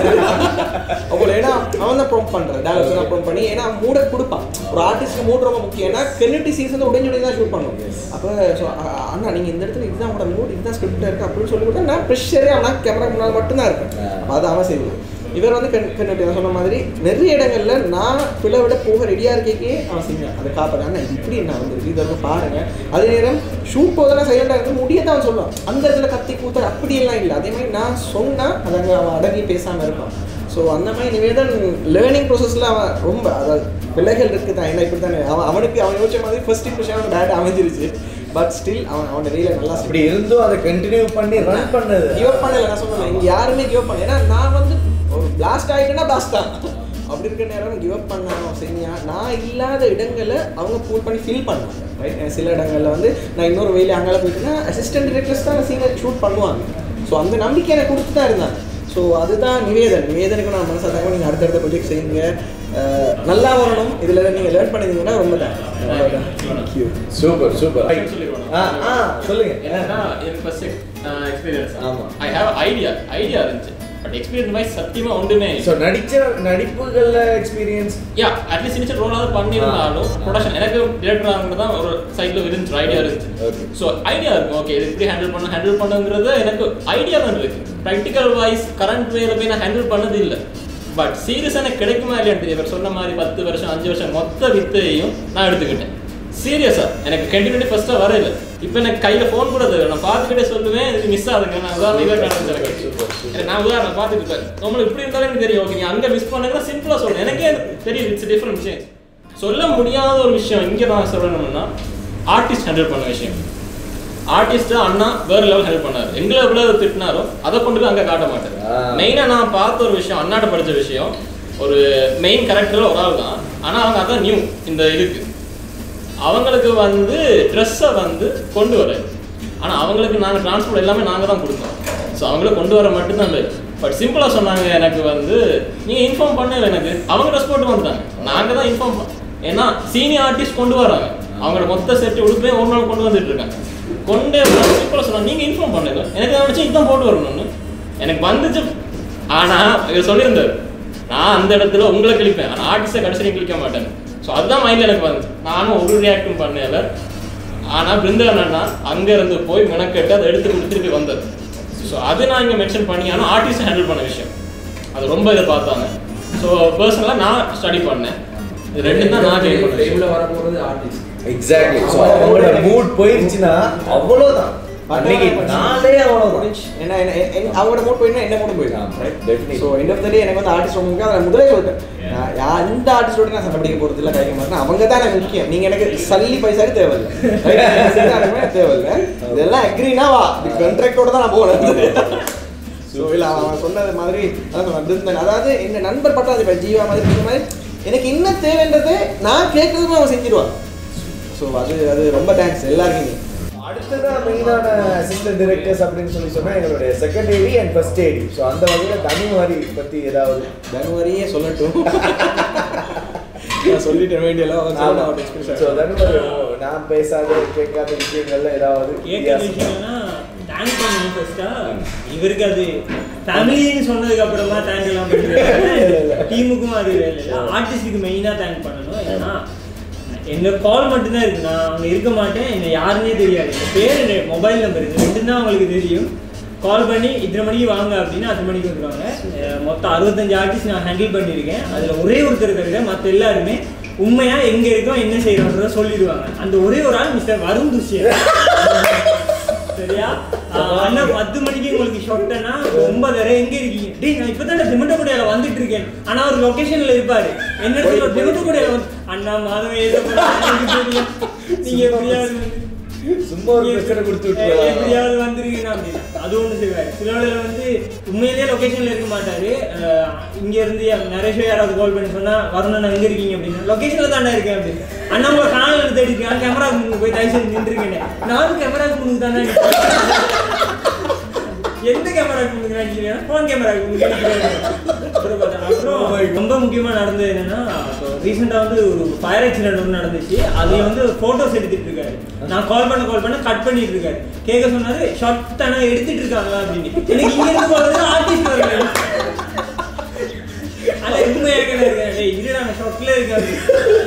அவ்வளோ ஏன்னா அவன் தான் ப்ரொம் பண்ணுறான், டேரக்டர் தான் ப்ரொம் பண்ணி. ஏன்னா மூட கொடுப்பான். ஒரு ஆர்டிஸ்ட்டுக்கு மூட் ரொம்ப முக்கியம். ஏன்னா கம்யூனிட்டி சீசன் உடனே தான் ஷூட் பண்ணுவோம். அப்போ ஸோ அண்ணா நீங்கள் இந்த இடத்துல இதுதான் உங்களோட மூட், இதுதான் ஸ்கிரிப்டாக இருக்குது அப்படின்னு சொல்லி கொடுத்தா நான் ப்ரெஷரே அவனா கேமரா முன்னால் மட்டும்தான் இருப்பேன். அப்போ அது அவன் செய்வான். இவர் வந்து கன்வெர்ட் சொன்ன மாதிரி நிறைய இடங்கள்ல நான் பிள்ளை விட போக ரெடியாக இருக்கே அவன் செய்வேன். அதை காப்பாங்க, ஆனால் இப்படி என்ன வந்துருக்கு இதை பாருங்க. அதே நேரம் ஷூட் போதெல்லாம் சைலண்டாக இருக்கு, முடியத்தான் அவன் சொல்லுவான். அந்த இடத்துல கத்தி கூத்த அப்படியெல்லாம் இல்லை. அதே மாதிரி நான் சொன்னால் அதை அங்கே அவன் அடங்கி பேசாமல் இருப்பான். ஸோ அந்த மாதிரி நிவேதன் லேர்னிங் ப்ரோசஸில் அவன் ரொம்ப, அதாவது பிள்ளைகள் இருக்குது தான். ஏன்னா இப்படி தானே அவனுக்கு அவன் யோசிச்ச மாதிரி ஃபர்ஸ்ட் இம்ப்ரெஷன் அவன் டேட் அமைஞ்சிருச்சு. பட் ஸ்டில் அவன் நிறைய நல்லா அப்படி இருந்தும் அதை கண்டினியூ பண்ணி ரன் பண்ணது கிவ் அப் பண்ணல. நான் சொன்னேன் இங்கே யாருமே கிவ் அப் பண்ணல. ஏன்னா நான் வந்து ஒரு பிளாஸ்ட் ஆகிட்டேன்னா பிளாஸ்ட் தான். அப்படி இருக்கிற நேரம் கிவ் அப் பண்ணாமல் செஞ்சா நான் இல்லாத இடங்களை அவங்க பூல் பண்ணி ஃபில் பண்ணாங்க. ரைட், சில இடங்களில் வந்து நான் இன்னொரு வெயில அங்கே போயிட்டுன்னா அசிஸ்டன்ட் டிரெக்டர்ஸ் தான் சீனியர் ஷூட் பண்ணுவாங்க. ஸோ அந்த நம்பிக்கை எனக்கு கொடுத்து தான் இருந்தாங்க. ஸோ அதுதான் நிவேதனுக்கு நான் மனசாக தாங்க. நீங்கள் அடுத்தடுத்த ப்ரொஜெக்ட் செய்யுங்க, நல்லா வரணும். இதில் நீங்கள் லேர்ன் பண்ணியிருந்தீங்கன்னா ரொம்ப தேங்க்யூ. சூப்பர் சொல்லுங்க. ஏன்னா எனக்கு ஃபர்ஸ்ட் எக்ஸ்பீரியன்ஸ். ஆமாம், ஐ ஹேவ் ஐடியா இருந்துச்சு. பட் எக்ஸ்பீரியன்ஸ் வைஸ் சத்தியமா ஒன்றுமே. ஸோ நடிப்புகளில் எக்ஸ்பீரியன்ஸ் அட்லீஸ்ட் சின்ன ரோலாவது பண்ணியிருந்தாலும் ப்ரொடக்ஷன் எனக்கு டிரெக்டர் ஆகுறது தான் ஒரு சைடில் இருந்துச்சு, ஐடியா இருந்துச்சு. ஸோ ஐடியா இருக்கும், ஓகே இது இப்படி ஹேண்டில் பண்ணுங்கிறது எனக்கு ஐடியா தான் இருக்குது. ப்ராக்டிக்கல் வைஸ் கரண்ட் வேல போய் நான் ஹேண்டில் பண்ணது இல்லை. பட் சீரியஸ் எனக்கு கிடைக்குமா இல்லையான்னு தெரியும். இவர் சொன்ன மாதிரி 10 வருஷம் 5 வருஷம் மொத்த வித்தையும் நான் எடுத்துக்கிட்டேன். சீரியஸா எனக்கு கண்டினியூட்டி ஃபர்ஸ்ட்டாக வரல. இப்போ எனக்கு கையில் ஃபோன் கூட தேவை, நான் பார்த்துக்கிட்டே சொல்லுவேன் இது மிஸ் ஆகுதுங்க. நான் உதாரணம் பார்த்துட்டு இருக்கேன். நம்மளுக்கு இப்படி இருந்தாலும் எனக்கு தெரியும், ஓகே நீ அங்கே மிஸ் பண்ணுங்கன்னா சிம்பிளாக சொல்லுவேன். எனக்கே தெரியும் இட்ஸ் டிஃப்ரெண்ட் விஷயம். சொல்ல முடியாத ஒரு விஷயம் இங்கே நான் சொல்லணும்னா ஆர்டிஸ்ட் ஹேண்டில் பண்ண விஷயம். ஆர்டிஸ்ட் அண்ணா வேறு லெவல் ஹெல்ப் பண்ணார். எங்களை எவ்வளோ திட்டினாரோ அதை கொண்டு போய் அங்கே காட்ட மாட்டேன். மெயினாக நான் பார்த்த ஒரு விஷயம், அண்ணாட்ட படித்த விஷயம், ஒரு மெயின் கேரக்டரில் ஒரு ஆள் தான். ஆனால் அவங்க அதான் நியூ இந்த இதுக்கு. அவங்களுக்கு வந்து ட்ரெஸ்ஸை வந்து கொண்டு வர, ஆனால் அவங்களுக்கு நாங்கள் டிரான்ஸ்போர்ட் எல்லாமே நாங்கள் தான் கொடுத்தோம். ஸோ அவங்கள கொண்டு வர மட்டும்தான் இல்லை. பட் சிம்பிளாக சொன்னாங்க எனக்கு வந்து நீங்கள் இன்ஃபார்ம் பண்ணல, எனக்கு அவங்க ட்ரெஸ் போட்டு வந்துட்டாங்க, நாங்கள் தான் இன்ஃபார்ம் பண்ணோம். ஏன்னா சீனியர் ஆர்டிஸ்ட் கொண்டு வராங்க, அவங்களோட மொத்த செட்டு உடுப்பே ஒரு நாள் கொண்டு வந்துட்டு இருக்காங்க. கொண்டே சிம்பிளாக சொன்னாங்க நீங்கள் இன்ஃபார்ம் பண்ணுங்க, எனக்கு நினச்சி இதுதான் போட்டு வரணும்னு எனக்கு வந்துச்சு. ஆனால் இவர் சொல்லியிருந்தார் நான் அந்த இடத்துல உங்களை கிழிப்பேன், ஆனால் ஆர்டிஸ்ட்டை கடைசி கிழிக்க மாட்டேன். ஸோ அதுதான் மைண்டில் எனக்கு வந்து நானும் ஒரு ரியாக்டும் பண்ணல. ஆனால் பிருந்தானா அங்கேருந்து போய் மெனக்கெட்டு அதை எடுத்து கொடுத்துட்டு வந்தது. ஸோ அது நான் இங்கே மென்ஷன் பண்ணி, ஆனால் ஆர்டிஸ்ட் ஹேண்டில் பண்ண விஷயம் அது ரொம்ப இதை பார்த்தாங்க. ஸோ பர்சனலாக நான் ஸ்டடி பண்ணேன். இது ரெண்டும் தான் நான் கையில் பண்ணேன். வர போகிறது ஆர்டிஸ்ட் எக்ஸாக்ட்லி. ஸோ அவங்களோட மூட் போயிடுச்சுன்னா அவ்வளோதான், அன்னைக்கு நாளே அவ்வளோதான். ஏன்னா அவங்களோட மூட் போயிடுனா என்ன மூடும் போயிடும். ஸோ எண்ட் ஆஃப் த டே எனக்கு வந்து ஆர்டிஸ்ட் உங்களுக்கு அதை முதலே சொல்லிட்டேன், எந்த ஆர்டிஸ்டோட நான் சண்டை பிடிக்க போகிறது இல்லை, கைக்க மாட்டேன். அவங்க தான் எனக்கு முக்கியம். நீங்கள் எனக்கு சல்லி பைசாக்கு தேவையில்லை, தேவையில்லை. இதெல்லாம் அக்ரினா வா கான்ட்ராக்டோட தான் நான் போகணும். ஸோ இல்லை அவன் சொன்னது மாதிரி அதான், அதாவது எங்கள் நண்பர் பட்டாது ஜீவா மாதிரி இந்த மாதிரி எனக்கு என்ன தேவைன்றதை நான் கேட்கறதுமே அவன் செஞ்சிருவான். ஸோ அது ரொம்ப தேங்க்ஸ் எல்லாருக்குமே. அடுத்ததான் மெயினான அசிஸ்டன்ட் டைரக்டர்ஸ் அப்படின்னு சொன்னா எங்களுடைய second AD and first AD. So அந்த வகையில் தனுவாரி பற்றி ஏதாவது தனுவாரியே சொல்லட்டும். நான் சொல்லிட்டேன் வேண்டியெல்லாம். ஸோ தனுவாரி நான் பேசாத கேட்காத விஷயங்கள்ல ஏதாவது கேட்காத விஷயம்னா தேங்க் பண்ணணும் ஃபர்ஸ்டா. இவருக்கு அது ஃபேமிலின்னு சொன்னதுக்கு அப்புறமா தேங்க் எல்லாம் பண்ணுறது டீமுக்கும் அது இல்லை. ஆர்டிஸ்டுக்கு மெயினாக தேங்க் பண்ணணும். ஏன்னா என்ன கால் மட்டும்தான் இருக்கு, நான் அவங்க இருக்க மாட்டேன், என்ன யாருன்னே தெரியாது, என் பேர் மொபைல் நம்பர் இது ரெண்டும் தான் அவங்களுக்கு தெரியும். கால் பண்ணி இத்தனை மணிக்கு வாங்க அப்படின்னா 10 மணிக்கு வந்துடுவாங்க. மொத்தம் 65 ஆர்டிஸ்ட் நான் ஹேண்டில் பண்ணியிருக்கேன். அதில் ஒரே ஒருத்தர் தவிர மற்ற எல்லாருமே உண்மையாக எங்கே இருக்கோம் என்ன செய்யறோன்றத சொல்லிடுவாங்க. அந்த ஒரே ஒரு ஆள் மிஸ்டர் வருண் துஷ்யன். சரியா? அண்ணா 10 மணிக்கு உங்களுக்கு ஷார்ட்னா 9:30 எங்க இருக்கீங்க? டேய் நான் இப்பதான் திமட்டகுடியால வந்துட்டு இருக்கேன். ஆனா ஒரு லொகேஷன்ல இருப்பாரு. என்ன சொல்ற திமட்டகுடியால அண்ணா மாதம் நீங்க எப்படியாவது சும்மா ஒரு பிரச்சனை கொடுத்து விட்டுருவாங்க. எப்படியாவது வந்துருக்கீங்க அப்படின்னா அது ஒன்று செய்வாரு. சில வேளையில வந்து உண்மையிலேயே லொகேஷன்ல இருக்க மாட்டாரு. இங்க இருந்து நிறைய பேர் யாராவது கால் பண்ணி சொன்னா வரணும் நான் எங்க இருக்கீங்க அப்படின்னா லொகேஷன்ல தானே இருக்கேன் அப்படின்னு. அண்ணா உங்களை காணல தேடிருக்கேன், கேமரா முன்னுக்கு போய் தயவு செஞ்சு நின்றுருக்கேன். நானும் கேமராக்கு முன்னுக்கு தானே எந்த கேமராக்கு முன்னுக்கு நினைக்கிறேன், ஃபோன் கேமராக்கு முன்னுக்கு. அப்புறம் ரொம்ப முக்கியமாக நடந்தது என்னன்னா, இப்போ ரீசெண்டாக வந்து ஒரு ஃபயர் ஆக்சிடென்ட் ஒன்று நடந்துச்சு. அதில் வந்து ஃபோட்டோஸ் எடுத்துட்டு இருக்காரு. நான் கால் பண்ண கட் பண்ணிட்டு இருக்காரு. கேட்க சொன்னாரு ஷார்ட் தானே எடுத்துட்டு இருக்காங்களா அப்படின்னு. எனக்கு இங்க இருந்து போகிறது ஆர்டிஸ்ட் வரல. ஆனா உண்மையாக இருக்கேன், இல்லைடா நான் ஷார்ட்ல இருக்கேன்.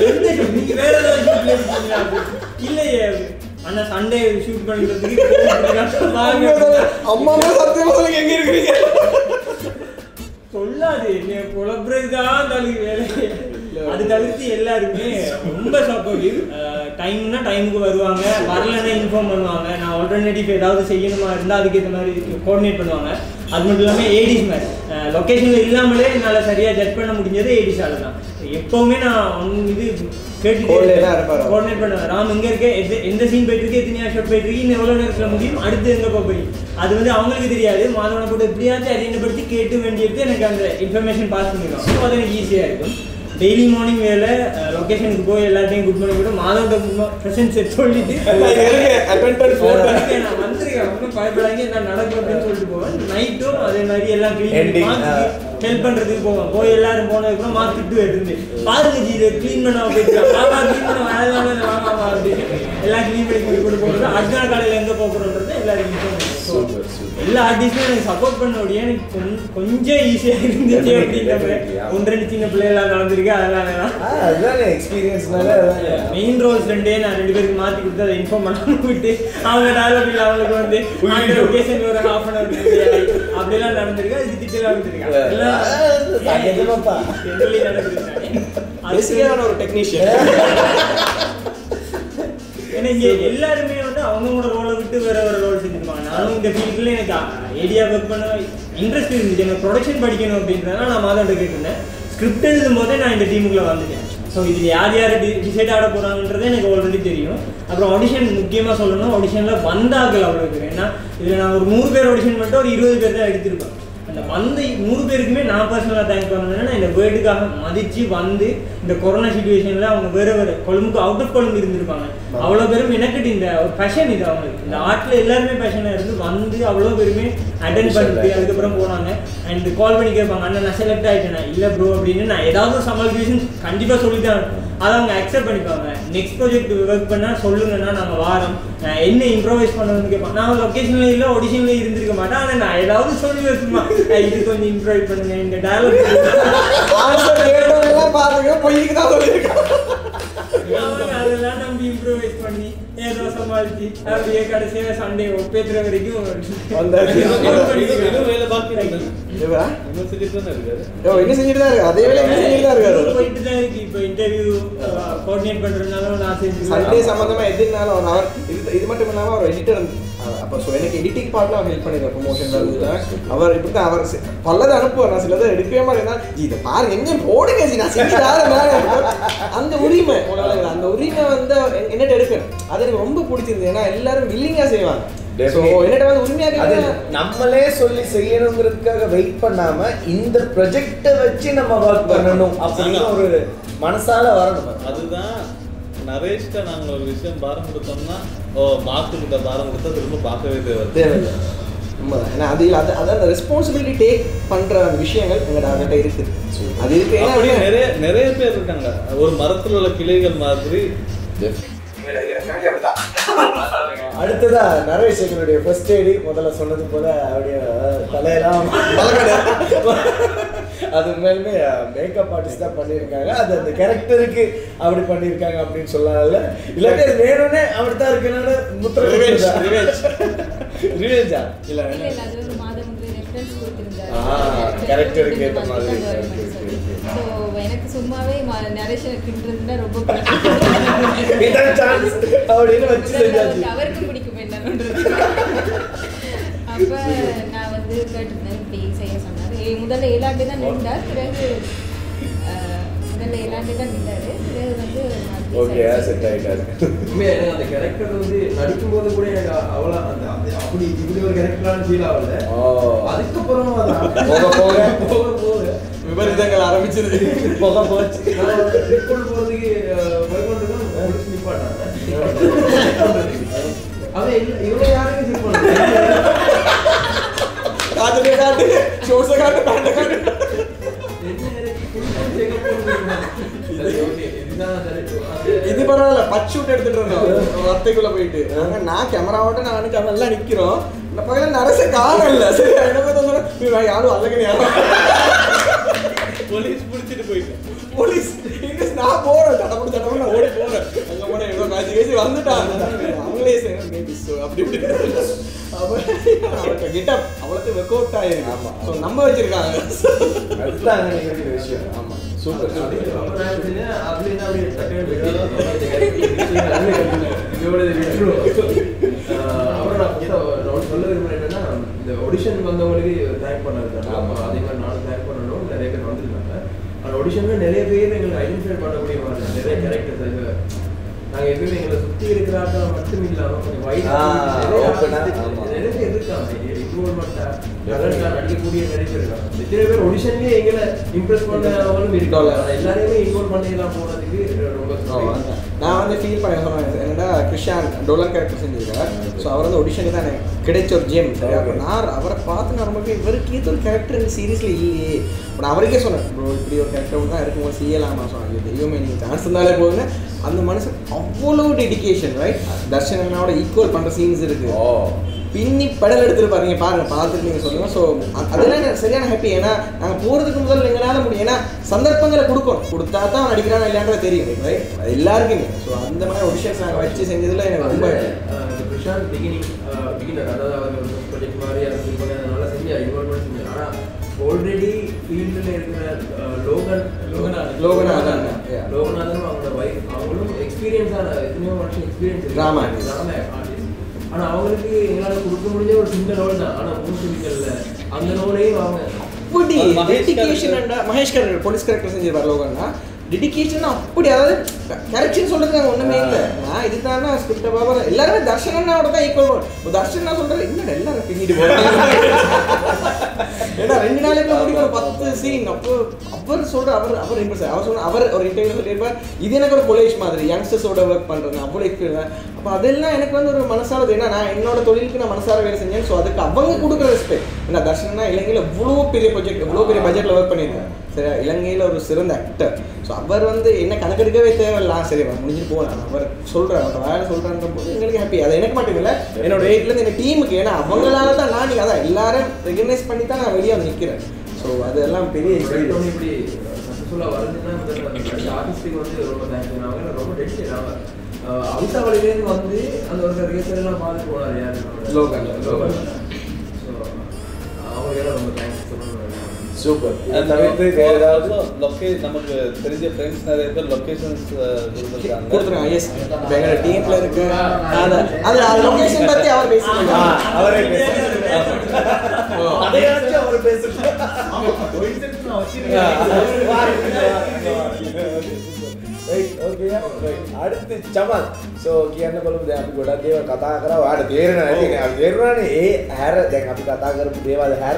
எந்த ஷார்ட் நீங்க வேற ஏதாவது ஷூட்ல இருக்கீங்களா? இல்லையே ஆனா சண்டே ஷூட் பண்றதுக்கு அம்மா சத்தியமா சொல்லுங்க எங்க இருக்கீங்க சொல்லாது என்ன புலப்புறதுதான் தள்ளி வேலை. அது தவிர்த்து எல்லாருமே ரொம்ப சப்போர்ட்டிவ். டைம்னா டைமுக்கு வருவாங்க, வரலன்னா இன்ஃபார்ம் பண்ணுவாங்க. நான் ஆல்டர்னேட்டிவ் ஏதாவது செய்யணுமா இருந்தால் அதுக்கேற்ற மாதிரி கோஆர்டினேட் பண்ணுவாங்க. அது மட்டும் இல்லாமல் ஏடிஸ் மாதிரி லொக்கேஷனில் இல்லாமலே என்னால் சரியாக ஜட்ஜ் பண்ண முடிஞ்சது ஏடிஸால தான். எப்போவுமே நான் இது கேட்டு கோஆர்டினேட் பண்ணுவேன். ராம் எங்கே இருக்க, எந்த சீன் போயிட்டு இருக்கு, எத்தனை ஷாட் போயிட்டு இருக்கு, இன்னும் எவ்வளோ நேரத்தில் முடியும், அடுத்து எங்கே போகிறீங்க, அது வந்து அவங்களுக்கு தெரியாது. மாதவனை கூட எப்படியாச்சும் அறியப்படுத்தி கேட்டு வேண்டியது எனக்கு அந்த இன்ஃபர்மேஷன் பாஸ் பண்ணிடுவோம். ஸோ அது எனக்கு ஈஸியாக இருக்கும். டெய்லி மார்னிங் வேலை லொக்கேஷனுக்கு போய் எல்லாத்தையும் குட் மார்னிங் கூட மாதவன் ப்ரெசன்ஸ் சொல்லிட்டு நான் வந்துருக்கேன் ஒன்றும் பயப்படாங்க நான் நடக்கும் அப்படின்னு சொல்லிட்டு போவேன். நைட்டும் அதே மாதிரி எல்லாம் க்ளீன் ஹெல்ப் பண்ணுறதுக்கு போவேன். போய் எல்லாரும் போனதுக்கப்புறம் மார்க் திட்டு இருந்து பாருங்க ஜி இதை க்ளீன் பண்ண போயிட்டு பாப்பா க்ளீன் பண்ண வாங்கலாம் அப்படின்னு எல்லாம் க்ளீன் பண்ணி கொண்டு போகிறது. அடுத்த நாள் காலையில் எங்கே போகிறோன்றது எல்லாருக்கும் எல்லா ஆர்டிஸ்டும் எனக்கு சப்போர்ட் பண்ண முடியும். எனக்கு கொஞ்சம் ஈஸியாக இருந்துச்சு அப்படின்ற 1-2 சின்ன பிள்ளைகளாக நடந்திருக்கு. அதெல்லாம் எக்ஸ்பீரியன்ஸ்னால மெயின் ரோல்ஸ் 2 நான் 2 பேருக்கு மாற்றி கொடுத்து அதை இன்ஃபார்ம் பண்ண விட்டு அவங்க டயலாக் இல்லை அவங்களுக்கு வந்து லொகேஷன் ஒரு ½ hour அப்படிலாம் நடந்திருக்கு. அதுக்கு திட்டலாம் நடந்திருக்காங்க ஒரு டெக்னீஷியன். ஏன்னா இங்கே எல்லாருமே வந்து அவங்களோட ரோலை விட்டு வேற வேற ரோல் செஞ்சுருப்பாங்க. நானும் இந்த ஃபீல்டில் எனக்கு ஐடியா ஒர்க் பண்ண இன்ட்ரெஸ்ட் இருந்துச்சு. எனக்கு ப்ரொடக்ஷன் படிக்கணும் அப்படின்றதுனால நான் மாதவன்ட்ட கேட்டிருந்தேன். ஸ்கிரிப்ட் எழுதும் போதே நான் இந்த டீமுக்குள்ளே வந்துட்டேன். ஸோ இதில் யார் யார் டிசைட் ஆட போகிறாங்கன்றதே எனக்கு ஆல்ரெடி தெரியும். அப்புறம் ஆடிஷன் முக்கியமாக சொல்லணும், ஆடிஷனில் வந்தார்கள் அவ்வளோ பேர். ஏன்னா இதில் நான் ஒரு 100 பேர் ஆடிஷன் மட்டும் ஒரு 20 பேர் தான் எடுத்திருப்பேன். அந்த வந்து 100 பேருக்குமே நான் பர்சனலாக தேங்க் பண்ணேன்னா இந்த வேர்டுக்காக மதித்து வந்து இந்த கொரோனா சுச்சுவேஷனில் அவங்க வேறு வேறு கொழும்புக்கு அவுட் ஆஃப் கொழும்பு இருந்திருப்பாங்க. அவ்வளோ பேரும் எனக்கிட்ட இந்த ஒரு பேஷன் இது அவங்களுக்கு. இந்த ஆர்ட்டில் எல்லாருமே பேஷனாக இருந்து வந்து அவ்வளோ பேருமே அட்டென்ட் பண்ணிட்டு அதுக்கப்புறம் போனாங்க. அண்ட் கால் பண்ணி கேட்பாங்க அண்ணா நான் செலக்ட் ஆகிட்டேனா இல்லை ப்ரோ அப்படின்னு. நான் ஏதாவது சமாளிஃபிகேஷன் கண்டிப்பாக சொல்லித்தான் அதை அவங்க அக்செப்ட் பண்ணிப்பாங்க. நெக்ஸ்ட் ப்ராஜெக்ட் ஒர்க் பண்ணால் சொல்லுங்கன்னா நாங்கள் வாரம் என்ன இம்ப்ரோவைஸ் பண்ணணும்னு கேட்பாங்க. நான் லொக்கேஷனில் இல்லை ஆடிஷனில் இருந்திருக்க மாட்டேன். ஆனால் நான் ஏதாவது சொல்லி வச்சுமா இது கொஞ்சம் இம்ப்ரோவைஸ் பண்ணுங்க இந்த டயலாக் அதெல்லாம் நம்பி இம்ப்ரோவைஸ் பண்ணி ஏதோ சமாளிச்சு அப்படியே கடைசியாக சண்டே ஒப்பேத்துற வரைக்கும் வேலை பாக்கி போயிட்டு தான் இருக்கு. இப்போ இன்டர்வியூ கோஆர்டினேட் பண்றதுனால நான் செஞ்சு சண்டே சம்பந்தமா எதுனாலும் அவர் இது மட்டும் இல்லாம அவர் எடிட்டர். அப்போ ஸோ எனக்கு எடிட்டிங் பார்ட்ல அவர் ஹெல்ப் பண்ணிருக்கார். ப்ரொமோஷன் அவர் இப்படி தான் அவர் பல்லதை அனுப்புவார். நான் சிலதை எடுக்கவே மாட்டேன். இதை பாருங்க என்ன போடுங்க நான் செஞ்சு அந்த உரிமை அந்த உரிமை வந்து என்னட்ட எடுக்கணும். அது எனக்கு ரொம்ப பிடிச்சிருந்தது. ஏன்னா எல்லாரும் வில்லிங்கா செய்வாங்க. நம்மளே சொல்லி செய்யணுங்கிறதுக்காக வெயிட் பண்ணாம இந்த ப்ராஜெக்டை வச்சு நம்ம ஒர்க் பண்ணணும் அப்படின்னு ஒரு மனசால வரணும். அதுதான் நரேஷ்ட நாங்க ஒரு விஷயம் பாரம் கொடுத்தோம்னா மார்க்கு கிட்ட பாரம் கொடுத்தா திரும்ப பார்க்கவே தேவையில்லை. ஏன்னா அது ரெஸ்பான்சிபிலிட்டி டேக் பண்ற விஷயங்கள் எங்கள்கிட்ட இருக்குது. அது இருக்கு. நிறைய பேர் இருக்காங்க ஒரு மரத்துல உள்ள கிளைகள் மாதிரி. அடுத்ததா நரேஷ் எங்களுடைய ஃபர்ஸ்ட் ஏடி முதல்ல சொன்னது போல அப்படியே தலையெல்லாம் அது உண்மையிலுமே மேக்கப் ஆர்டிஸ்ட் தான் பண்ணியிருக்காங்க. அது அந்த கேரக்டருக்கு அப்படி பண்ணியிருக்காங்க அப்படின்னு சொல்லல. இல்லாட்டி அது வேணும்னே அப்படித்தான் இருக்கணும்னு முத்திரை ரிவெஞ்சா இல்ல அது ஒரு மாதம் ரெஃபரன்ஸ் கொடுத்திருந்தாரு கேரக்டருக்கு ஏற்ற மாதிரி. ஸோ எனக்கு சும்மாவே நரேஷனுக்குன்றதுன்னா ரொம்ப அப்படின்னு வச்சு அவருக்கும் பிடிக்கும் என்னன்றது. அப்போ நான் வந்து கேட்டிருந்தேன் இப்படி செய்ய சொன்னார். முதல்ல 7 ஆண்டு தான் நின்றார். பிறகு முதல்ல 7 ஆண்டு தான் நின்றாரு. பிறகு வந்து ஓகே செட் ஆகிட்டாரு. உண்மையாக எனக்கு அந்த கேரக்டர் வந்து நடிக்கும்போது கூட எனக்கு அவ்வளோ அந்த அப்படி இப்படி ஒரு கேரக்டரான ஃபீல் ஆகல. அதுக்கப்புறம் போக போக விபரீதங்கள் ஆரம்பிச்சிருது. போக போச்சு ட்ரிப்புள் போகிறதுக்கு போய்கொண்டு தான் முடிச்சு நிப்பாட்டாங்க. அவன் இவங்க யாருமே ட்ரிப் பண்ண இது பரவாயில்ல. பச்சூட் எடுத்துட்டு இருந்தோம் வத்தைக்குள்ள போயிட்டு. நான் கேமராவோட நானும் எல்லாம் நிக்கிறோம். இந்த பக்கத்துல நரச காரணம் இல்ல. சரி என்ன யாரும் அல்லகனே போலீஸ் பிடிச்சிட்டு போயிட்டு போலீஸ் நான் போறேன் தடப்பட்டு நான் ஓடி போறேன். அங்க போன ஏதோ காய்ச்சி கேசி வந்துட்டான். அவங்களே அப்படி இப்படி அவருக்கு கிட்ட அவ்வளோத்து ஒர்க் அவுட் ஆயிருக்கு. ஆமா ஸோ நம்ம வச்சிருக்காங்க. அதுதான் இருக்கிற விஷயம். ஆமா சூப்பர். அப்புறம் நான் சொல்ல விரும்புறேன் என்னன்னா, இந்த ஆடிஷன் வந்தவங்களுக்கு தேங்க் பண்ணாரு. அதே மாதிரி நானும் தேங்க் பண்ணணும். நிறைய பேர் வந்திருக்காங்க. அந்த ஆடிஷன்ல நிறைய பேர் எங்களுக்கு ஐடென்டிஃபை பண்ணக்கூடிய நிறைய கேரக்டர்ஸ் நாங்கள் எப்பயுமே எங்களை சுற்றி இருக்கிற ஆட்கள் மட்டும் இல்லாமல் கொஞ்சம் வைட் நிறைய பேர் இருக்காங்க. இன்வால்மெண்ட்டாக நடிக்கக்கூடிய நிறைய பேர் இருக்காங்க. எத்தனை பேர் ஆடிஷன்லேயே எங்களை இம்ப்ரெஸ் பண்ணவங்களும் இருக்காங்க. எல்லாரையுமே இன்வால்வ் பண்ணிடலாம் போனதுக்கு ரொம்ப நான் வந்து ஃபீல் பண்ண சொன்னேன். என்னடா கிருஷான் டோலன் கேரக்டர் செஞ்சிருக்காரு. ஸோ அவர் வந்து ஆடிஷனுக்கு தான் எனக்கு கிடைச்ச ஒரு ஜேம். நான் அவரை பார்த்து நான் ரொம்ப இவருக்கு ஏதோ ஒரு கேரக்டர் இந்த சீரீஸில் இல்லையே. நான் அவருக்கே சொன்னேன் ப்ரோ இப்படி ஒரு கேரக்டர் தான் இருக்கும்போது செய்யலாமா சொன்னாங்க. தெரியுமே நீங்கள் சான்ஸ் இருந்தாலே போதுங்க. அந்த மனுஷன் அவ்வளோ டெடிக்கேஷன் ரைட். தர்ஷன் அண்ணாவோட ஈக்குவல் பண்ணுற சீன்ஸ் இருக்கு. பின்னி படல் எடுத்துருப்பாரு. நீங்கள் பாருங்கள் பார்த்துட்டு நீங்கள் சொல்லுங்கள். ஸோ அதெல்லாம் எனக்கு சரியான ஹாப்பி. ஏன்னா நாங்கள் போகிறதுக்கு முதல்ல எங்களால் முடியும். ஏன்னா சந்தர்ப்பங்களை கொடுத்தா தான் நடிக்கிறாங்க இல்லையான்றது தெரியும் ரைட். அது எல்லாருக்குமே. ஸோ அந்த மாதிரி ஆடிஷன்ஸ் நாங்கள் வச்சு செஞ்சதில் எனக்கு ரொம்ப கிருஷாந்த் பிகினர் அதாவது அவர் ஒரு ப்ராஜெக்ட் மாதிரி அதை ஃபீல் பண்ணி நல்லா செஞ்சார் இன்வால்மெண்ட் செஞ்சார். ஆனால் ஆல்ரெடி ஃபீல்டில் இருக்கிற லோகநாதன் அவங்களோட வைஃப் அவங்களும் எக்ஸ்பீரியன்ஸான எத்தனையோ வருஷம் எக்ஸ்பீரியன்ஸ் ட்ராமா ஆர்டிஸ்ட். ஆனால் அவங்களுக்கு எங்களால் கொடுக்க முடிஞ்ச ஒரு சின்ன ரோல் தான். ஆனால் மூசிக்கல்ல அந்த ரோலையும் அவங்க அப்படி டெடிக்கேஷன். மகேஷ் போலீஸ் கேரக்டர் செஞ்சிருப்பார் லோகன்னா. டெடிக்கேஷன் அப்படி அதாவது கரெக்ஷன் சொல்றது நாங்கள் ஒன்றுமே இல்லை. நான் இதுதானே ஸ்கிரிப்டை பாபா எல்லாருமே தர்ஷனோட தான் ஈக்குவல் ரோல். தர்ஷன் நான் சொல்கிறேன் என்ன எல்லாரும் பின்னிட்டு போகிறேன். ஏன்னா 2 நாளைக்குள்ள முடியும் ஒரு 10 சீன். அப்போ அவர் சொல்கிற அவர் இம்ப்ரெஸ் அவர் சொன்ன அவர் ஒரு இன்டர்வியூ சொல்லியிருப்பார் இது எனக்கு ஒரு கொலேஜ் மாதிரி யங்ஸ்டர்ஸோட ஒர்க் பண்ணுறது அவ்வளோ எக்ஸ்பீரியன்ஸ். அப்போ அதெல்லாம் எனக்கு வந்து ஒரு மனசாரது. ஏன்னா நான் என்னோட தொழிலுக்கு நான் மனசார வேலை செஞ்சேன். ஸோ அதுக்கு அவங்க கொடுக்குற ரெஸ்பெக்ட். ஏன்னா தர்ஷனா இலங்கையில் இவ்வளோ பெரிய ப்ராஜெக்ட் இவ்வளோ பெரிய பட்ஜெட்டில் ஒர்க் பண்ணியிருக்கேன். சரி இலங்கையில் ஒரு சிறந்த ஆக்டர். ஸோ அவர் வந்து என்ன கணக்கெடுக்கவே தேவையில்லை. சரி முடிஞ்சுட்டு போகலாம் அவர் சொல்கிறார் அவர் வேலை சொல்கிறான்ற போது எங்களுக்கு ஹாப்பி. அது எனக்கு மட்டும் இல்லை என்னோட வெயிட்லேருந்து எங்கள் டீமுக்கு. ஏன்னா அவங்களால தான் நான் நீங்கள் அதான் எல்லாரும் ரெகனைஸ் பண்ணி தான் நான் வெளியே வந்து நிற்கிறேன். ஸோ அதெல்லாம் பெரிய இப்படி சக்ஸஸ்ஃபுல்லாக வருதுன்னா ஆர்டிஸ்ட்டுக்கு வந்து ரொம்ப தேங்க்ஸ். அவங்க ரொம்ப டெடிக்கேட். அவங்க அவிசா வழியிலேருந்து வந்து அந்த ஒரு ரிஹர்சல்லாம் பார்த்துட்டு போனார் யார் லோகல். ஸோ அவங்களுக்கெல்லாம் ரொம்ப தேங்க்ஸ் சொல்லணும். சூப்பர். தவிர்த்து வேறு ஏதாவது நமக்கு தெரிஞ்ச ஃப்ரெண்ட்ஸ் நிறைய பேர் லொக்கேஷன்ஸ் கொடுத்துருக்காங்க. எஸ் இப்போ எங்களோட டீமில் இருக்கு. அது லொக்கேஷன் பற்றி அவர் பேசுகிறாங்க. அவரே அதையாச்சும் அவர் பேசுகிறாங்க. அடுத்து චමත් සෝ කියන්න බලමු. දැන් අපි ගොඩක් දේවල් කතා කරා. ඔයාලට තේරෙන්නේ නැති නේ. අපි තේරුණානේ ඒ හැර දැන් අපි කතා කරපු දේවල් හැර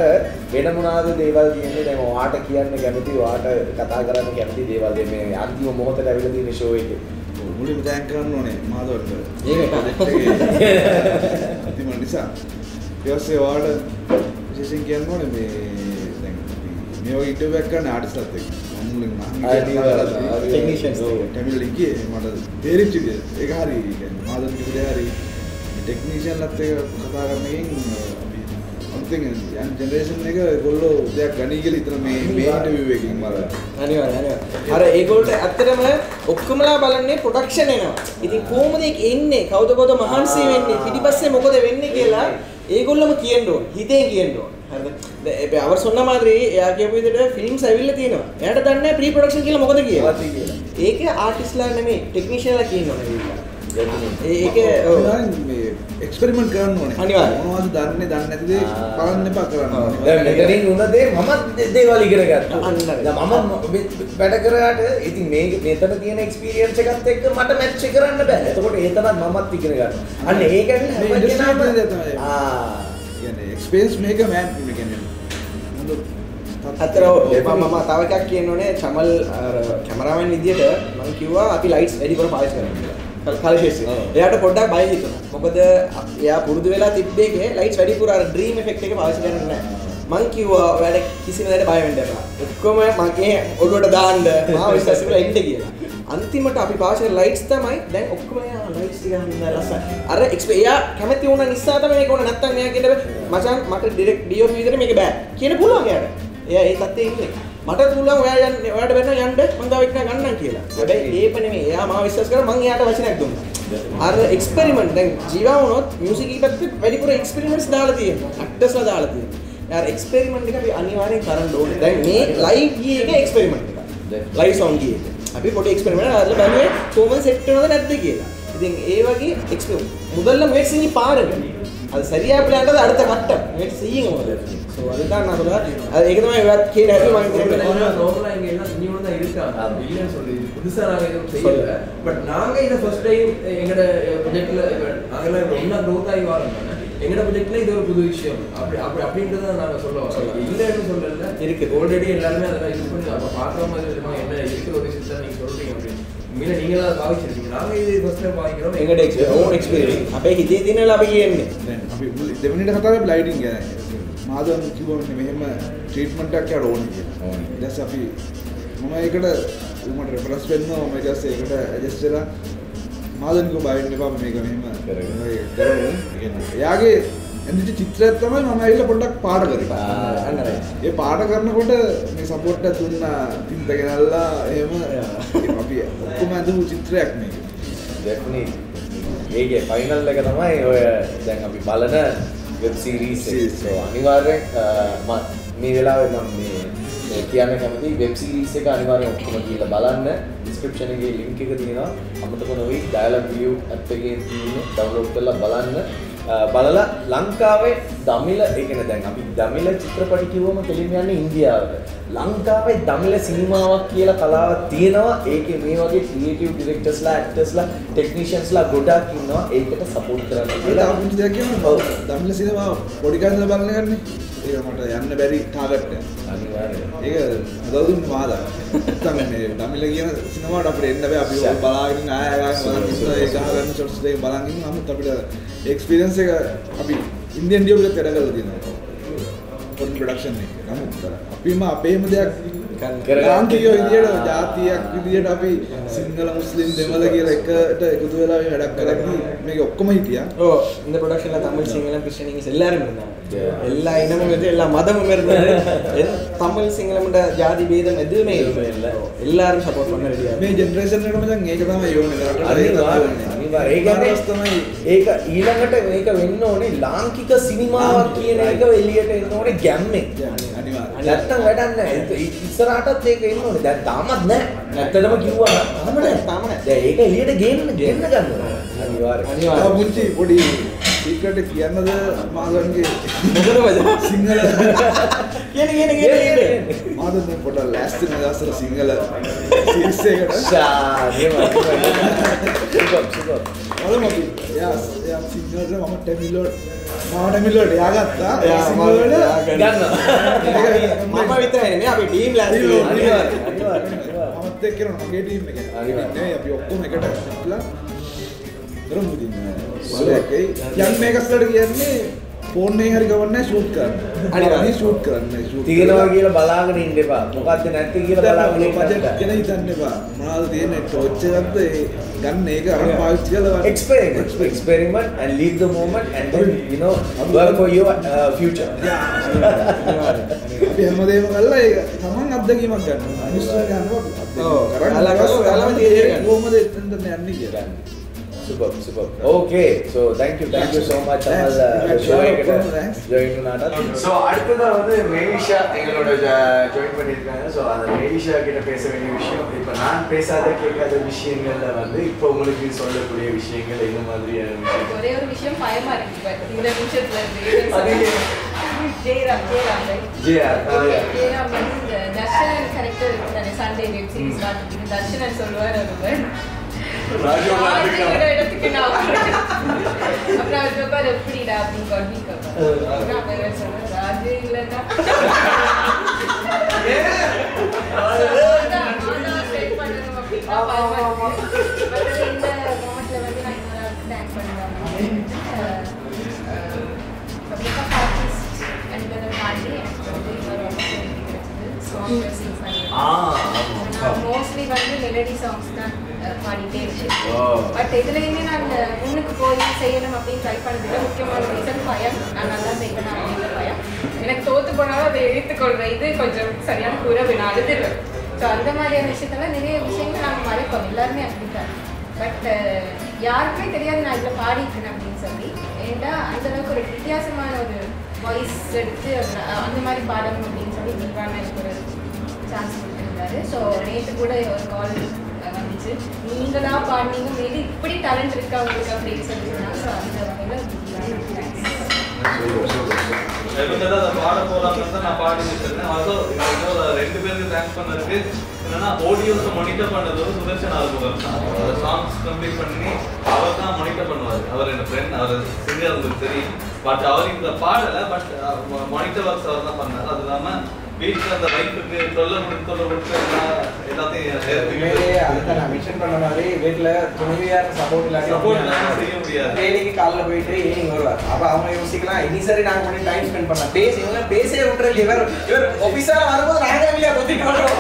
වෙන මොනවාද දේවල් කියන්නේ. දැන් ඔයාට කියන්න කැමති ඔයාට කතා කරන්න කැමති දේවල් මේ අන්තිම මොහොතට ඇවිල්ලා තියෙන ෂෝ එකේ. මුලින්ම තෑන්ක් කරන්න ඕනේ මාධවර්ට. ඒක අන්තිම නිසා ඊට පස්සේ ඔයාට විශේෂයෙන් කියන්න ඕනේ මේ දැන් මේ වගේ ඉන්ටර්විව් එකක් කරන්න ආටිස්ට්ලාත් එක්ක ටෙක්නීෂියන්ස් ටෙමිල් එකේ මට තේරිච්ච විදිය ඒක හරි. කියන්නේ මාධවර්ට කිව්වේ හරි ටෙක්නීෂියන්ලත් එක්ක කතා කරන එකෙන් අමුතෙන් යන් ජෙනරේෂන් එක ඒගොල්ලෝ දෙයක් ගනී කියලා හිතන මේ ඉන්ටර්විව් එකකින් මම අනිවාර්යයෙන් අර ඒගොල්ලෝ ඇත්තටම ඔක්කොමලා බලන්නේ ප්‍රොඩක්ෂන් එනවා. ඉතින් කොහොමද ඒක එන්නේ? කවුද මහන්සි වෙන්නේ? පිටිපස්සේ මොකද වෙන්නේ කියලා ඒගොල්ලොම කියන්න ඕන. හිතෙන් කියන්න ඕන. හරිද? அவர் சொன்ன மாதிரி එයා කියපු විදිහට ෆිල්ම්ස් ඇවිල්ලා තියෙනවා. එයාට දන්නේ නැහැ ප්‍රී ප්‍රොඩක්ෂන් කියලා මොකද කියලා. ඒක ආටිස්ට්ලා නෙමෙයි ටෙක්නීෂියන්ලා කියන්න ඕනේ ඒක මේ එක්ස්පෙරිමන්ට් කරන්න ඕනේ. අනිවාර්යයෙන්. මොනවද දන්නේ නැති දේ බලන්න එපා කරන්න ඕනේ. දැන් මෙතනින් උන දේ මම දේවල් ඉගෙන ගත්තා. දැන් මම වැඩ කරාට ඉතින් මේ මෙතන තියෙන එක්ස්පීරියන්ස් එකත් එක්ක මට මැච් කරන්න බෑ. එතකොට ඒ තරම් මමත් ඉගෙන ගන්නවා. අන්න ඒක ගැන හැම කෙනාම කියන්නේ එක්ස්පීරියන්ස් මේක මෑන් කියන්නේ අතර මම තව එකක් කියන්න ඕනේ චමල් කැමරාමෑන් විදියට මම කිව්වා අපි ලයිට්ස් වැඩි කර පාවිච්චි කරන්න කියලා. කලශේෂි. එයාට පොඩ්ඩක් බය හිතුණා. මොකද එයා පුරුදු වෙලා තිබ්බේකේ ලයිට්ස් වැඩිපුර අර ඩ්‍රීම් ඉෆෙක්ට් එක පාවිච්චි කරන්නේ නැහැ. මං කිව්වා වැඩ කිසිම දෙයකට බය වෙන්න එපා. ඔක්කොම මගේ ඔළුවට දාන්න මාව විශ්වාස කරලා ඉන්න කියලා. අන්තිමට අපි පාවිච්චි කරන ලයිට්ස් තමයි දැන් ඔක්කොම ලයිට්ස් ටික හඳ ලස්සන. අර එයා කැමති වුණා නිසා තමයි මේක ඕන නැත්තම් මෙයා කියද මචං මට ඩිරෙක්ට් DOP විදිහට මේක බෑ. කියන පුළුවන් එයාට. එයා ඒ තත්ත්වයේ ඉන්නේ. මට පුළුවන් ඔයාට වෙන්න යන්න මං ගාව ඉක්නා ගන්නම් කියලා. හැබැයි ඒප නෙමෙයි. එයා මාව විශ්වාස කරලා මං එයාට වචනයක් දුන්නා. අර එක්ස්පෙරිමන්ට් දැන් ජීවා වුණොත් මියුසික් එකත් වැඩිපුර එක්ස්පෙරිමන්ට්ස් දාලා තියෙනවා. ඇක්ටර්ස්ලා දාලා තියෙනවා. යාර එක්ස්පෙරිමන්ට් එක අපි අනිවාර්යෙන් කරන්න ඕනේ. දැන් මේ ලයිව් ගියේ එක එක්ස්පෙරිමන්ට් එකක්. ලයිව් සවුන්ඩ් ගියේ එක. අපි පොඩි එක්ස්පෙරිමන්ට් එකක් අරලා බලුවේ කොහොමද සෙට් වෙනවද නැද්ද කියලා. ඉතින් ඒ වගේ එක්ස්පෙරිමන්ට් முதல்ல முயற்சி செஞ்சு பாருங்க. அது சரியா பிளான்றது அடுத்த கட்டம். முயற்சி செய்யுங்க முதல்ல. சோ அதுதான் நான் சொல்றேன். அது ඒක තමයි ඔයත් කියන හැටි මම කියන්නේ. நார்மலா இங்க எல்லாம் இனியோட தான் இருக்காங்க. இல்லன்னு சொல்லி புதுசா நாங்க எதுவும் செய்யல. பட் நாங்க இந்த ஃபர்ஸ்ட் டைம் எங்கட ப்ராஜெக்ட்ல நாங்கலாம் ஒண்ணா growth ஆகி வரோம். எங்கட ப்ராஜெக்ட்ல இது ஒரு புது விஷயம். அப்படின்றத நாங்க சொல்ல வரோம். இல்லன்னு சொல்லல. இருக்கு. ஆல்ரெடி எல்லாரும் அதெல்லாம் யூஸ் பண்ணி அப்ப பாக்குற மாதிரி என்ன இருக்கிற ஒரு விஷயத்தை நீங்க சொல்றீங்க அப்படி. மீன நீங்களா பாவிச்சிருக்கீங்க. நாங்க இது ஃபர்ஸ்ட் டைம் பாவிக்கிறோம். எங்கட ஓன் எக்ஸ்பீரியன்ஸ். අපේ හිතේ තියෙනලා අපි කියන්නේ. දැන් අපි දෙවෙනිට කතා කරලා ලයිටින් ගැන. මාදන් කිව්වනේ මෙහෙම ට්‍රීට්මන්ට් එකක් කරලා ඕනේ කියලා. ඊට පස්සේ අපි මම ඒකට උමට රෙෆරන්ස් වෙන්නවා මම ඊට පස්සේ ඒකට ඇඩ්ජස්ට් වෙලා මාදන් කිව්වා බය වෙන්න එපා මේක මෙහෙම කරමු. එයාගේ එන්දිට චිත්‍රයක් තමයි මම ඇවිල්ලා පොඩ්ඩක් පාඩ කරේ. ඒ පාඩ කරනකොට මේ සපෝට් එක දුන්නා තින්ත ගෙනල්ලා එහෙම අපි ඔක්කොම අඳපු චිත්‍රයක් මේක. ඩෙෆිනිට්. ඒකේ ෆයිනල් එක තමයි ඔය දැන් අපි බලන වෙබ් සීරීස් එක. සෝ අනිවාර්යෙන් මේ වෙලාවේ මම මේ කියන්න කැමති වෙබ් සීරීස් එක අනිවාර්යෙන් ඔක්කොම ගිහලා බලන්න. ඩිස්ක්‍රිප්ෂන් එකේ ලින්ක් එක තියෙනවා. අමතක නොවි ඩයලොග් view ඇප් එකේ ඩවුන්ලෝඩ් කරලා බලන්න. බලලා ලංකාවේ දමිළ ඒ කියන්නේ දැන් අපි දමිළ චිත්‍රපටි කිව්වම කෙලින්ම යන්නේ ඉන්දියාවට. ලංකාවේ දමිළ සිනමාවක් කියලා කලාවක් තියෙනවා. ඒකේ මේ වගේ ක්‍රියේටිව් ඩිරෙක්ටර්ස්ලා, ඇක්ටර්ස්ලා, ටෙක්නීෂියන්ස්ලා ගොඩක් ඉන්නවා. ඒකට සපෝට් කරන්න කියලා. අපි දෙයක් කියනවා. දමිළ සිනමාව පොඩි කාලේ බලන්න ගන්නේ. ඒක මට යන්න බැරි ටාගට් එක. අනිවාර්යයෙන්. ඒක හදවතින් මාදා. නැත්නම් මේ දමිළ කියන සිනමාවට අපිට එන්න බෑ. අපි ඕක බලාගෙන ආය බලන්න ඉස්සර ඒ ගහගන්න ෂොට්ස් දෙක බලන් ඉන්න නමුත් අපිට එක්ස්පීරියන්ස් එක අපි ඉන්දියන් ඩියෝ එකත් වැඩ කරලා තියෙනවා. පොඩි ප්‍රොඩක්ෂන් එක. නමුත් අපිම අපේම දෙයක් ලාංකිකයෝ විදියට ජාතියක් විදියට අපි සිංහල මුස්ලිම් දෙමළ කියලා එකට එකතු වෙලා මේ වැඩක් කරද්දී මේක ඔක්කොම හිටියා. ஓ இந்த ப்ரொடக்ஷன்ல தமிழ் சிங்களம் கிறிஸ்டியன் இங்கிலீஷ் எல்லாரும் இருந்தாங்க. எல்லா இனமும் இருந்து எல்லா மதமும் இருந்தது. தமிழ் சிங்களம்ன்ற ஜாதி பேதம் எதுவுமே இல்ல. எல்லாரும் சப்போர்ட் பண்ண ரெடியா. මේ ජෙනරේෂන් එකට මචං ඒක තමයි යෝනේ. ඒක ඊළඟට මේක වෙන්න ඕනේ ලාංකික සිනමාවක් කියන එක එළියට එන්න ඕනේ ගැම්මෙන්. අනිවාර්යයෙන්. නැත්තම් වැඩක් නැහැ. ඉස්සරහටත් ඒක එන්න ඕනේ. දැන් තාමත් නැහැ. නැත්තටම කිව්වා තාම නැහැ. දැන් ඒක එළියට ගේන්න ගන්නවා. අනිවාර්යයෙන්. මුංචි පොඩි සීක්‍රට් එක කියන්නද මාගන්ගේ මොකද මචං සිංහල කියන මාදන් දැන් පොඩ්ඩක් ලෑස්ති වෙන දවසට සිංහල සීරීස් එකට බලමු අපි යා සිංහලට මම ටැමිලෝඩ් එයා ගත්තා සිංහලට ගන්නවා මම විතරයි නේ අපි ටීම් ලෑස්ති මමත් එක්ක කරනවා මගේ ටීම් එක නේ අපි ඔක්කොම එකට ඉట్లా කරමු ඉතින් බලයක්යි යන් මේකස්ලට කියන්නේ ෆෝන් එක හරි ගවන්නේ ෂූට් කරන්න. අනිවාර්යයෙන් ෂූට් කරන්න. තියෙනවා කියලා බලාගෙන ඉන්න එපා. මොකද්ද නැති කියලා බලාගෙන ඉන්න. මම හිතන්න එපා. මොනවද තියෙන්නේ ටෝච් එකක්ද ගන්න ඒක අරන් පාවිච්චි කරලා experiment and leave the moment and then you know work for your future. අපි හැමදේම කළා ඒක තමන් අත්දැකීමක් ගන්න. මිනිස්සුන්ගේ අනුව කරන්නේ කොහොමද එතනට යන්නේ කියලා. Super. Okay, so thank you so much Amal join பண்ணாடா. So அடுத்ததா வந்து மேலிஷா எங்களோட ஜாயின் பண்ணிருக்காங்க. So அந்த மேலிஷா கிட்ட பேச வேண்டிய விஷயம் இப்போ நான் பேசாத கேட்காத விஷயங்கள்ல வந்து இப்போ உங்களுக்கு சொல்லக்கூடிய விஷயங்கள் என்ன மாதிரியான விஷயம்? ஒரே ஒரு விஷயம் பயமா இருக்கு பட் இந்த நிமிஷத்துல இருக்கு. ஜெயராம் வந்து தர்ஷன் கரெக்டர் தானே சண்டே வெப் சீரிஸ் பார்த்துட்டு தர்ஷன் சொல்லுவார் அவர் இடத்துக்கு நான் அப்புறம் அவர் பேப்பர் எப்படிடா அப்படின்னு கொண்டு அப்புறம் அவர் சொல்றாரு ராஜு இல்லைன்னா பண்ணணும் அப்படின்னா இந்த மொமெண்ட்ல வந்து நான் இன்னொரு தேங்க் பண்ணுவேன் மோஸ்ட்லி வந்து மெலடி சாங்ஸ் தான் பாடிட்டே இருக்கேன். பட் இதுலையுமே நான் முன்னுக்கு போய் செய்யணும் அப்படின்னு ட்ரை பண்ணதுல முக்கியமான ரீசன் பயம். நான் நல்லா செய்யணும் அப்படின்ற பயம். எனக்கு தோத்து போனாலும் அதை எடுத்துக்கொள்றேன். இது கொஞ்சம் சரியான குறவு, நான் அழுதுடுவேன். ஸோ அந்த மாதிரியான விஷயத்தெல்லாம் நிறைய விஷயங்கள் நாங்கள் மறைப்போம், எல்லாருமே அப்படித்தான். பட் யாருக்குமே தெரியாது நான் இதில் பாடிக்கிறேன் அப்படின்னு சொல்லி. ஏன்னா அந்தளவுக்கு ஒரு வித்தியாசமான ஒரு வாய்ஸ் எடுத்து அந்த மாதிரி பாடணும் அப்படின்னு சொல்லி தீபான எனக்கு ஒரு சான்ஸ் கொடுத்துருந்தாரு. ஸோ நேற்று கூட ஒரு கால் வந்துச்சு, நீங்களா பாடினீங்க, மீது இப்படி டேலண்ட் இருக்கா உங்களுக்கு அப்படின்னு சொல்லியிருந்தாங்க. ஸோ அந்த வகையில் பாட போறாங்க நான் பாடி வச்சிருந்தேன். அதுவும் ரெண்டு பேருக்கு தேங்க்ஸ் பண்ணதுக்கு என்னன்னா ஆடியோஸை மானிட்டர் பண்ணது வந்து சுதர்ஷன் ஆல்பம் தான். சாங்ஸ் கம்ப்ளீட் பண்ணி அவர் தான் மானிட்டர் பண்ணுவார். அவர் என் ஃப்ரெண்ட், அவர் சிங்கர் உங்களுக்கு தெரியும். பட் அவர் இந்த பாடலை பட் மானிட்டர் ஒர்க்ஸ் அவர் தான் பண்ணார். அது இல்லாமல் வீட்டில் அந்த வைஃபுக்கு சொல்ல கொடுத்து எல்லாத்தையும் நான் மென்ஷன் பண்ண மாதிரி வீட்டில் துணைவியார் சப்போர்ட் இல்லாமல் செய்ய முடியாது. டெய்லிக்கு காலைல போயிட்டு ஈவினிங் வருவார். அப்போ அவங்க யோசிக்கலாம் இனி சரி நாங்கள் கொஞ்சம் டைம் ஸ்பெண்ட் பண்ணலாம். இவங்க பேசவே விட்டுறது. இவர் ஆஃபீஸாக வரும்போது நாங்கள் இல்லையா கொத்திட்டு வரோம்.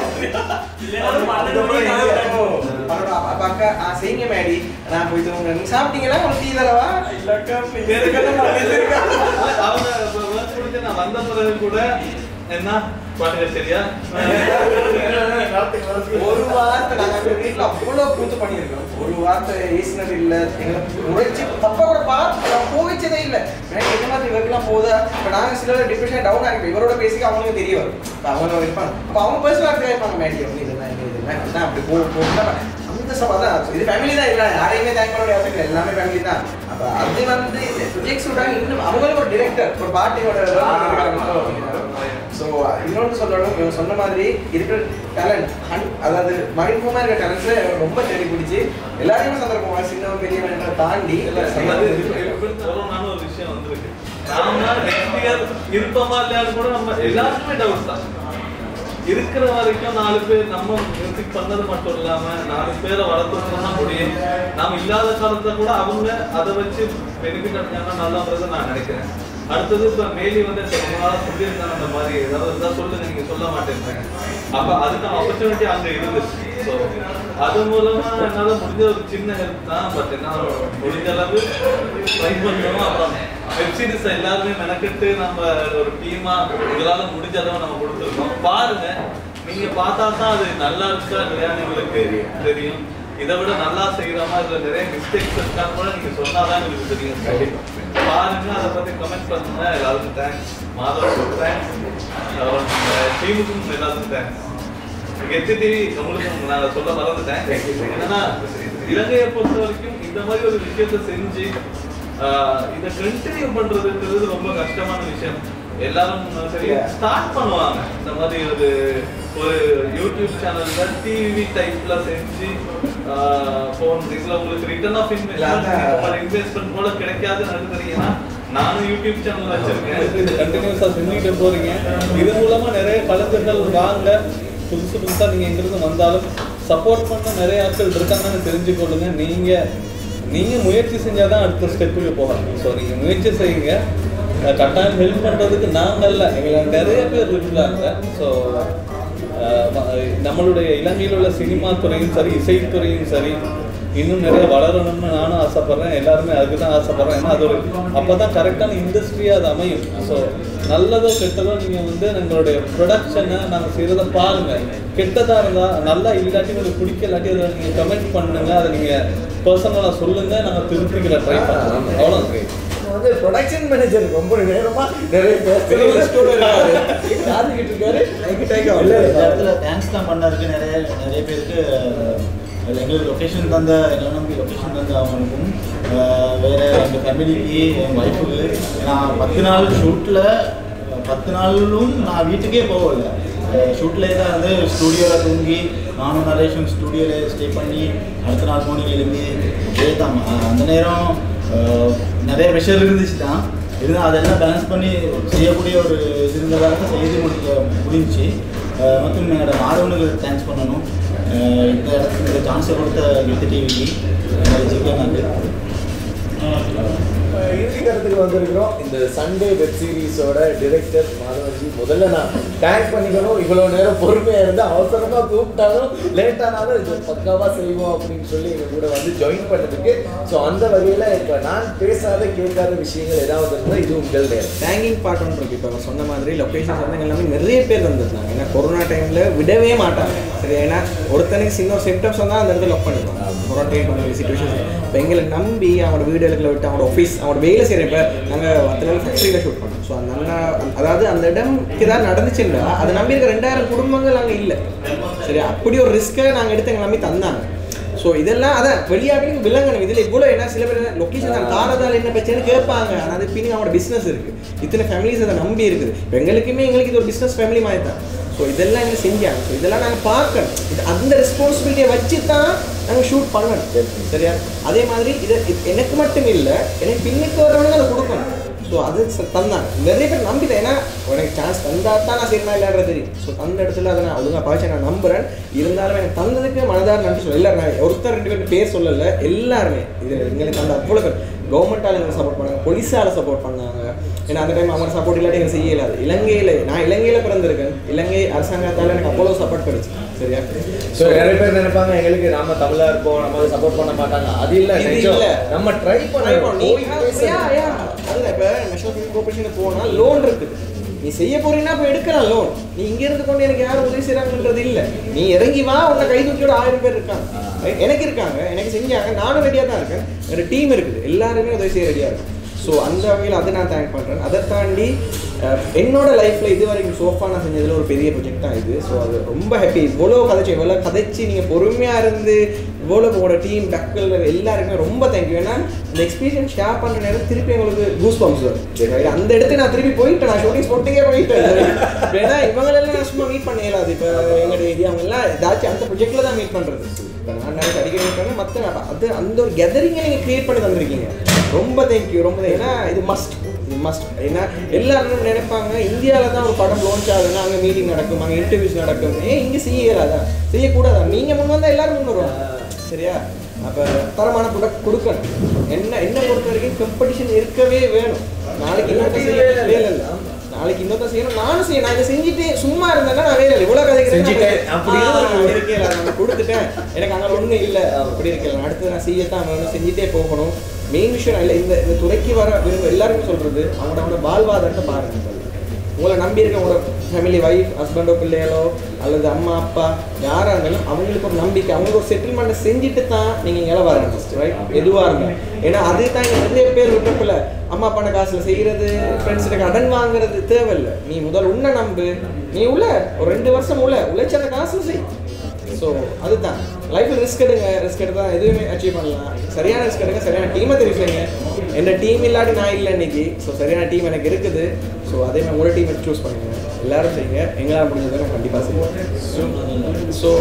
அப்போ அக்கா செய்யுங்க மேடி, நான் போய் தூங்க. நீ சாப்பிட்டீங்களா உங்களுக்கு டீ தரவா? இல்லக்கா அவங்க நான் வந்த பிறகு கூட என்ன பாட்டுங்க சரியா ஒரு வார்த்தை நாங்க வீட்டுல அவ்வளவு கூத்து பண்ணியிருக்கோம். ஒரு வார்த்தை ஏசினது இல்ல, எங்களுக்கு உழைச்சி தப்பா கூட பார்த்து போவிச்சதே இல்லை. எனக்கு என்ன மாதிரி இவருக்குலாம் போதா. இப்போ நாங்கள் சில டிப்ரெஷன் டவுன் ஆகிப்போம். இவரோட பேசிக்க அவங்களுக்கு தெரிய வரும். அவங்க இருப்பாங்க. அப்போ அவங்க பர்சனலாக இருப்பாங்க. மேடி வந்து இதெல்லாம் அப்படி போகுது அந்த சபா தான். இது ஃபேமிலி தான். இல்லை யாரையுமே தேங்க் பண்ண முடியாது, அவசியம் எல்லாமே ஃபேமிலி தான். அப்போ அது வந்து ப்ரொஜெக்ட்ஸ் விட்டாங்க. இன்னும் அவங்களுக்கு ஒரு டிரெக்டர், ஒரு பார்ட்டியோட ஸோ இன்னொன்று சொல்லணும், இவங்க சொன்ன மாதிரி இருக்கிற டேலண்ட் அதாவது மறைமுகமாக இருக்கிற டேலண்ட்ஸை ரொம்ப தேடி பிடிச்சி எல்லாரையுமே சந்தர்ப்பமாக சின்னவன் பெரியவன் தாண்டி சொல்லணும்னு ஒரு விஷயம் வந்துருக்கு. நாம இருப்போமா இல்லையான்னு கூட நம்ம எல்லாருக்குமே டவுட் தான். இருக்கிற வரைக்கும் 4 பேர் நம்ம மியூசிக் பண்ணது மட்டும் இல்லாம 4 பேரை வளர்த்துனா முடியும். நாம இல்லாத காலத்துல கூட அவங்க அதை வச்சு பெனிஃபிட் அடைஞ்சாங்கன்னா நல்லான்றதை நான் நினைக்கிறேன். அடுத்தது இப்போ மேலி வந்து ரொம்ப நாளாக சொல்லியிருந்தாங்க அந்த மாதிரி ஏதாவது இருந்தால் சொல்லுங்க, நீங்கள் சொல்ல மாட்டேங்கிறாங்க. அப்போ அதுக்கான ஆப்பர்ச்சுனிட்டி அங்கே இருந்துச்சு. ஸோ அது மூலமாக என்னால் முடிஞ்ச ஒரு சின்ன ஹெல்ப் தான். பட் என்ன முடிஞ்ச அளவு ட்ரை பண்ணணும். அப்புறம் வெப்சீரிஸை எல்லாருமே மெனக்கெட்டு நம்ம ஒரு டீமாக இதனால் முடிஞ்ச அளவு நம்ம கொடுத்துருக்கோம். பாருங்க, நீங்கள் பார்த்தா தான் அது நல்லா இருக்கா இல்லையான்னு உங்களுக்கு தெரியும். இதை விட நல்லா செய்யறோமா, இதுல நிறைய மிஸ்டேக்ஸ் இருக்கான்னு கூட நீங்க சொன்னாதான் உங்களுக்கு தெரியும். பாருங்க, அதை பத்தி கமெண்ட் பண்ணுங்க. எல்லாருக்கும் தேங்க்ஸ். மாதவருக்கு தேங்க்ஸ், டீமுக்கும் எல்லாருக்கும் தேங்க்ஸ். கெத்தி டிவி உங்களுக்கு நான் சொல்ல மறந்துட்டேன். என்னன்னா இலங்கையை பொறுத்த வரைக்கும் இந்த மாதிரி ஒரு விஷயத்த செஞ்சு இதை கண்டினியூ பண்றதுன்றது ரொம்ப கஷ்டமான விஷயம். எல்லாரும் சரி ஸ்டார்ட் பண்ணுவாங்க. இந்த மாதிரி ஒரு யூடியூப் சேனல்ல டிவி டைப்ல செஞ்சு போன் இதுல உங்களுக்கு ரிட்டர்ன் ஆஃப் இன்வெஸ்ட்மெண்ட் போல கிடைக்காதுன்னு எனக்கு தெரியும்னா நானும் யூடியூப் சேனல் வச்சிருக்கேன். கண்டினியூஸா செஞ்சுக்கிட்டே போறீங்க. இது மூலமா நிறைய கலைஞர்கள் வாங்க, புதுசா நீங்க எங்கிருந்து வந்தாலும் சப்போர்ட் பண்ண நிறைய ஆட்கள் இருக்காங்கன்னு தெரிஞ்சுக்கொள்ளுங்க. நீங்க முயற்சி செஞ்சாதான் அடுத்த ஸ்டெப்புக்கு போகலாம். ஸோ நீங்க முயற்சி செய்யுங்க. கட்டாயம் ஹெல்ப் பண்ணுறதுக்கு நாங்கள் இல்லை, எங்களை நிறைய பேர் இருக்கிறாங்க. ஸோ நம்மளுடைய இலங்கையில் உள்ள சினிமா துறையும் சரி, இசைத்துறையும் சரி, இன்னும் நிறைய வளரணும்னு நானும் ஆசைப்பட்றேன். எல்லாருமே அதுக்கு தான் ஆசைப்பட்றேன். ஏன்னா அது ஒரு அப்போ தான் கரெக்டான இண்டஸ்ட்ரியாக அது அமையும். ஸோ நல்லதோ கெட்டதோ நீங்கள் வந்து நம்மளுடைய ப்ரொடக்ஷனை நாங்கள் செய்கிறத பாருங்கள். கெட்டதாக இருந்தால், நல்லா இல்லாட்டி உங்களுக்கு பிடிக்கலாட்டி அதை நீங்கள் கமெண்ட் பண்ணுங்கள், அதை நீங்கள் பர்சனலாக சொல்லுங்கள், நாங்கள் திருப்பிக்கிற ட்ரை பண்ணுறோம். அவ்வளோ வந்து ப்ரொடக்ஷன் மேனேஜர் ரொம்ப நேரமா நிறைய தேங்க்ஸ் தான் பண்ணதுக்கு நிறைய பேருக்கு. எங்களுக்கு லொக்கேஷன் தந்த எங்களை நம்பி லொக்கேஷன் தந்த அவங்களுக்கும், வேறு எங்கள் ஃபேமிலிக்கு, எங்கள் ஒய்ஃபுக்கு. நான் 10 நாள் ஷூட்டில் 10 நாளும் நான் வீட்டுக்கே போகல, ஷூட்லேயே தான் வந்து ஸ்டூடியோவில் தூங்கி, நானும் நரேஷன் ஸ்டூடியோவில் ஸ்டே பண்ணி அடுத்த நாள் மோர்னிங் எழும்பி இதே தான். அந்த நேரம் நிறைய ப்ரெஷர் இருந்துச்சு தான், இருந்தால் அதெல்லாம் பேலன்ஸ் பண்ணி செய்யக்கூடிய ஒரு இருந்ததாக செய்து முடிஞ்சு. மற்றும் என்னோட மாணவனுக்கு தேங்க்ஸ் பண்ணணும். இந்த இடத்துக்கு இந்த சான்ஸை கொடுத்த கெத்து டிவிக்கு ஜிகே. இறுதி கருத்துக்கு வந்திருக்கிறோம். இந்த சண்டே வெப் சீரிஸோட டிரெக்டர் மாதவன்ஜி, முதல்ல நான் தேங்க் பண்ணிக்கணும். இவ்வளோ நேரம் பொறுமையாக இருந்து அவசரமாக கூப்பிட்டாலும் லேட்டானாலும் இது பக்காவாக செய்வோம் அப்படின்னு சொல்லி எங்கள் கூட வந்து ஜாயின் பண்ணதுக்கு. ஸோ அந்த வகையில் இப்போ நான் பேசாத கேட்காத விஷயங்கள் ஏதாவது இருந்தால் இது உங்கள் நேரம். தேங்கிங் பார்ட் ஒன்று இருக்குது. இப்போ சொன்ன மாதிரி லொக்கேஷன்ஸ் வந்து எல்லாமே நிறைய பேர் வந்துருந்தாங்க. ஏன்னா கொரோனா டைமில் விடவே மாட்டாங்க. சரி, ஏன்னா ஒருத்தனுக்கு சின்ன சிம்டம்ஸ் வந்தால் அந்த இடத்துல லொக் பண்ணிடுவாங்க. கொரோனா டைம் பண்ண சுச்சுவேஷன். இப்போ எங்களை நம்பி அவங்களோட வீடுகளை விட்டு அவங்களோட ஆஃபீஸ், அவங்களோட வேலை செய்கிற, இப்போ நாங்கள் 10 நாள் ஃபேக்ட்ரியில் ஷூட் பண்ணோம். ஸோ அந்த அண்ணா, அதாவது அந்த இடம்க்கு ஏதாவது நடந்துச்சுன்னா அதை நம்பி இருக்கிற 2000 குடும்பங்கள் அங்கே இல்லை. சரி, அப்படி ஒரு ரிஸ்க்கை நாங்கள் எடுத்து எங்களை நம்பி தந்தாங்க. ஸோ இதெல்லாம் அதான் வெளியாகணும் விலங்கணும். இதில் இவ்வளோ ஏன்னா சில பேர் லொக்கேஷன் தான் தாரதால் என்ன பிரச்சனைன்னு கேட்பாங்க. ஆனால் அது பின்னாடி அவங்களோட பிஸ்னஸ் இருக்குது, இத்தனை ஃபேமிலிஸ் அதை நம்பி இருக்குது. இப்போ எங்களுக்கு இது ஒரு பிஸ்னஸ் ஃபேமிலி மாதிரி தான். ஸோ இதெல்லாம் எங்களுக்கு செஞ்சாங்க. ஸோ இதெல்லாம் நாங்கள் பார்க்கணும். இது அந்த ரெஸ்பான்சிபிலிட்டியை வச்சு தான் நாங்கள் ஷூட் பண்ணணும். சரியா? அதே மாதிரி இதை எனக்கு மட்டும் இல்லை, எனக்கு பின்னுக்கு வரவங்க அதை கொடுக்கணும். ஸோ அது தந்தாங்க. நிறைய பேர் நம்பிட்டேன். ஏன்னா உனக்கு சான்ஸ் தந்தால் தான் நான் சரினா இல்லைன்றது தெரியும். ஸோ தந்த இடத்துல அதை நான் ஒழுங்காக பாய்ச்சி நான் நம்புகிறேன். இருந்தாலும் எனக்கு தந்ததுக்கு மனதார நன்றி சொல்ல. எல்லாரும் நான் ஒருத்தர் 2 பேர் பேர் சொல்லலை, எல்லாருமே இது எங்களுக்கு அந்த அவ்வளோ பேர் கவர்மெண்ட்டால் எங்களுக்கு சப்போர்ட் பண்ணாங்க, போலீஸால் சப்போர்ட் பண்ணாங்க. ஏன்னா அந்த டைம் அவங்க சப்போர்ட் இல்லாட்டி எனக்கு செய்ய இல்லாது. நான் இலங்கையில் பிறந்திருக்கேன். இலங்கை அரசாங்கத்தால் எனக்கு அவ்வளோ சப்போர்ட் கிடைச்சு. சரியா? ஸோ நிறைய பேர் நினைப்பாங்க எங்களுக்கு நாம தமிழாக இருப்போம், நம்ம சப்போர்ட் பண்ண மாட்டாங்க. அது இல்லை, நம்ம ட்ரை பண்ணுவோம். அதுதான் இப்போ நேஷனல் ஃபிலிம் கார்பரேஷனுக்கு போனால் லோன் இருக்குது. நீ செய்ய போறீங்கன்னா இப்போ எடுக்கலாம் லோன். நீ இங்கே இருந்து கொண்டு எனக்கு யாரும் உதவி செய்கிறாங்கன்றது இல்லை. நீ இறங்கி வா, உன்னை கை தூக்கியோட 1000 பேர் இருக்காங்க. எனக்கு இருக்காங்க, எனக்கு செஞ்சாங்க. நானும் ரெடியாக தான் இருக்கேன். ஒரு டீம் இருக்குது, எல்லாருமே உதவி செய்ய ரெடியாக இருக்கும். ஸோ அந்த வகையில் அதை நான் தேங்க் பண்ணுறேன். அதை தாண்டி என்னோட லைஃப்பில் இது வரைக்கும் சோஃபா நான் செஞ்சதில் ஒரு பெரிய ப்ரொஜெக்ட் தான் இது. ஸோ அது ரொம்ப ஹாப்பி. இவ்வளோ கதைச்சி நீங்கள் பொறுமையாக இருந்து இவ்வளோ உங்களோட டீம் டக்கல் எல்லாருக்குமே ரொம்ப தேங்க்யூ. ஏன்னா இந்த எக்ஸ்பீரியன்ஸ் ஷேர் பண்ணுற நேரம் திருப்பி எங்களுக்கு கூஸ் பம்ப்ஸ் வரும். அந்த இடத்துக்கு நான் திருப்பி போயிட்டேன். நான் ஷூட்டிங் ஸ்பாட்டுக்கே போயிட்டேன். ஏன்னா இவங்களெல்லாம் நான் சும்மா மீட் பண்ண இயலாது. இப்போ எங்களோட ஏரியா அவங்கெல்லாம் ஏதாச்சும் அந்த ப்ரொஜெக்டில் தான் மீட் பண்ணுறது. இப்போ நான் அடிக்க மீட் பண்ணேன். மற்ற அது அந்த ஒரு கெதரிங்கை நீங்கள் க்ரியேட் பண்ணி தந்திருக்கீங்க. ரொம்ப தேங்க்யூ, ரொம்ப. ஏன்னா இது மஸ்ட். ஏன்னா எல்லாரும் நினைப்பாங்க இந்தியாவில் தான் ஒரு படம் லான்ச் ஆகுதுன்னா அங்கே மீட்டிங் நடக்கும், அங்கே இன்டர்வியூஸ் நடக்கும். இங்கே செய்யலாதா, செய்யக்கூடாதா? நீங்கள் முன் வந்தால் எல்லாரும் முன் வருவாங்க. சரியா? அப்போ தரமான ப்ராடக்ட் கொடுக்கணும். என்ன பொறுத்த வரைக்கும் காம்படிஷன் இருக்கவே வேணும். நாளைக்கு இன்னொருத்த செய்ய வேலை இல்லை, நாளைக்கு இன்னொருத்த செய்யணும், நானும் செய்யணும். நான் இதை செஞ்சுட்டு சும்மா இருந்தேன்னா நான் வேலை இல்லை. இவ்வளோ கதைக்கிறேன் அப்படி இருக்கல, நான் கொடுத்துட்டேன், எனக்கு அங்கே ஒன்றும் இல்லை, அப்படி இருக்கல. அடுத்து நான் செய்யத்தான் வேணும், செஞ்சுட்டே போகணும். மெயின் விஷயம் இல்லை. இந்த துறைக்கு வர எல்லாருமே சொல்கிறது அவங்களோட வாழ்வாதாரத்தை பாருங்கள். உங்களை நம்பி இருக்க உங்களோட ஃபேமிலி, ஒய்ஃப், ஹஸ்பண்டோ, பிள்ளைகளோ அல்லது அம்மா அப்பா யாராக இருந்தாலும் அவங்களுக்கு ஒரு நம்பிக்கை, அவங்களுக்கு ஒரு செட்டில்மெண்ட்டை செஞ்சுட்டு தான் நீங்கள் இங்கே வரணும். ரைட்? எதுவாக இருந்தாலும். ஏன்னா அது தான் இங்கே நிறைய பேர் விட்டப்பில் அம்மா அப்பான காசில் செய்கிறது, ஃப்ரெண்ட்ஸுக்கு கடன் வாங்குறது தேவையில்லை. நீ முதல் உன்னை நம்பு. நீ ஒரு 2 வருஷம் உழைச்சி அந்த காசு செய். ஸோ அதுதான் லைஃப்பில் ரிஸ்க் எடுங்க. ரிஸ்க் எடுத்து தான் எதுவுமே அச்சீவ் பண்ணலாம். சரியான ரிஸ்க் எடுங்க, சரியான டீமை தெரிவிங்க. என்ன டீம் இல்லாட்டி நான் இல்லை இன்னைக்கு. ஸோ சரியான டீம் எனக்கு இருக்குது. ஸோ அதே மாதிரி உங்களோட டீமை சூஸ் பண்ணுங்க. எல்லாரும் செய்யுங்க. எங்களால் முடிஞ்சதை நான் கண்டிப்பாக செய்வேன். ஸோ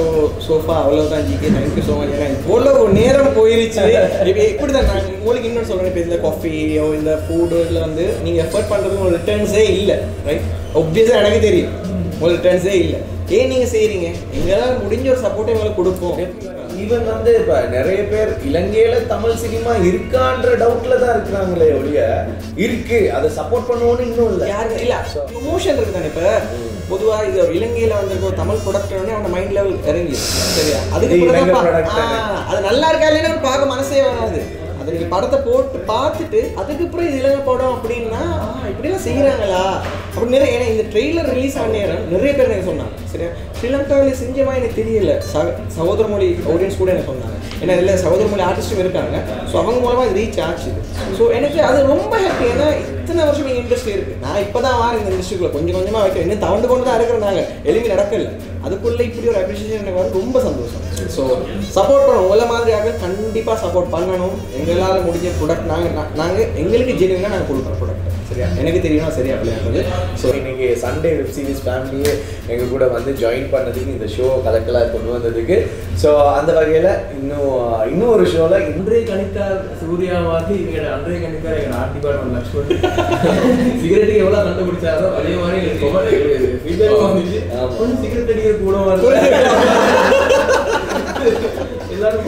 சோஃபா அவ்வளோதான் ஜிகே. Thank you so much. ஏன்னா இவ்வளோ நேரம் போயிருச்சு. இப்போ இப்படி தான் நான் உங்களுக்கு இன்னொன்று சொல்கிறேன். இப்போ இந்த காஃபியோ இந்த ஃபுட்டோ இதில் வந்து நீங்கள் எஃபர்ட் பண்ணுறது உங்களுக்கு ரிட்டர்ன்ஸே இல்லை. ரைட்? ஒப்வியஸாக எனக்கு தெரியும் உங்களுக்கு ரிட்டர்ன்ஸே இல்லை. ஏன் நீங்கள் செய்கிறீங்க? எங்களால் முடிஞ்ச ஒரு சப்போர்ட்டை எங்களுக்கு கொடுப்போம். ஈவன் வந்து இப்ப நிறைய பேர் இலங்கையில தமிழ் சினிமா இருக்கான்ற டவுட்ல தான் இருக்கிறாங்களே ஒழிய இருக்கு அதை சப்போர்ட் பண்ணுவோன்னு இன்னும் இல்லை யாரு இல்ல ப்ரொமோஷன் இருக்கு தானே. இப்ப பொதுவா இது ஒரு இலங்கையில வந்திருக்க ஒரு தமிழ் ப்ரொடக்ட் அவன் மைண்ட் லெவல் இறங்கி சரியா, அதுக்கு அது நல்லா இருக்கா இல்லைன்னா பார்க்க மனசே வராது. அதை நீங்க படத்தை போட்டு பார்த்துட்டு அதுக்கப்புறம் இது இலங்கை படம் அப்படின்னா இப்படிலாம் செய்யறாங்களா அப்படி நிறைய. ஏன்னா இந்த ட்ரெய்லர் ரிலீஸ் ஆன நேரம் நிறைய பேர் எனக்கு சொன்னாங்க சரியா, ஸ்ரீலங்காவில் செஞ்சமா எனக்கு தெரியல. சகோதர மொழி ஆடியன்ஸ் கூட எனக்கு சொன்னாங்க. ஏன்னா இதில் சகோதர மொழி ஆர்டிஸ்டும் இருக்காங்க. ஸோ அவங்க மூலமாக இது ரீச் ஆச்சு. ஸோ எனக்கு அது ரொம்ப ஹாப்பி. ஏன்னா இத்தனை வருஷம் எங்கள் இண்டஸ்ட்ரி இருக்குது. நான் இப்போ தான் வார இந்த இண்டஸ்ட்ரிக்குள்ள கொஞ்சம் கொஞ்சமாக வைக்கிறேன். இன்னும் தவண்டு கொண்டு தான் இருக்கிறோம். நாங்கள் எளிமை நடக்கல. அதுக்குள்ளே இப்படி ஒரு அப்ரிஷியேஷன் எனக்கு வர ரொம்ப சந்தோஷம். ஸோ சப்போர்ட் பண்ணணும். உங்களை மாதிரியாக கண்டிப்பாக சப்போர்ட் பண்ணணும். எங்களால் முடிஞ்ச ப்ராடக்ட் நாங்கள் எங்களுக்கு ஜெனுவினாக நாங்கள் கொடுக்குறோம் ப்ராடக்ட் சரியா. எனக்கு தெரியும்னா சரியா அப்படின்றது. ஸோ இன்னைக்கு சண்டே வெப் சீரிஸ் ஃபேமிலியே எங்கள் கூட வந்து ஜாயின் பண்ணதுக்கு, இந்த ஷோ கலக்கலாக கொண்டு வந்ததுக்கு, ஸோ அந்த வகையில் இன்னும் ஒரு ஷோவில் இன்றைய கணித்தார் சூர்யா மாதிரி எங்களோட அன்றைய கணித்தார் எங்களோட ஆர்ட் டிபார்ட்மெண்ட் லக்ஷ்மண் சிகரெட்டுக்கு எவ்வளோ கண்டுபிடிச்சாரோ அதே மாதிரி எங்களுக்கு ஃபீட்பேக் வந்துச்சு. ஒன்றும் சிகரெட் அடிக்கிற கூட எல்லாரும்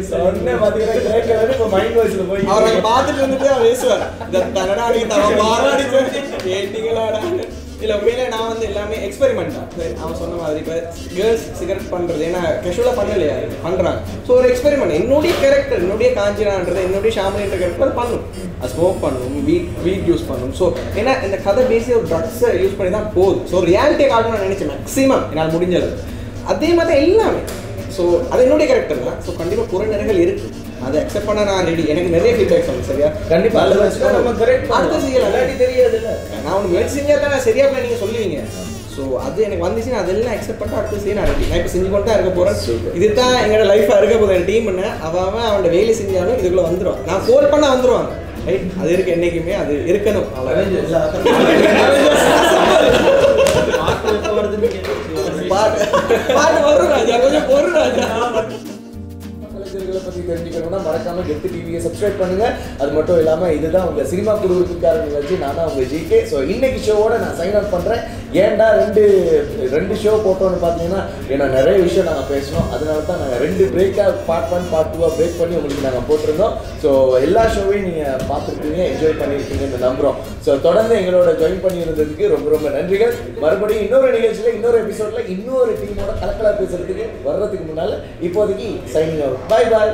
சொன்ன பார்த்தீங்கன்னா கேட்கறது இப்போ மைண்ட் வாய்ஸில் போய் அவரை பார்த்துட்டு வந்துட்டு அவர் பேசுவார் இல்லை உண்மையிலே நான் வந்து எல்லாமே எக்ஸ்பெரிமெண்ட் தான். அவன் சொன்ன மாதிரி இப்போ கேர்ள்ஸ் சிகரெட் பண்ணுறது ஏன்னா கேஷுவலாக பண்ணலையா பண்ணுறாங்க. ஸோ ஒரு எக்ஸ்பெரிமெண்ட் என்னுடைய கேரக்டர் என்னுடைய காஞ்சிரான்றது என்னுடைய ஷாமலின்ற கேரக்டர் பண்ணும். அது ஸ்மோக் பண்ணும், வீட் யூஸ் பண்ணும். ஸோ ஏன்னா இந்த கதை பேசி ஒரு ட்ரக்ஸை யூஸ் பண்ணி தான் போகுது. ஸோ ரியாலிட்டியை காட்டணும்னு நினச்சேன் மேக்ஸிமம் என்னால் முடிஞ்சது. அதே மாதிரி எல்லாமே ஸோ அது என்னுடைய கேரக்டர் தான். ஸோ கண்டிப்பாக குறை நிறைகள் இருக்குது. அதை அக்செப்ட் பண்ண நான் ரெடி. எனக்கு நிறைய ஃபீட்பேக் சொல்லுங்க சரியா. கண்டிப்பாக அடுத்த செய்யலாம் தெரியாது இல்லை. நான் ஒன்று முயற்சி செஞ்சால் தான் சரியா பண்ண நீங்கள் சொல்லுவீங்க. ஸோ அது எனக்கு வந்துச்சுன்னா அதெல்லாம் அக்செப்ட் பண்ணிட்டு அடுத்த செய்ய நான் ரெடி. நான் இப்போ செஞ்சு கொண்டு தான் இருக்க போகிறேன். இதுதான் எங்களோட லைஃபாக இருக்க போகுது. என் டீம் பண்ண அவன் அவனோட வேலை செஞ்சாலும் இதுக்குள்ளே வந்துடுவான். நான் ஃபோன் பண்ண வந்துடுவாங்க ரைட். அது இருக்கு என்னைக்குமே அது இருக்கணும். பாட்டு வரும் ராஜா, கொஞ்சம் பொறு ராஜா. கலைஞர்களை பற்றி தெரிஞ்சுக்கணும்னா மறக்காம கெத்து டிவியை சப்ஸ்கிரைப் பண்ணுங்க. அது மட்டும் இல்லாமல் இதுதான் உங்க சினிமா குழுவிற்காரங்க வச்சு நான் தான் உங்க ஜிகே. ஸோ இன்னைக்கு ஷோவோட நான் சைன் அவுட் பண்றேன். ஏன்டா ரெண்டு ஷோ போட்டோன்னு பார்த்தீங்கன்னா ஏன்னா நிறைய விஷயம் நாங்கள் பேசணும். அதனால தான் நாங்கள் 2 பிரேக்காக பார்ட் 1 பார்ட் 2 பிரேக் பண்ணி உங்களுக்கு நாங்கள் போட்டிருந்தோம். ஸோ எல்லா ஷோவையும் நீங்கள் பார்த்துருக்கீங்க, என்ஜாய் பண்ணியிருக்கீங்கன்னு நம்புகிறோம். ஸோ தொடர்ந்து எங்களோட ஜாயின் பண்ணியிருந்ததுக்கு ரொம்ப ரொம்ப நன்றிகள். மறுபடியும் இன்னொரு நிகழ்ச்சியில் இன்னொரு எபிசோட்ல இன்னொரு டீமோட கலக்கலா பேசுறதுக்கு வர்றதுக்கு முன்னால் இப்போதைக்கு சைனிங் அவுட். பாய் பாய்.